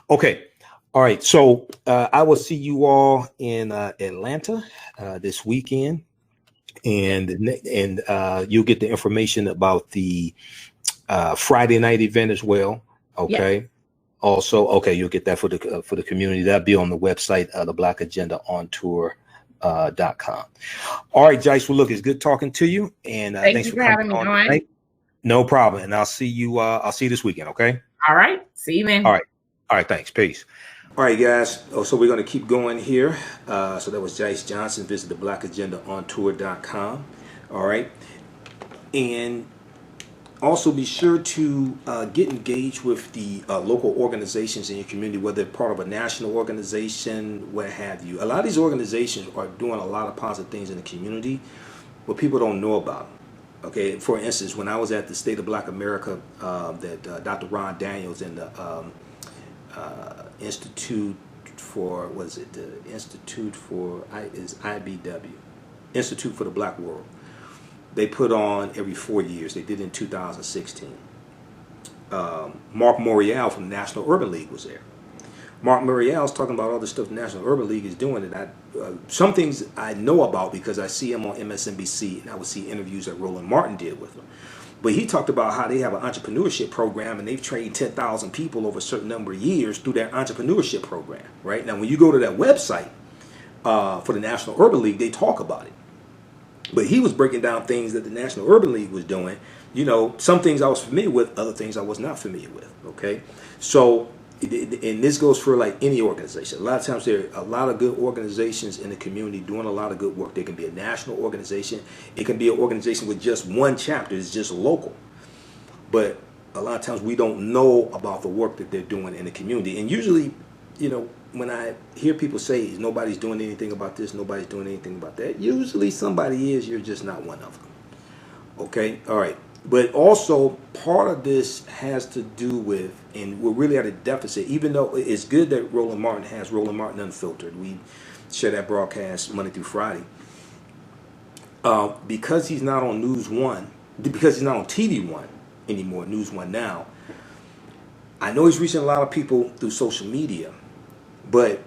Okay. All right. So I will see you all in Atlanta this weekend, and you'll get the information about the Friday night event as well. Okay. Yeah. Also, okay, you'll get that for the community. That'll be on the website, the Black Agenda on Tour. .com. All right, Jice. Well, look, it's good talking to you, and thanks for having me on. No problem. And I'll see you this weekend. Okay. All right. See you then. All right. Thanks. Peace. All right, guys. So we're going to keep going here. So that was Jice Johnson. Visit the blackagendaontour.com. All right. And also be sure to get engaged with the local organizations in your community, whether they're part of a national organization, what have you. A lot of these organizations are doing a lot of positive things in the community, but people don't know about them. Okay, for instance, when I was at the State of Black America, that Dr. Ron Daniels and the Institute for, IBW, Institute for the Black World. They put on every 4 years. They did it in 2016. Mark Morial from the National Urban League was there. Mark Morial's talking about all the stuff the National Urban League is doing. And some things I know about because I see him on MSNBC, and I would see interviews that Roland Martin did with him. But he talked about how they have an entrepreneurship program, and they've trained 10,000 people over a certain number of years through their entrepreneurship program. Right now, when you go to that website for the National Urban League, they talk about it. But he was breaking down things that the National Urban League was doing. You know, some things I was familiar with, other things I was not familiar with. Okay, so and this goes for like any organization. A lot of times there are a lot of good organizations in the community doing a lot of good work. There can be a national organization. It can be an organization with just one chapter. It's just local. But a lot of times we don't know about the work that they're doing in the community. And usually, you know, when I hear people say nobody's doing anything about this, nobody's doing anything about that, usually somebody is, you're just not one of them. Okay? All right. But also, part of this has to do with, and we're really at a deficit, even though it's good that Roland Martin has Roland Martin Unfiltered. We share that broadcast Monday through Friday. Because he's not on News One, because he's not on TV One anymore, News One now, I know he's reaching a lot of people through social media. But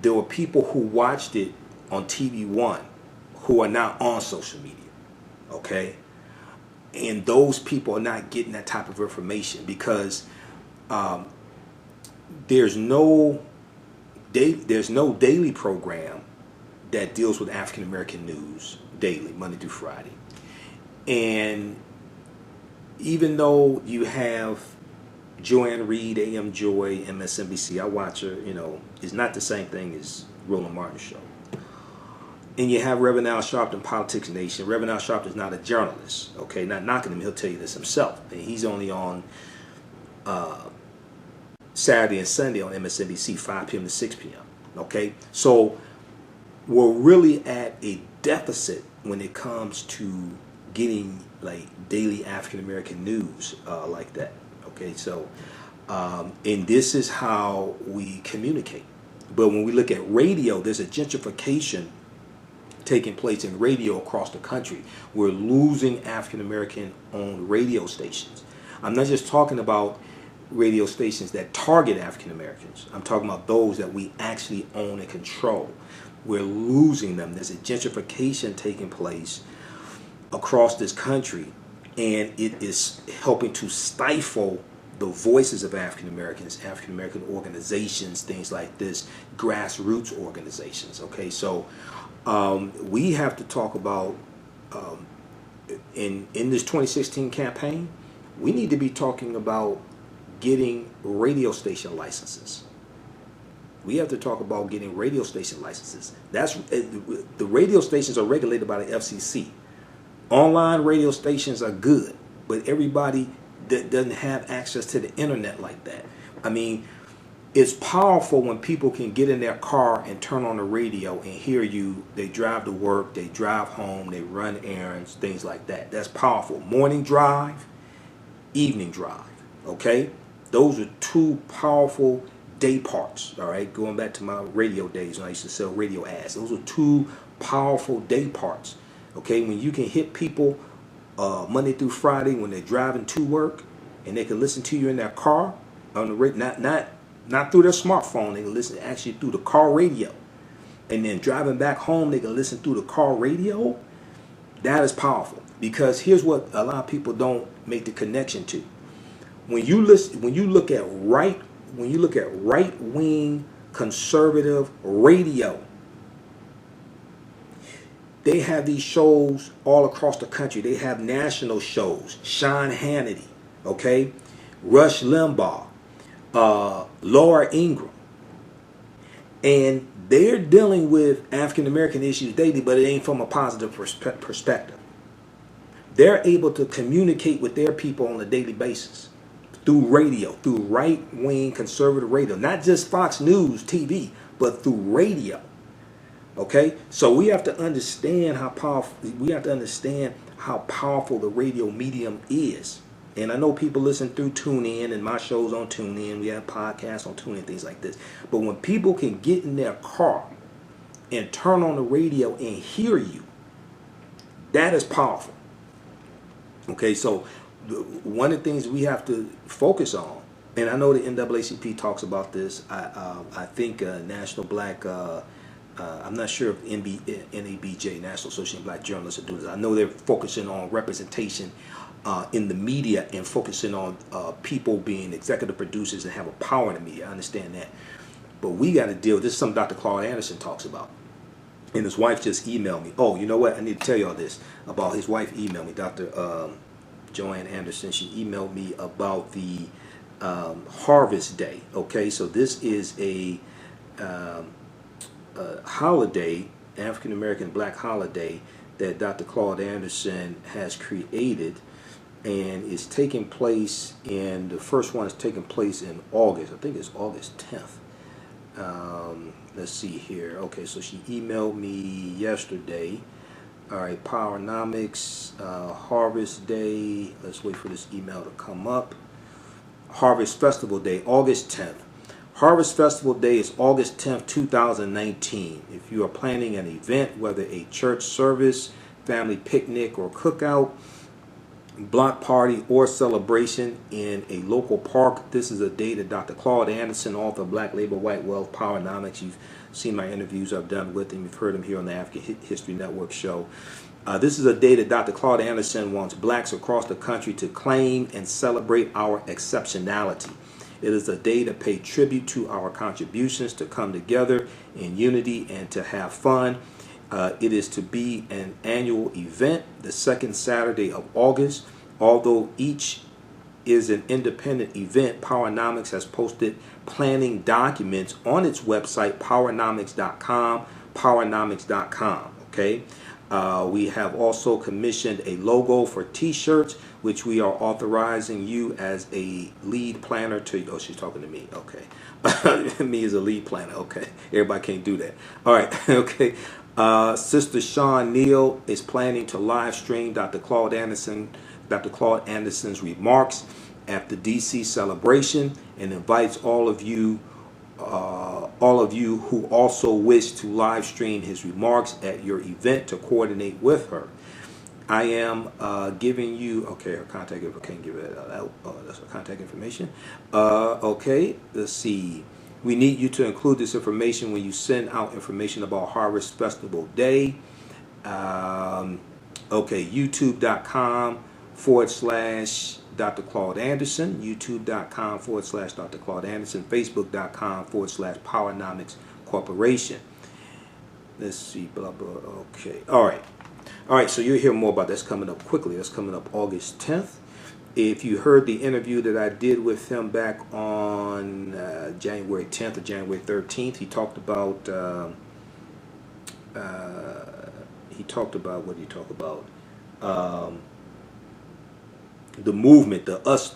there were people who watched it on TV One who are not on social media, okay? And those people are not getting that type of information because there's no daily program that deals with African American news daily, Monday through Friday. And even though you have Joanne Reed, AM Joy, MSNBC, I watch her, you know, it's not the same thing as Roland Martin's show. And you have Reverend Al Sharpton, Politics Nation. Reverend Al Sharpton is not a journalist, okay? Not knocking him, he'll tell you this himself. And he's only on Saturday and Sunday on MSNBC, 5 p.m. to 6 p.m., okay? So we're really at a deficit when it comes to getting like daily African American news like that, okay? So, and this is how we communicate. But when we look at radio, there's a gentrification taking place in radio across the country. We're losing African American owned radio stations. I'm not just talking about radio stations that target African Americans. I'm talking about those that we actually own and control. We're losing them. There's a gentrification taking place across this country, and it is helping to stifle the voices of African Americans, African American organizations, things like this, grassroots organizations. Okay, so we have to talk about in this 2016 campaign, we need to be talking about getting radio station licenses. We have to talk about getting radio station licenses. That's the radio stations are regulated by the FCC. Online radio stations are good, but everybody that doesn't have access to the internet like that. I mean, it's powerful when people can get in their car and turn on the radio and hear you. They drive to work, they drive home, they run errands, things like that. That's powerful. Morning drive, evening drive, okay? Those are two powerful day parts, all right? Going back to my radio days when I used to sell radio ads. Those are two powerful day parts, okay? When you can hit people Monday through Friday when they're driving to work and they can listen to you in their car on the radio, not through their smartphone, they can listen actually through the car radio. And then driving back home, they can listen through the car radio. That is powerful, because here's what a lot of people don't make the connection to. When you look at right-wing conservative radio, they have these shows all across the country. They have national shows. Sean Hannity, okay, Rush Limbaugh, Laura Ingraham, and they're dealing with African American issues daily, but it ain't from a positive perspective. They're able to communicate with their people on a daily basis through radio, through right-wing conservative radio, not just Fox News TV, but through radio. Okay, so we have to understand how powerful. We have to understand how powerful the radio medium is. And I know people listen through TuneIn, and my show's on TuneIn. We have podcasts on TuneIn, things like this. But when people can get in their car and turn on the radio and hear you, that is powerful. Okay, so one of the things we have to focus on, and I know the NAACP talks about this. I think National Black. I'm not sure if NABJ, National Association of Black Journalists, are doing this. I know they're focusing on representation in the media and focusing on people being executive producers and have a power in the media. I understand that. But we got to deal, this is something Dr. Claude Anderson talks about. And his wife just emailed me. Oh, you know what? I need to tell y'all this about his wife emailed me, Dr. Joanne Anderson. She emailed me about the Harvest Day. Okay, so this is a holiday, African American Black holiday, that Dr. Claude Anderson has created, and is taking place in, the first one is taking place in August. I think it's August 10th. Let's see here. Okay, so she emailed me yesterday. All right, Powernomics, Harvest Day. Let's wait for this email to come up. Harvest Festival Day, August 10th. Harvest Festival Day is August 10th, 2019. If you are planning an event, whether a church service, family picnic or cookout, block party or celebration in a local park, this is a day that Dr. Claude Anderson, author of Black Labor, White Wealth, Powernomics, you've seen my interviews I've done with him, you've heard him here on the African History Network show. This is a day that Dr. Claude Anderson wants blacks across the country to claim and celebrate our exceptionality. It is a day to pay tribute to our contributions, to come together in unity and to have fun. It is to be an annual event, the second Saturday of August. Although each is an independent event, Powernomics has posted planning documents on its website, powernomics.com, powernomics.com. Okay. We have also commissioned a logo for t-shirts, which we are authorizing you as a lead planner to. Oh, she's talking to me. Okay. Me as a lead planner. Okay. Everybody can't do that. All right. Okay. Sister Sean Neal is planning to live stream Dr. Claude Anderson's remarks at the DC celebration, and invites all of you who also wish to live stream his remarks at your event to coordinate with her. I am giving you, okay, her contact info, can't give it out. That's her contact information. Okay, let's see. We need you to include this information when you send out information about Harvest Festival Day. Okay, youtube.com/Dr. Claude Anderson, youtube.com/Dr. Claude Anderson, facebook.com/Powernomics Corporation. Let's see, blah, blah, okay. All right, so you'll hear more about that. That's coming up quickly. That's coming up August 10th. If you heard the interview that I did with him back on January 10th or January 13th, he talked about, what did he talk about? The movement, the Us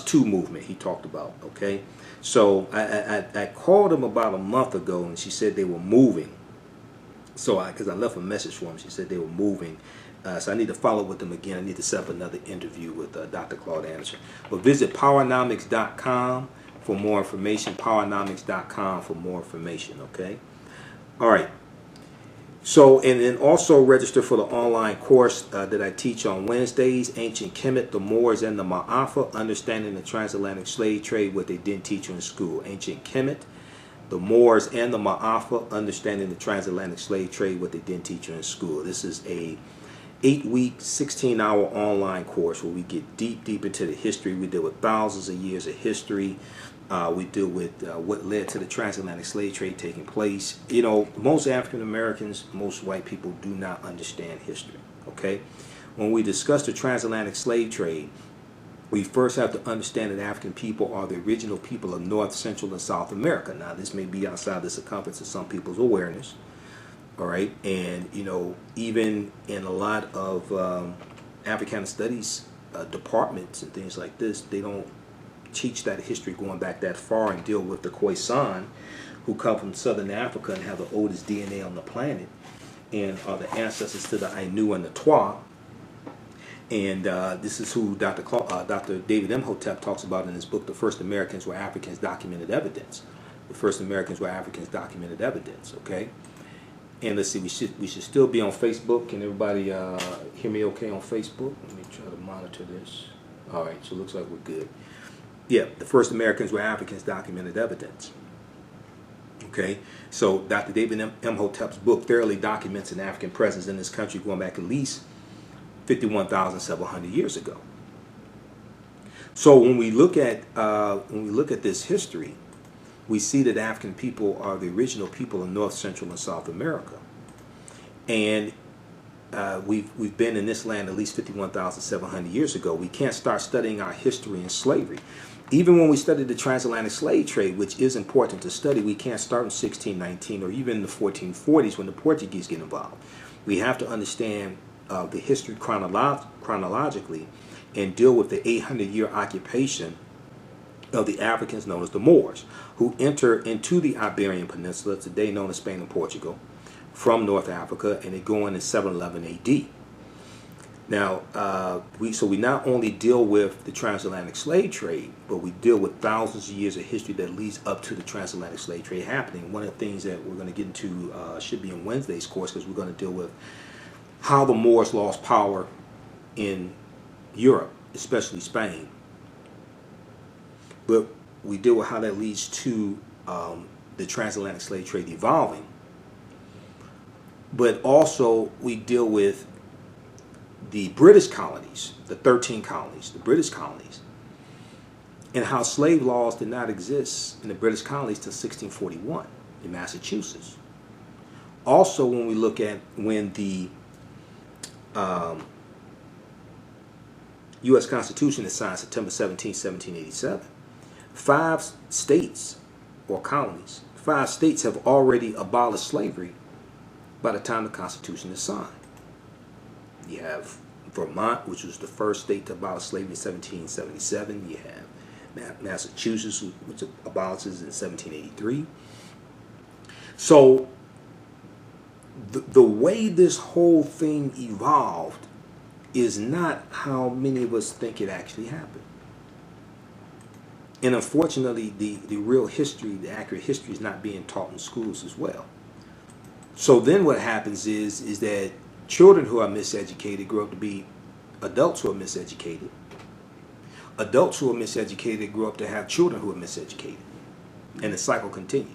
Too movement he talked about, okay? So I called him about a month ago, and she said they were moving. So because I left a message for him, she said they were moving. So I need to follow with them again. I need to set up another interview with Dr. Claude Anderson. But visit powernomics.com for more information, powernomics.com for more information, okay? All right. So, and then also register for the online course that I teach on Wednesdays, Ancient Kemet, the Moors and the Maafa, Understanding the Transatlantic Slave Trade, what they didn't teach you in school. Ancient Kemet, the Moors and the Maafa, Understanding the Transatlantic Slave Trade, what they didn't teach you in school. This is a 8-week, 16-hour online course where we get deep into the history. We deal with thousands of years of history. We deal with what led to the transatlantic slave trade taking place. You know, most African Americans, most white people do not understand history, okay? When we discuss the transatlantic slave trade, we first have to understand that African people are the original people of North, Central, and South America. Now, this may be outside the circumference of some people's awareness, all right? And, you know, even in a lot of Africana studies departments and things like this, they don't teach that history going back that far and deal with the Khoisan, who come from Southern Africa and have the oldest DNA on the planet and are the ancestors to the Ainu and the Twa. And this is who Dr. David Imhotep talks about in his book, The First Americans Were Africans, Documented Evidence. The First Americans Were Africans, Documented Evidence, okay? And let's see, we should still be on Facebook. Can everybody hear me okay on Facebook? Let me try to monitor this. All right, so it looks like we're good. Yeah, the first Americans were Africans, documented evidence. Okay, so Dr. David Imhotep's book thoroughly documents an African presence in this country going back at least 51,700 years ago. So when we look at this history, we see that African people are the original people of North, Central, and South America, and we've been in this land at least 51,700 years ago. We can't start studying our history in slavery. Even when we study the transatlantic slave trade, which is important to study, we can't start in 1619 or even in the 1440s when the Portuguese get involved. We have to understand the history chronologically and deal with the 800-year occupation of the Africans known as the Moors, who enter into the Iberian Peninsula, today known as Spain and Portugal, from North Africa, and they go in 711 AD. Now, we not only deal with the transatlantic slave trade, but we deal with thousands of years of history that leads up to the transatlantic slave trade happening. One of the things that we're going to get into should be in Wednesday's course, because we're going to deal with how the Moors lost power in Europe, especially Spain. But we deal with how that leads to the transatlantic slave trade evolving. But also we deal with the British colonies, the 13 colonies, the British colonies, and how slave laws did not exist in the British colonies till 1641 in Massachusetts. Also, when we look at when the U.S. Constitution is signed September 17, 1787. 5 states or colonies, 5 states have already abolished slavery by the time the Constitution is signed. You have Vermont, which was the first state to abolish slavery in 1777. You have Massachusetts, which abolishes in 1783. So the way this whole thing evolved is not how many of us think it actually happened. And unfortunately, the real history, the accurate history, is not being taught in schools as well. So then what happens is that children who are miseducated grow up to be adults who are miseducated. Adults who are miseducated grow up to have children who are miseducated. And the cycle continues.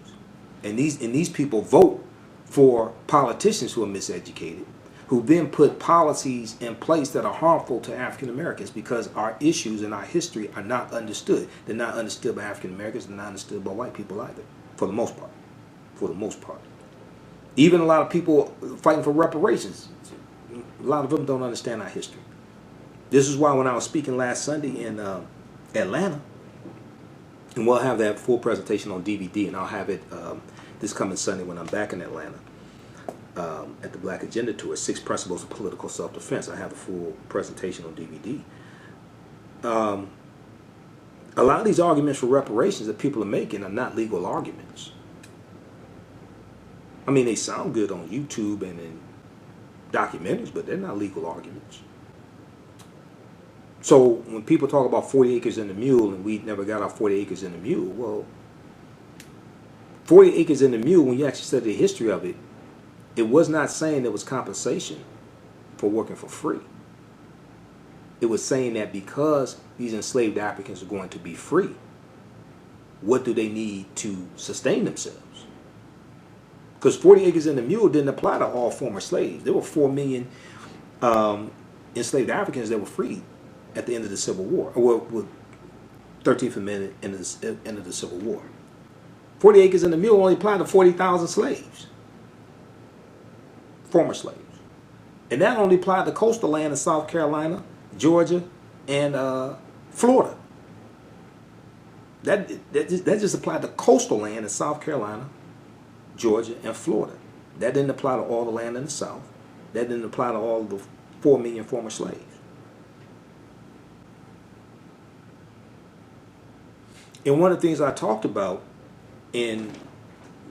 And these people vote for politicians who are miseducated, who then put policies in place that are harmful to African Americans because our issues and our history are not understood. They're not understood by African Americans, they're not understood by white people either, for the most part. For the most part. Even a lot of people fighting for reparations, a lot of them don't understand our history. This is why when I was speaking last Sunday in Atlanta, and we'll have that full presentation on DVD, and I'll have it this coming Sunday when I'm back in Atlanta at the Black Agenda Tour, 6 Principles of Political Self-Defense. I have a full presentation on DVD. A lot of these arguments for reparations that people are making are not legal arguments. I mean, they sound good on YouTube and in documentaries, but they're not legal arguments. So when people talk about 40 acres and a mule and we never got our 40 acres and a mule, well, 40 acres and a mule, when you actually study the history of it, it was not saying there was compensation for working for free. It was saying that because these enslaved Africans are going to be free, what do they need to sustain themselves? Because 40 acres and a mule didn't apply to all former slaves. There were 4 million enslaved Africans that were freed at the end of the Civil War, or with 13th Amendment and the end of the Civil War. 40 acres and a mule only applied to 40,000 slaves, former slaves. And that only applied to coastal land in South Carolina, Georgia, and Florida. That just applied to coastal land in South Carolina, Georgia, and Florida. That didn't apply to all the land in the South. That didn't apply to all the 4 million former slaves. And one of the things I talked about, and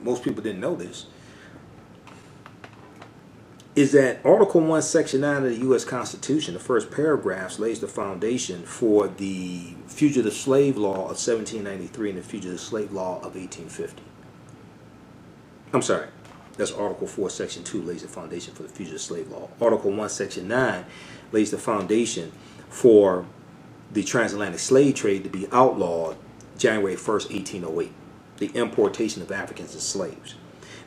most people didn't know this, is that Article 1, Section 9 of the U.S. Constitution, the first paragraph, lays the foundation for the Fugitive Slave Law of 1793 and the Fugitive Slave Law of 1850. I'm sorry, that's Article 4, Section 2 lays the foundation for the Fugitive Slave Law. Article 1, Section 9 lays the foundation for the transatlantic slave trade to be outlawed January 1st, 1808, the importation of Africans as slaves.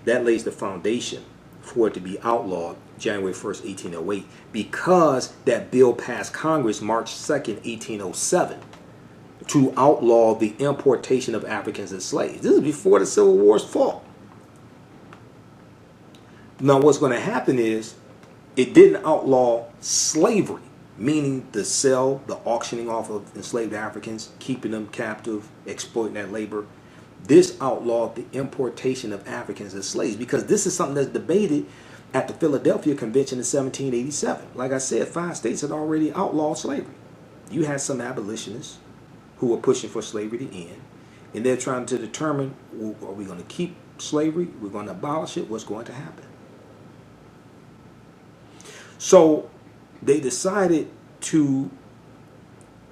That lays the foundation for it to be outlawed January 1st, 1808, because that bill passed Congress March 2nd, 1807, to outlaw the importation of Africans as slaves. This is before the Civil War's fought. Now what's going to happen is it didn't outlaw slavery, meaning the sale, the auctioning off of enslaved Africans, keeping them captive, exploiting that labor. This outlawed the importation of Africans as slaves, because this is something that's debated at the Philadelphia Convention in 1787. Like I said, 5 states had already outlawed slavery. You had some abolitionists who were pushing for slavery to end, and they're trying to determine, well, are we going to keep slavery? We're going to abolish it? What's going to happen? So they decided to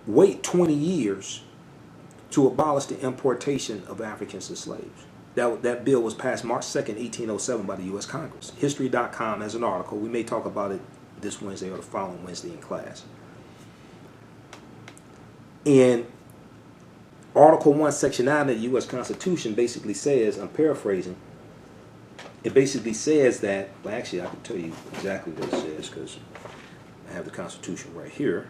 wait 20 years to abolish the importation of Africans as slaves. That bill was passed March 2nd, 1807 by the U.S. Congress. History.com has an article. We may talk about it this Wednesday or the following Wednesday in class. And Article 1, Section 9 of the U.S. Constitution basically says, I'm paraphrasing, it basically says that, well, actually I can tell you exactly what it says because I have the Constitution right here.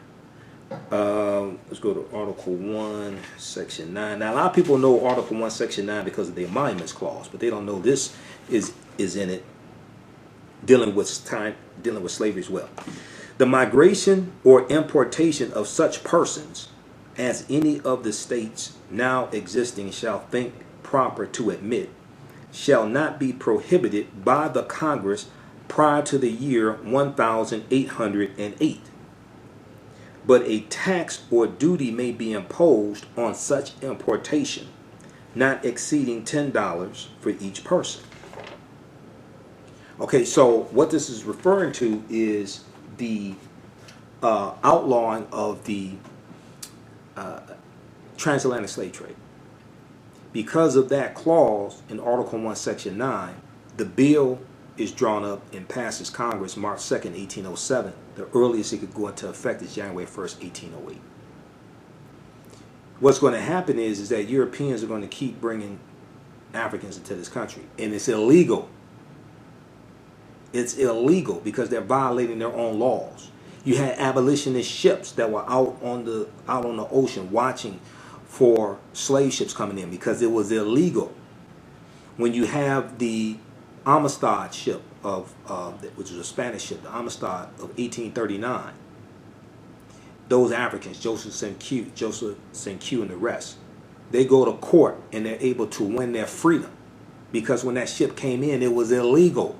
Let's go to Article 1, Section 9. Now, a lot of people know Article 1, Section 9 because of the Emoluments Clause, but they don't know this is in it dealing with slavery as well. The migration or importation of such persons as any of the states now existing shall think proper to admit shall not be prohibited by the Congress prior to the year 1808. But a tax or duty may be imposed on such importation, not exceeding $10 for each person. Okay, so what this is referring to is the outlawing of the transatlantic slave trade. Because of that clause in Article 1, Section 9, the bill is drawn up and passes Congress March 2nd, 1807. The earliest it could go into effect is January 1st, 1808. What's going to happen is that Europeans are going to keep bringing Africans into this country, and it's illegal. It's illegal because they're violating their own laws. You had abolitionist ships that were out on the ocean watching for slave ships coming in because it was illegal. When you have the Amistad ship which was a Spanish ship, the Amistad of 1839, those Africans, Joseph St. Q and the rest, they go to court and they're able to win their freedom because when that ship came in, it was illegal.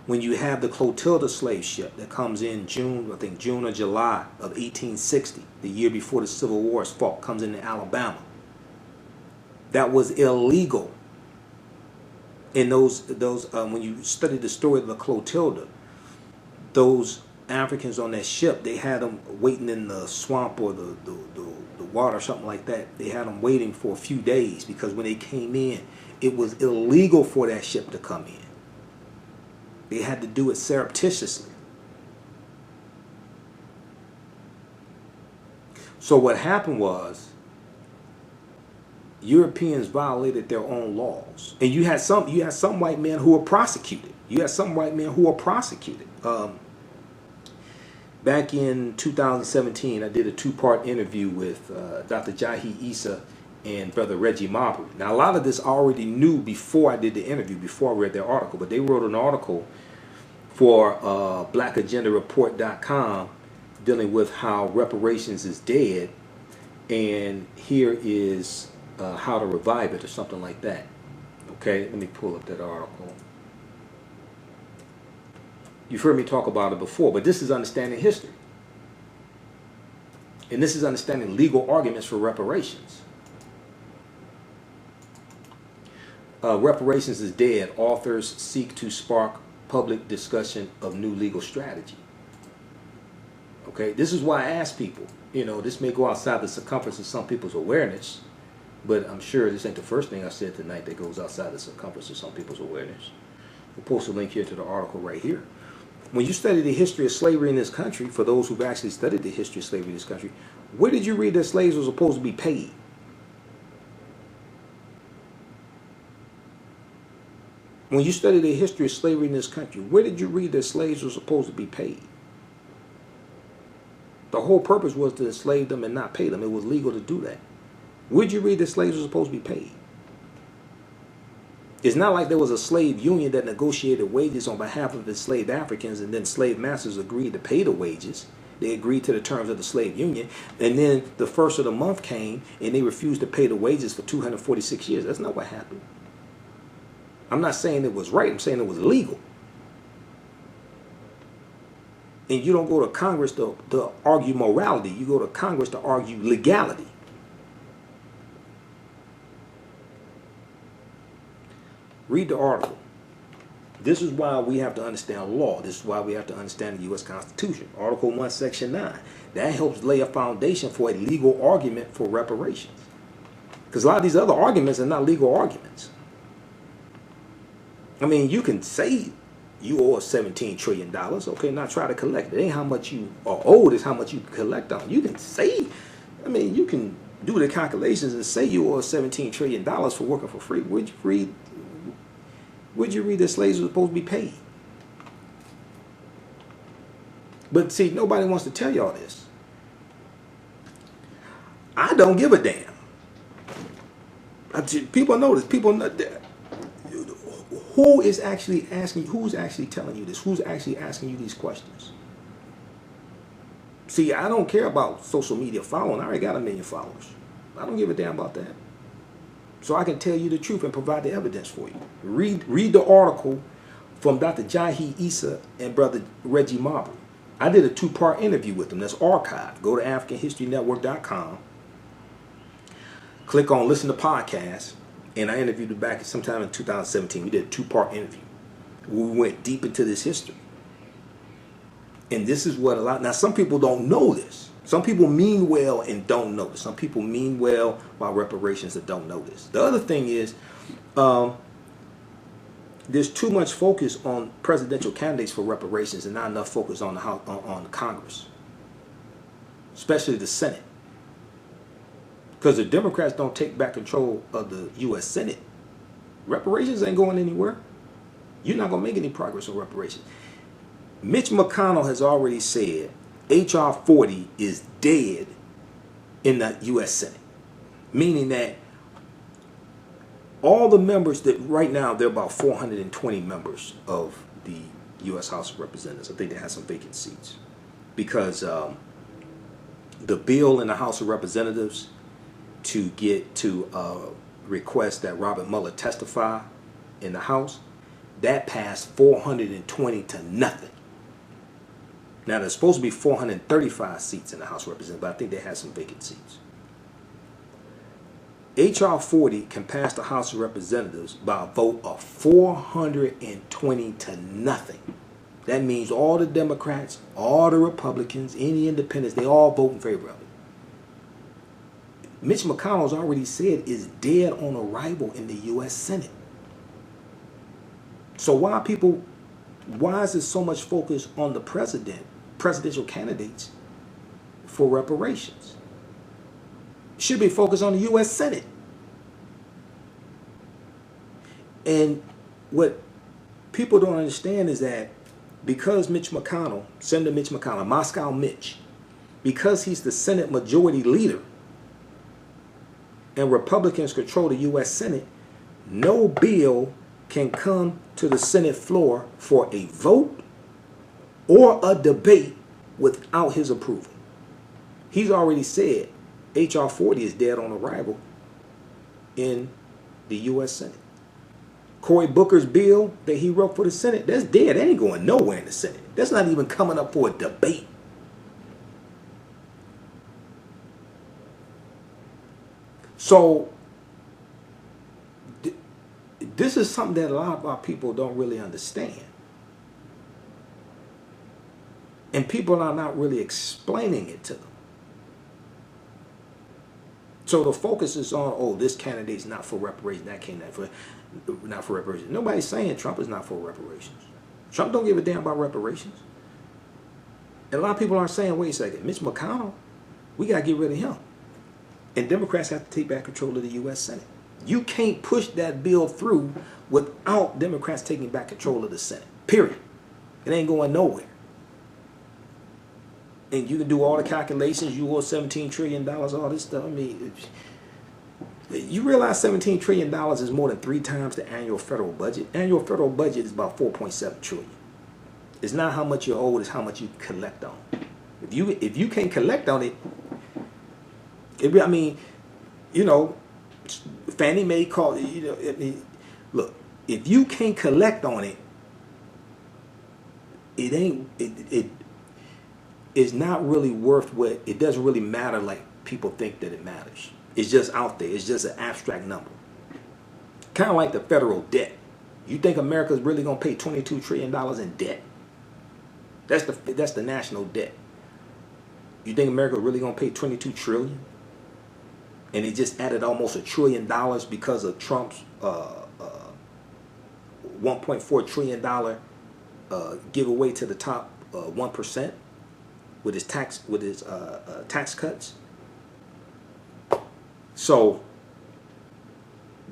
When you have the Clotilda slave ship that comes in June or July of 1860, the year before the Civil War fought, comes into Alabama, that was illegal. And those when you study the story of the Clotilda, those Africans on that ship, they had them waiting in the swamp or the water or something like that. They had them waiting for a few days because when they came in, it was illegal for that ship to come in. They had to do it surreptitiously. So what happened was Europeans violated their own laws, and you had some white men who were prosecuted. Back in 2017, I did a two-part interview with Dr. Jahi Issa and Brother Reggie Marbury. Now, a lot of this I already knew before I did the interview, before I read their article, but they wrote an article for blackagendareport.com dealing with how reparations is dead, and here is how to revive it or something like that. Okay, let me pull up that article. You've heard me talk about it before, but this is understanding history. And this is understanding legal arguments for reparations. Reparations is dead. Authors seek to spark public discussion of new legal strategy. Okay, this is why I ask people, this may go outside the circumference of some people's awareness, but I'm sure this ain't the first thing I said tonight that goes outside the circumference of some people's awareness. We'll post a link here to the article right here. When you study the history of slavery in this country, for those who've actually studied the history of slavery in this country, where did you read that slaves were supposed to be paid? When you study the history of slavery in this country, where did you read that slaves were supposed to be paid? The whole purpose was to enslave them and not pay them. It was legal to do that. Where did you read that slaves were supposed to be paid? It's not like there was a slave union that negotiated wages on behalf of enslaved Africans and then slave masters agreed to pay the wages. They agreed to the terms of the slave union, and then the first of the month came and they refused to pay the wages for 246 years. That's not what happened. I'm not saying it was right. I'm saying it was illegal. And you don't go to Congress to argue morality. You go to Congress to argue legality. Read the article. This is why we have to understand law. This is why we have to understand the U.S. Constitution. Article 1, Section 9. That helps lay a foundation for a legal argument for reparations. Because a lot of these other arguments are not legal arguments. I mean, you can say you owe us $17 trillion. Okay, now try to collect it. It ain't how much you are owed, it's how much you can collect on. You can say, you can do the calculations and say you owe us $17 trillion for working for free. Where'd you read that slaves were supposed to be paid? But see, nobody wants to tell y'all this. I don't give a damn. People know this. People know that. Who is actually asking? Who's actually telling you this? Who's actually asking you these questions? See, I don't care about social media following. I already got 1 million followers. I don't give a damn about that. So I can tell you the truth and provide the evidence for you. Read the article from Dr. Jice and Brother Reggie Marbury. I did a 2-part interview with them. That's archived. Go to AfricanHistoryNetwork.com. Click on Listen to Podcast. And I interviewed them back sometime in 2017. We did a 2-part interview. We went deep into this history. And this is what now some people don't know this. Some people mean well and don't know this. Some people mean well about reparations that don't know this. The other thing is, there's too much focus on presidential candidates for reparations and not enough focus on the House, on Congress, especially the Senate. Because the Democrats don't take back control of the U.S. Senate, reparations ain't going anywhere. You're not going to make any progress on reparations. Mitch McConnell has already said H.R. 40 is dead in the U.S. Senate, meaning that all the members that right now, there are about 420 members of the U.S. House of Representatives. I think they have some vacant seats because the bill in the House of Representatives to get to request that Robert Mueller testify in the House, that passed 420 to nothing. Now, there's supposed to be 435 seats in the House of Representatives, but I think they have some vacant seats. H.R. 40 can pass the House of Representatives by a vote of 420 to nothing. That means all the Democrats, all the Republicans, any independents, they all vote in favor of it. Mitch McConnell's already said is dead on arrival in the U.S. Senate. So why is there so much focus on the presidential candidates for reparations? It should be focused on the U.S. Senate. And what people don't understand is that because Mitch McConnell, Senator Mitch McConnell, Moscow Mitch, because he's the Senate Majority Leader and Republicans control the U.S. Senate, no bill can come to the Senate floor for a vote or a debate without his approval. He's already said H.R. 40 is dead on arrival in the U.S. Senate. Cory Booker's bill that he wrote for the Senate, that's dead. That ain't going nowhere in the Senate. That's not even coming up for a debate. So this is something that a lot of our people don't really understand. And people are not really explaining it to them. So the focus is on, oh, this candidate's not for reparations, that candidate not for reparations. Nobody's saying Trump is not for reparations. Trump don't give a damn about reparations. And a lot of people aren't saying, wait a second, Mitch McConnell, we got to get rid of him. And Democrats have to take back control of the U.S. Senate. You can't push that bill through without Democrats taking back control of the Senate. Period. It ain't going nowhere. And you can do all the calculations. You owe $17 trillion, all this stuff. I mean, you realize $17 trillion is more than 3 times the annual federal budget. Annual federal budget is about $4.7 trillion. It's not how much you're owed, it's how much you collect on. If you can't collect on it, I mean, you know, Fannie Mae called, you know, I mean, look, if you can't collect on it, it's not really worth what, it doesn't really matter like people think that it matters. It's just out there. It's just an abstract number. Kind of like the federal debt. You think America's really going to pay $22 trillion in debt? That's the national debt. You think America really going to pay $22 trillion? And it just added almost $1 trillion because of Trump's $1.4 trillion giveaway to the top 1% with his tax cuts. So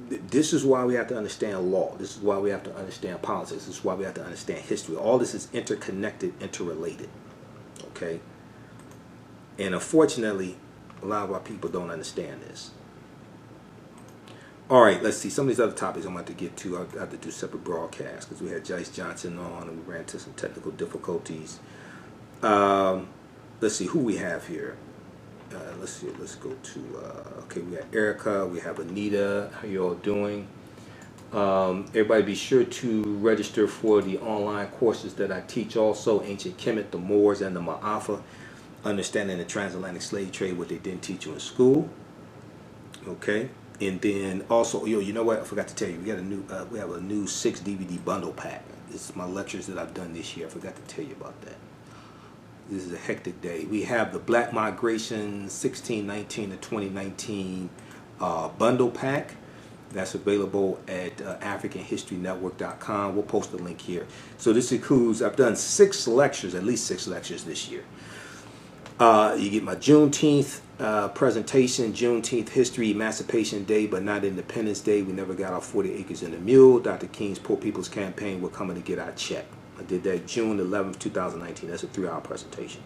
this is why we have to understand law. This is why we have to understand politics. This is why we have to understand history. All this is interconnected, interrelated. Okay? And unfortunately, a lot of our people don't understand this. All right, let's see. Some of these other topics I'm going to get to. I'll have to do separate broadcasts because we had Jice Johnson on and we ran into some technical difficulties. Let's see who we have here. Let's see. Let's go to. Okay, we got Erica. We have Anita. How you all doing? Everybody, be sure to register for the online courses that I teach. Also, ancient Kemet, the Moors, and the Maafa, understanding the transatlantic slave trade, what they didn't teach you in school. Okay. And then also, you know what? I forgot to tell you, we got a new, we have a new 6 DVD bundle pack. This is my lectures that I've done this year. I forgot to tell you about that. This is a hectic day. We have the Black Migration 1619 to 2019 bundle pack. That's available at AfricanHistoryNetwork.com. We'll post the link here. So this includes, I've done 6 lectures, at least 6 lectures this year. You get my Juneteenth presentation, Juneteenth history, Emancipation Day, but not Independence Day. We never got our 40 acres and a mule. Dr. King's Poor People's Campaign. We're coming to get our check. I did that June 11th, 2019. That's a 3-hour presentation.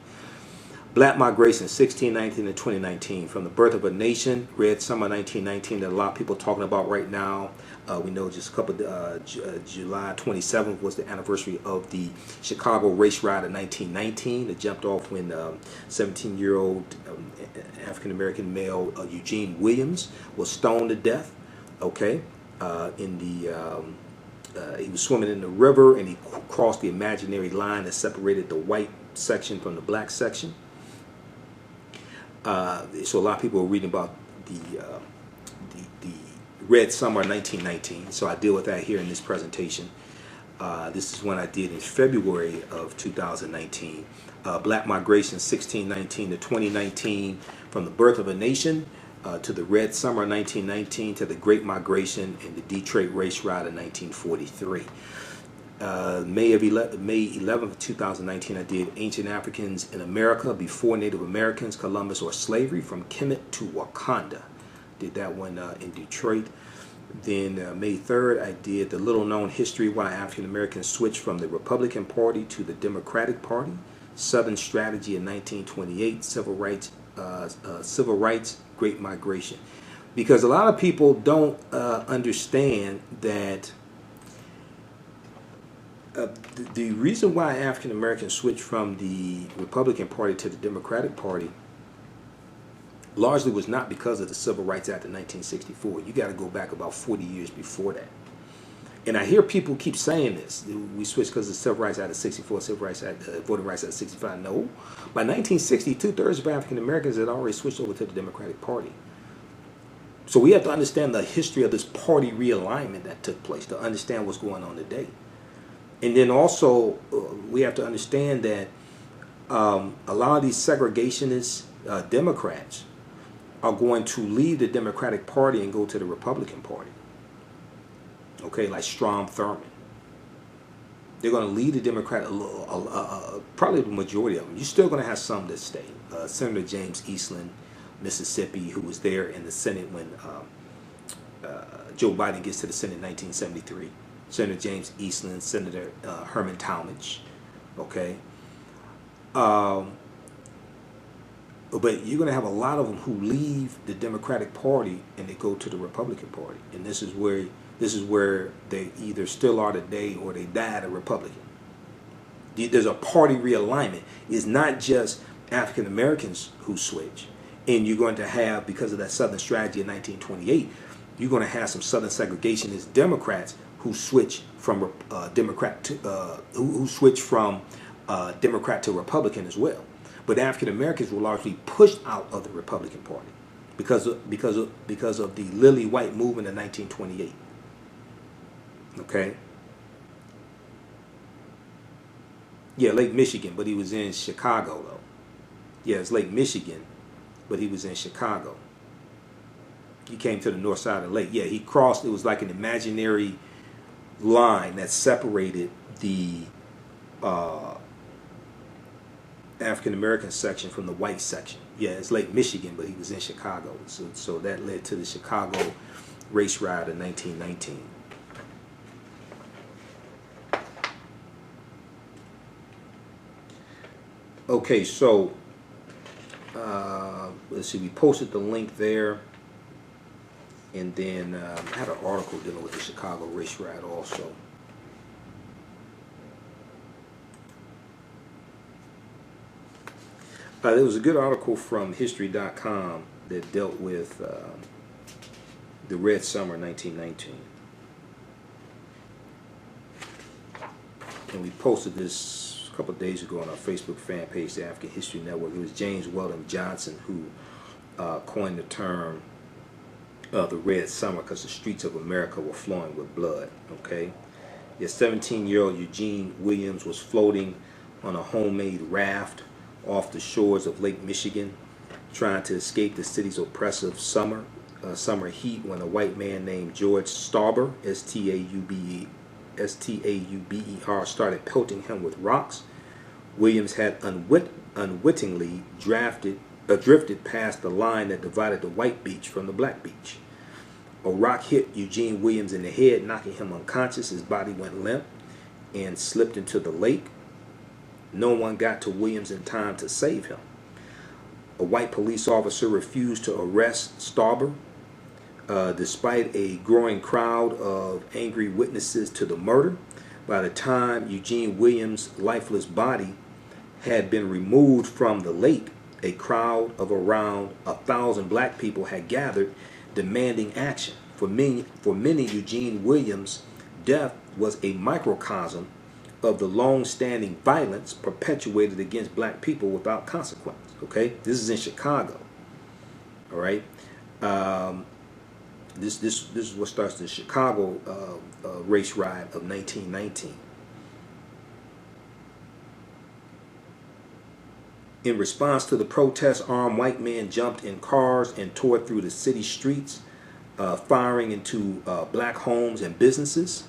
Black Migration, 1619 to 2019. From the Birth of a Nation, Red Summer 1919, that a lot of people are talking about right now. We know just a couple July 27th was the anniversary of the Chicago Race Riot of 1919. It jumped off when 17-year-old African-American male Eugene Williams was stoned to death. Okay, he was swimming in the river and he crossed the imaginary line that separated the white section from the black section. So a lot of people are reading about the Red Summer 1919. So I deal with that here in this presentation. This is one I did in February of 2019. Black Migration 1619 to 2019, from the Birth of a Nation to the Red Summer 1919 to the Great Migration and the Detroit Race Riot of 1943. May 11th, 2019, I did Ancient Africans in America Before Native Americans, Columbus, or Slavery, from Kemet to Wakanda. Did that one in Detroit. Then May 3rd, I did the little known history why African Americans switched from the Republican Party to the Democratic Party, Southern Strategy in 1928, Civil Rights, Great Migration. Because a lot of people don't understand that the reason why African Americans switched from the Republican Party to the Democratic Party largely was not because of the Civil Rights Act of 1964. You got to go back about 40 years before that. And I hear people keep saying this. We switched because of the Civil Rights Act of 64, Civil Rights Act, Voting Rights Act of 65. No. By 1960, 2/3 of African Americans had already switched over to the Democratic Party. So we have to understand the history of this party realignment that took place to understand what's going on today. And then also, we have to understand that a lot of these segregationist Democrats are going to leave the Democratic Party and go to the Republican Party. Okay, like Strom Thurmond. They're going to leave the Democrat, probably the majority of them. You're still going to have some that stay. Senator James Eastland, Mississippi, who was there in the Senate when Joe Biden gets to the Senate in 1973. Senator James Eastland, Senator Herman Talmadge, okay? But you're going to have a lot of them who leave the Democratic Party and they go to the Republican Party. And this is where they either still are today or they died a Republican. There's a party realignment. It's not just African Americans who switch. And you're going to have, because of that Southern Strategy in 1928, you're going to have some Southern segregationist Democrats who switch from Democrat to Democrat to Republican as well. But African Americans were largely pushed out of the Republican Party because of the Lily White movement in 1928. Okay. Yeah, Lake Michigan, but he was in Chicago though. Yeah, it's Lake Michigan, but he was in Chicago. He came to the north side of the lake. Yeah, he crossed. It was like an imaginary line that separated the African American section from the white section. Yeah, it's Lake Michigan, but he was in Chicago. So that led to the Chicago Race Riot in 1919. Okay, so let's see. We posted the link there. And then I had an article dealing with the Chicago Race Riot also. There was a good article from History.com that dealt with the Red Summer 1919. And we posted this a couple of days ago on our Facebook fan page, the African History Network. It was James Weldon Johnson who coined the term the Red Summer because the streets of America were flowing with blood. Okay, the 17-year-old Eugene Williams was floating on a homemade raft off the shores of Lake Michigan, trying to escape the city's oppressive summer heat when a white man named George Stauber, S-T-A-U-B-E-R, started pelting him with rocks. Williams had unwittingly drifted past the line that divided the white beach from the black beach. A rock hit Eugene Williams in the head, knocking him unconscious. His body went limp and slipped into the lake. No one got to Williams in time to save him. A white police officer refused to arrest Stauber, despite a growing crowd of angry witnesses to the murder. By the time Eugene Williams' lifeless body had been removed from the lake, a crowd of around 1,000 black people had gathered, demanding action. For many, Eugene Williams' death was a microcosm of the long-standing violence perpetuated against black people without consequence. Okay, this is in Chicago. All right, this is what starts the Chicago Race Riot of 1919. In response to the protests, armed white men jumped in cars and tore through the city streets, firing into black homes and businesses.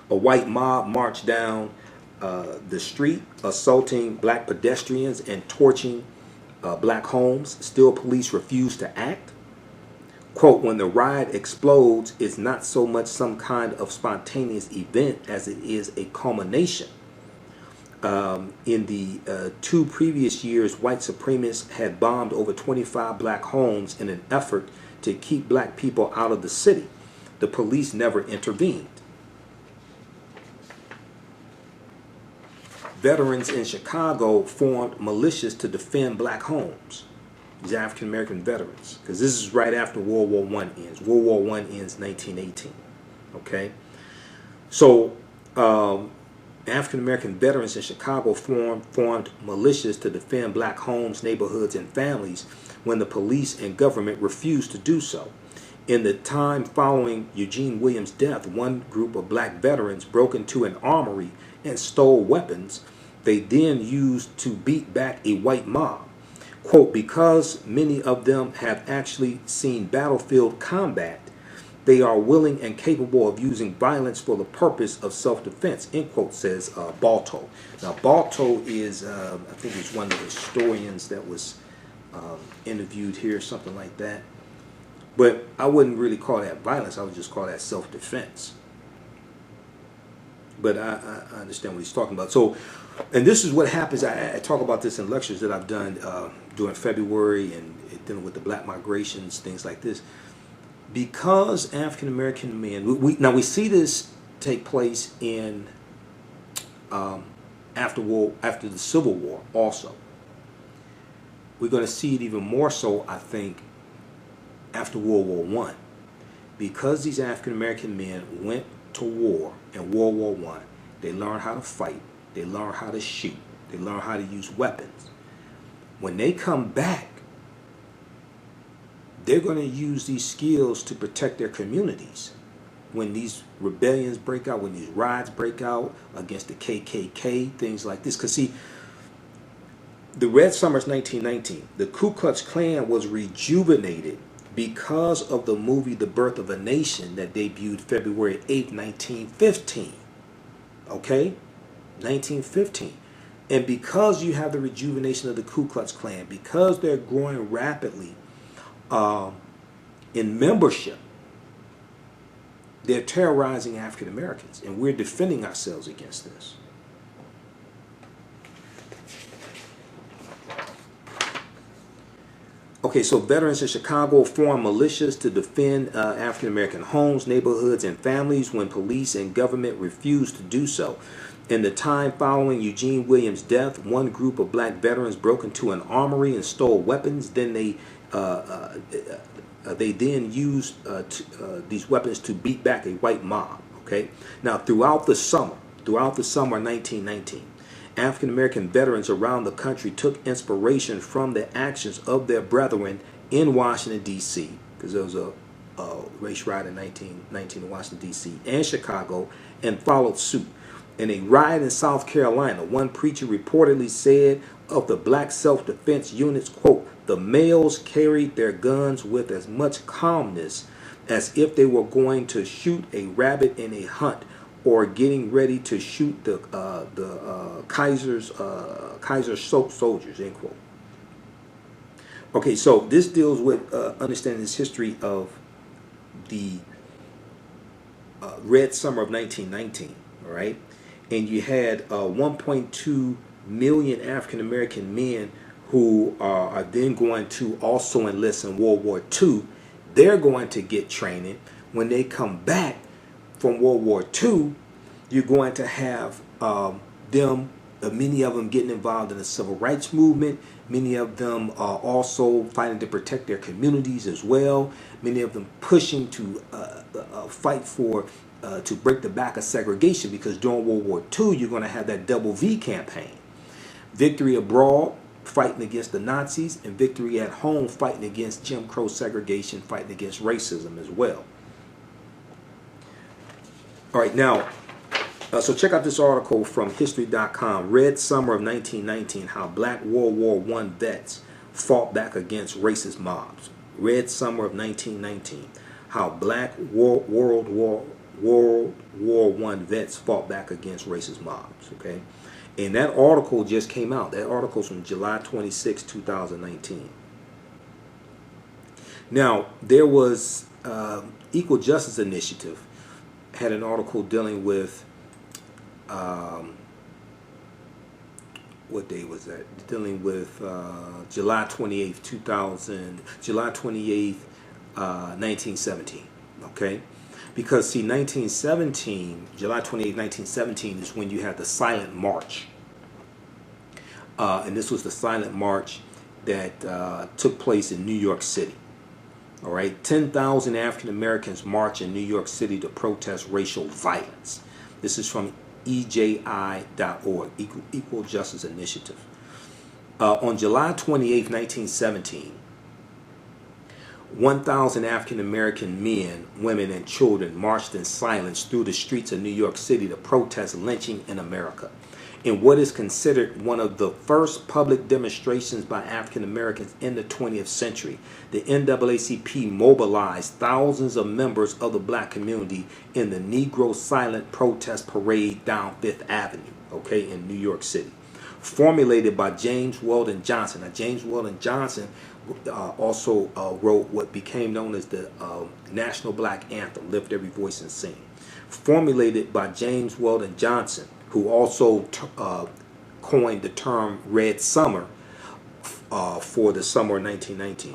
A white mob marched down the street, assaulting black pedestrians and torching black homes. Still, police refused to act. Quote, when the riot explodes, it's not so much some kind of spontaneous event as it is a culmination. In the 2 previous years, white supremacists had bombed over 25 black homes in an effort to keep black people out of the city. The police never intervened. Veterans in Chicago formed militias to defend black homes. These African American veterans, because this is right after World War I ends. World War I ends 1918. Okay, so African American veterans in Chicago formed militias to defend black homes, neighborhoods, and families when the police and government refused to do so. In the time following Eugene Williams' death, one group of black veterans broke into an armory and stole weapons they then used to beat back a white mob. Quote, because many of them have actually seen battlefield combat, they are willing and capable of using violence for the purpose of self-defense, end quote, says Balto. Now, Balto is, I think he's one of the historians that was interviewed here, something like that. But I wouldn't really call that violence. I would just call that self-defense. But I understand what he's talking about. So, and this is what happens. I talk about this in lectures that I've done during February and dealing with the black migrations, things like this. Because African American men, we see this take place in after the Civil War also. We're going to see it even more so, I think, after World War I. Because these African American men went to war in World War I, they learned how to fight, they learned how to shoot, they learned how to use weapons. When they come back, they're going to use these skills to protect their communities. When these rebellions break out, when these riots break out against the KKK, things like this. Because see, the Red Summer's 1919, the Ku Klux Klan was rejuvenated because of the movie The Birth of a Nation that debuted February 8, 1915. Okay? 1915. And because you have the rejuvenation of the Ku Klux Klan, because they're growing rapidly in membership, they're terrorizing African Americans, and we're defending ourselves against this. Okay, so veterans in Chicago formed militias to defend African American homes, neighborhoods, and families when police and government refused to do so. In the time following Eugene Williams' death, one group of black veterans broke into an armory and stole weapons. Then they then used these weapons to beat back a white mob. Okay, now throughout the summer of 1919, African American veterans around the country took inspiration from the actions of their brethren in Washington, D.C., because there was a race riot in 1919 in Washington, D.C., and Chicago, and followed suit. In a riot in South Carolina, one preacher reportedly said of the black self-defense units, quote, "The males carried their guns with as much calmness as if they were going to shoot a rabbit in a hunt, or getting ready to shoot the Kaiser's soldiers," end quote. Okay, so this deals with understanding this history of the Red Summer of 1919, all right? And you had 1.2 million African American men who are then going to also enlist in World War II. They're going to get training. When they come back from World War II, you're going to have many of them getting involved in the civil rights movement. Many of them are also fighting to protect their communities as well. Many of them pushing to fight for to break the back of segregation, because during World War II, you're going to have that double V campaign. Victory abroad, fighting against the Nazis, and victory at home, fighting against Jim Crow segregation, fighting against racism as well. All right, now, so check out this article from History.com, Red Summer of 1919, How Black World War I Vets Fought Back Against Racist Mobs. Red Summer of 1919, How Black World War I Vets Fought Back Against Racist Mobs, okay? And that article just came out. That article's from July 26, 2019. Now, there was Equal Justice Initiative had an article dealing with what day was that? Dealing with July 28th, 1917. Okay? Because, see, July 28th, 1917 is when you had the Silent March. And this was the Silent March that took place in New York City. All right? 10,000 African Americans marched in New York City to protest racial violence. This is from EJI.org, Equal Justice Initiative. On July 28, 1917, 1,000 African American men, women, and children marched in silence through the streets of New York City to protest lynching in America. In what is considered one of the first public demonstrations by African Americans in the 20th century, the NAACP mobilized thousands of members of the black community in the Negro Silent Protest Parade down Fifth Avenue, okay, in New York City. Formulated by James Weldon Johnson. Now, James Weldon Johnson also wrote what became known as the National Black Anthem, Lift Every Voice and Sing. Formulated by James Weldon Johnson, who also coined the term Red Summer for the summer of 1919.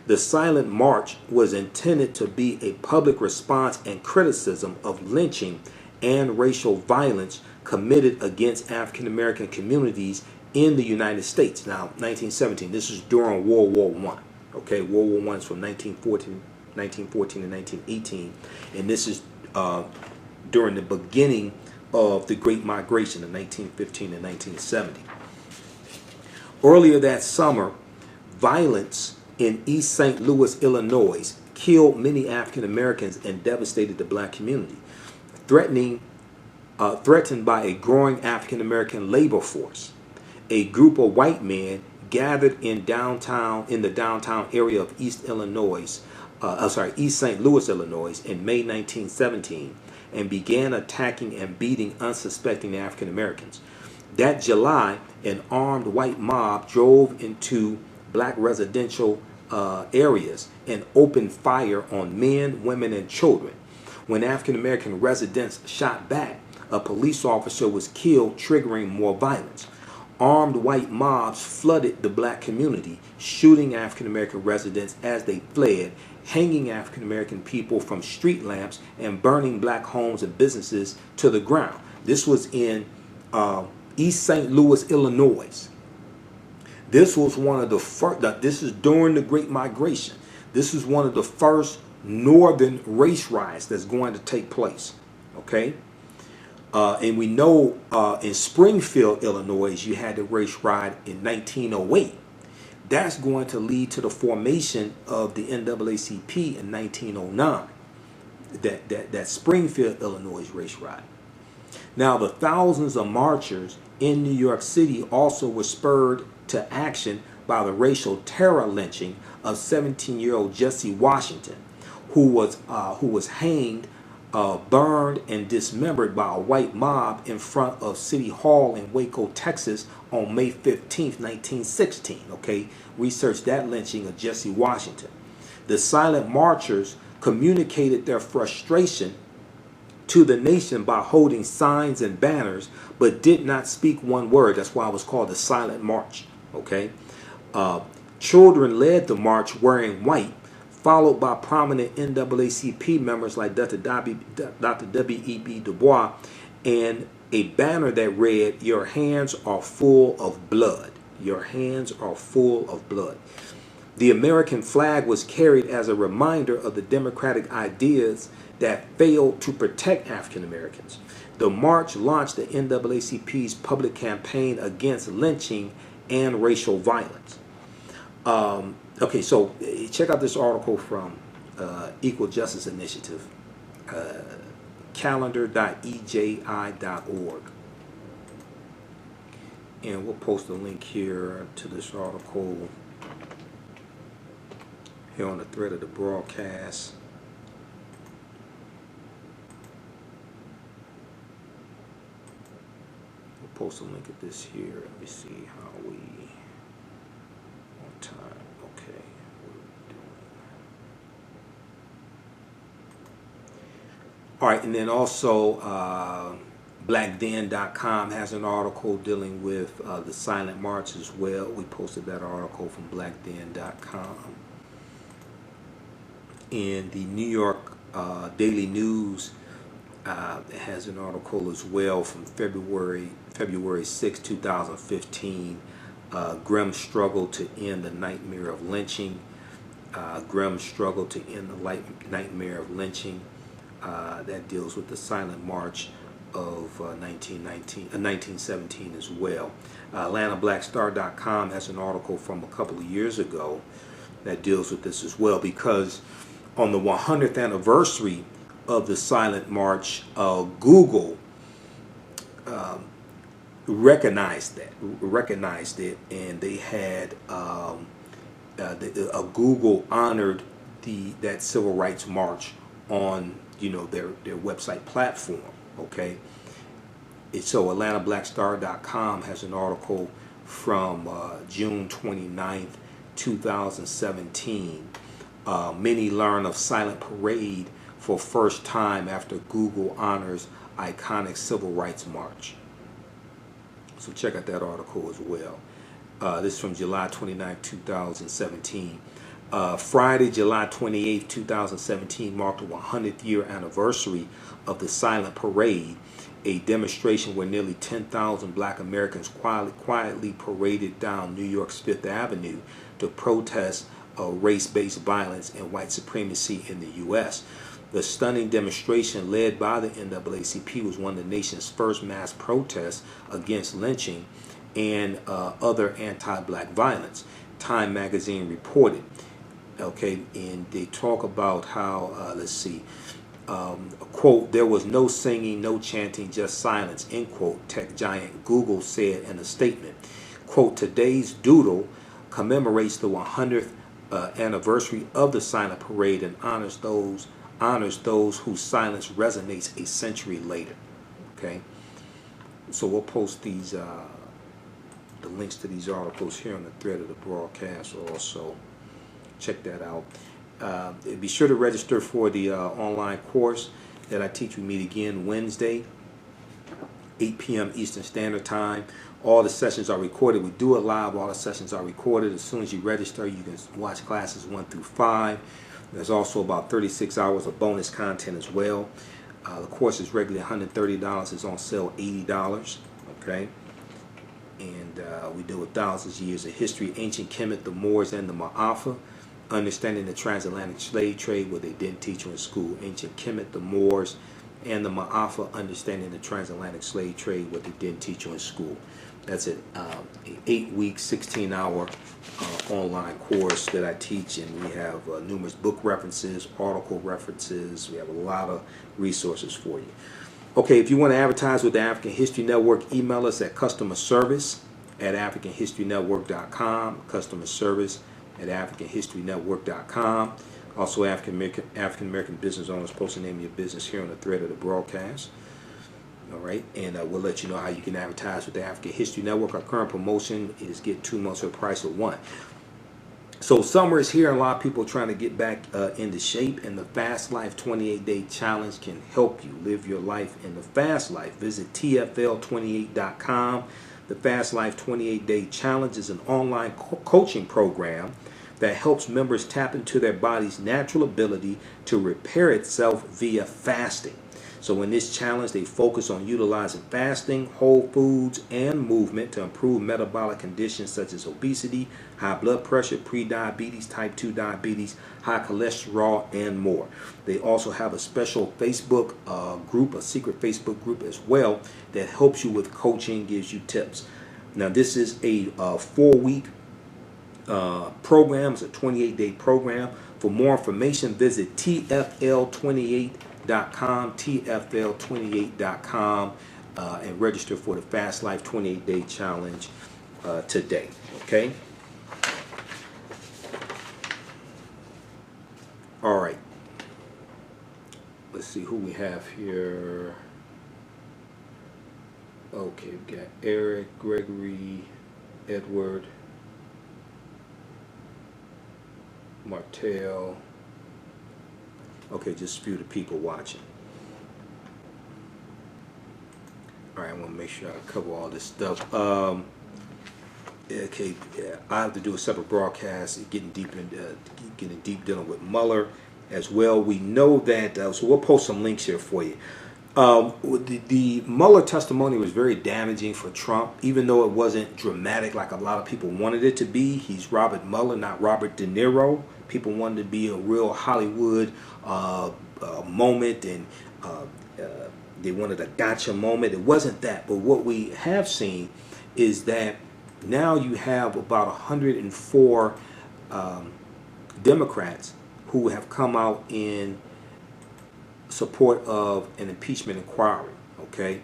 The Silent March was intended to be a public response and criticism of lynching and racial violence committed against African American communities in the United States. Now, 1917, this is during World War I. Okay, World War I is from 1914 to 1918, and this is during the beginning of the Great Migration of 1915 and 1970. Earlier that summer, violence in East St. Louis, Illinois, killed many African Americans and devastated the black community, threatened by a growing African American labor force. A group of white men gathered in the downtown area of East St. Louis, Illinois, in May 1917, and began attacking and beating unsuspecting African Americans. That July, an armed white mob drove into black residential areas and opened fire on men, women, and children. When African American residents shot back, a police officer was killed, triggering more violence. Armed white mobs flooded the black community, shooting African American residents as they fled, hanging African American people from street lamps, and burning black homes and businesses to the ground. This was in East St. Louis, Illinois. This was one of the first, this is during the Great Migration. This is one of the first northern race riots that's going to take place. Okay? And we know in Springfield, Illinois, you had the race riot in 1908. That's going to lead to the formation of the NAACP in 1909. That Springfield, Illinois race riot. Now, the thousands of marchers in New York City also were spurred to action by the racial terror lynching of 17-year-old Jesse Washington, who was hanged, burned, and dismembered by a white mob in front of City Hall in Waco, Texas on May 15th, 1916. Okay, research that lynching of Jesse Washington. The silent marchers communicated their frustration to the nation by holding signs and banners, but did not speak one word. That's why it was called the Silent March. Okay, children led the march wearing white, followed by prominent NAACP members like Dr. W.E.B. Du Bois, and a banner that read, "Your hands are full of blood. Your hands are full of blood." The American flag was carried as a reminder of the democratic ideas that failed to protect African Americans. The march launched the NAACP's public campaign against lynching and racial violence. Okay, so check out this article from Equal Justice Initiative, calendar.eji.org. And we'll post a link here to this article here on the thread of the broadcast. We'll post a link at this here. Let me see how we on time. Okay, what are we doing? All right, and then also blackden.com has an article dealing with the silent march as well. We posted that article from blackden.com. And the New York Daily News has an article as well from February 6, 2015. Grim struggle to end the nightmare of lynching. Grim struggle to end the nightmare of lynching. That deals with the silent march of 1917 as well. AtlantaBlackStar.com has an article from a couple of years ago that deals with this as well, because on the 100th anniversary of the silent march, Google recognized it, and they had Google honored that civil rights march on their website platform. Okay, so AtlantaBlackStar.com has an article from June 29th, 2017. Many learn of silent parade for first time after Google honors iconic civil rights march. So check out that article as well. This is from July 29, 2017. Friday, July 28, 2017 marked the 100th year anniversary of the Silent Parade, a demonstration where nearly 10,000 black Americans quietly paraded down New York's Fifth Avenue to protest race-based violence and white supremacy in the U.S. The stunning demonstration led by the NAACP was one of the nation's first mass protests against lynching and other anti-black violence, Time magazine reported. Okay, and they talk about how, let's see, quote, "There was no singing, no chanting, just silence," end quote, tech giant Google said in a statement. Quote, "Today's doodle commemorates the 100th anniversary of the silent parade and honors those whose silence resonates a century later." Okay, so we'll post these the links to these articles here on the thread of the broadcast also. Check that out. Be sure to register for the online course that I teach. We meet again Wednesday 8 p.m. Eastern Standard Time. All the sessions are recorded. We do it live. All the sessions are recorded. As soon as you register, you can watch classes 1 through 5. There's also about 36 hours of bonus content as well. The course is regularly $130. It's on sale $80. Okay, and we deal with thousands of years of history: ancient Kemet, the Moors, and the Maafa. Understanding the transatlantic slave trade, what they didn't teach you in school. Ancient Kemet, the Moors, and the Maafa. Understanding the transatlantic slave trade, what they didn't teach you in school. That's an 8-week, 16-hour online course that I teach, and we have numerous book references, article references. We have a lot of resources for you. Okay, if you want to advertise with the African History Network, email us at customerservice@africanhistorynetwork.com, customerservice@africanhistorynetwork.com. Also, African American business owners, post the name of your business here on the thread of the broadcast. All right, and we'll let you know how you can advertise with the African History Network. Our current promotion is get 2 months for the price of 1. So summer is here, and a lot of people are trying to get back into shape, and the Fast Life 28-Day Challenge can help you live your life in the fast life. Visit tfl28.com. The Fast Life 28-Day Challenge is an online coaching program that helps members tap into their body's natural ability to repair itself via fasting. So in this challenge, they focus on utilizing fasting, whole foods, and movement to improve metabolic conditions such as obesity, high blood pressure, pre-diabetes, type 2 diabetes, high cholesterol, and more. They also have a special Facebook group, a secret Facebook group as well, that helps you with coaching, gives you tips. Now, this is a 4-week program. It's a 28-day program. For more information, visit tfl28.com. tfl28.com and register for the Fast Life 28-Day Challenge today. Okay. All right. Let's see who we have here. Okay, we got Eric, Gregory, Edward, Martell. Okay, just a few of the people watching. All right, I want to make sure I cover all this stuff. Okay, yeah, I have to do a separate broadcast, getting deep dealing with Mueller as well. We know that, so we'll post some links here for you. The Mueller testimony was very damaging for Trump, even though it wasn't dramatic like a lot of people wanted it to be. He's Robert Mueller, not Robert De Niro. People wanted to be a real Hollywood moment, and they wanted a gotcha moment. It wasn't that, but what we have seen is that now you have about 104 Democrats who have come out in support of an impeachment inquiry. Okay,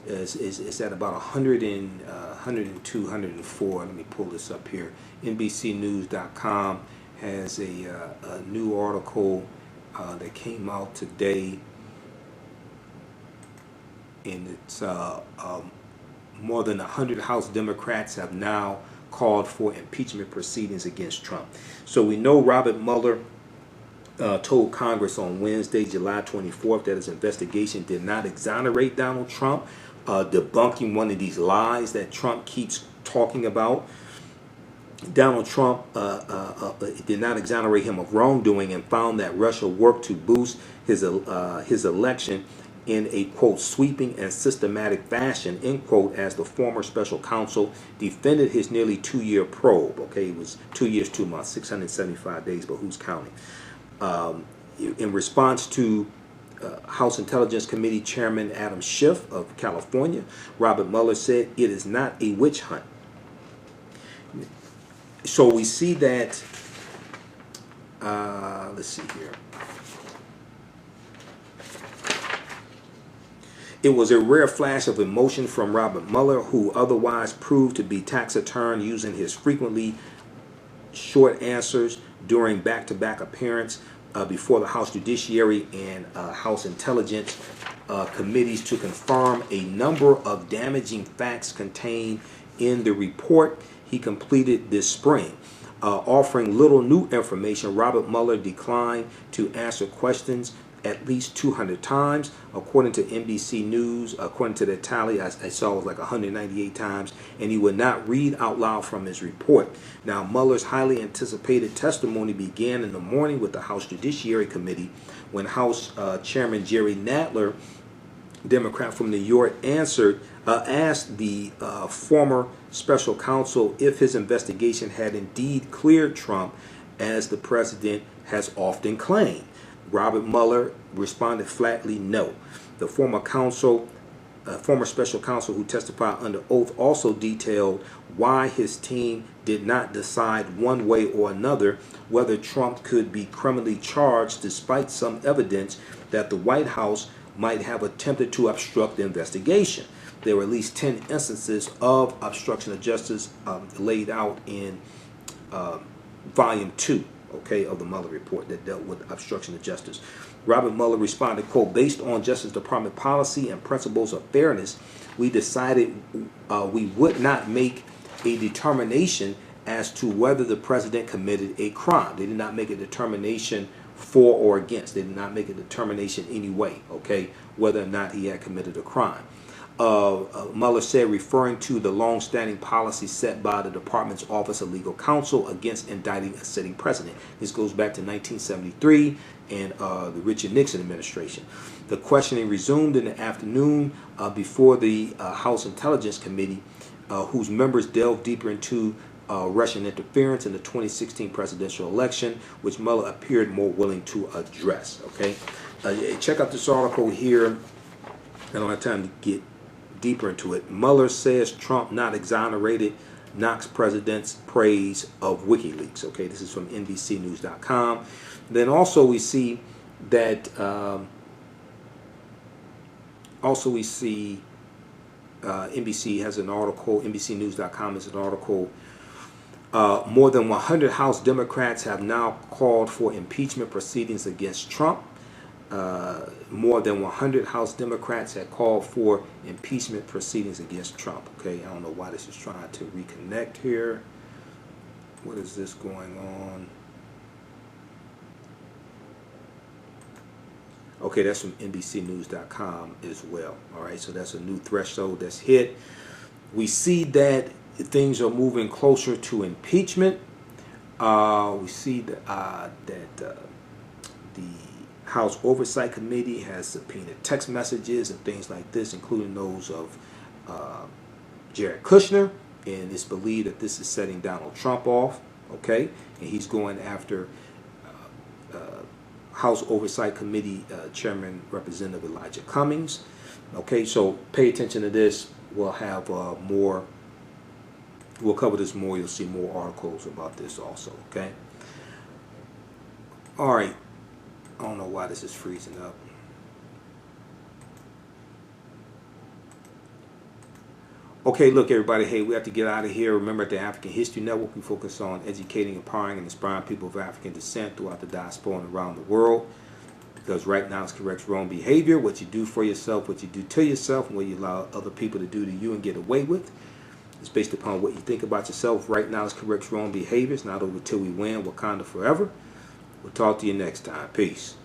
it's at about 102, 104. Let me pull this up here. NBCnews.com has a new article that came out today, and it's more than 100 House Democrats have now called for impeachment proceedings against Trump. So we know Robert Mueller told Congress on Wednesday, July 24th, that his investigation did not exonerate Donald Trump, debunking one of these lies that Trump keeps talking about. Donald Trump did not exonerate him of wrongdoing and found that Russia worked to boost his election in a, quote, sweeping and systematic fashion, end quote, as the former special counsel defended his nearly 2-year probe. Okay, it was 2 years, 2 months, 675 days, but who's counting? In response to House Intelligence Committee Chairman Adam Schiff of California, Robert Mueller said it is not a witch hunt. So we see that, let's see here. It was a rare flash of emotion from Robert Mueller, who otherwise proved to be taciturn, using his frequently short answers during back-to-back appearances before the House Judiciary and House Intelligence committees to confirm a number of damaging facts contained in the report he completed this spring. Offering little new information, Robert Mueller declined to answer questions at least 200 times. According to NBC News, according to the tally, I saw it was like 198 times, and he would not read out loud from his report. Now, Mueller's highly anticipated testimony began in the morning with the House Judiciary Committee when House Chairman Jerry Nadler, Democrat from New York, asked the former special counsel if his investigation had indeed cleared Trump, as the president has often claimed. Robert Mueller responded flatly, no. The former special counsel who testified under oath also detailed why his team did not decide one way or another whether Trump could be criminally charged, despite some evidence that the White House might have attempted to obstruct the investigation. There were at least 10 instances of obstruction of justice laid out in Volume 2, okay, of the Mueller report that dealt with obstruction of justice. Robert Mueller responded, quote, based on Justice Department policy and principles of fairness, we decided we would not make a determination as to whether the president committed a crime. They did not make a determination for or against. They did not make a determination anyway, okay, whether or not he had committed a crime. Mueller said, referring to the long-standing policy set by the department's Office of Legal Counsel against indicting a sitting president. This goes back to 1973 and the Richard Nixon administration. The questioning resumed in the afternoon before the House Intelligence Committee, whose members delved deeper into Russian interference in the 2016 presidential election, which Mueller appeared more willing to address. Okay, check out this article here. I don't have time to get deeper into it. Mueller says Trump not exonerated knocks president's praise of WikiLeaks. Okay, this is from NBCNews.com. Then also we see that NBC has an article. NBCNews.com has an article. More than 100 House Democrats have now called for impeachment proceedings against Trump. More than 100 House Democrats had called for impeachment proceedings against Trump. Okay, I don't know why this is trying to reconnect here. What is this going on? Okay, that's from NBCNews.com as well. All right, so that's a new threshold that's hit. We see that things are moving closer to impeachment. We see that the House Oversight Committee has subpoenaed text messages and things like this, including those of Jared Kushner, and it's believed that this is setting Donald Trump off, okay? And he's going after House Oversight Committee Chairman Representative Elijah Cummings. Okay, so pay attention to this. We'll have more. We'll cover this more. You'll see more articles about this also. Okay. All right. I don't know why this is freezing up. Okay, look, everybody. Hey, we have to get out of here. Remember, at the African History Network, we focus on educating, empowering, and inspiring people of African descent throughout the diaspora and around the world. Because right now, it's corrects wrong behavior. What you do for yourself, what you do to yourself, and what you allow other people to do to you and get away with. It's based upon what you think about yourself. Right now, it's corrects wrong behavior. It's not over till we win. Wakanda forever. We'll talk to you next time. Peace.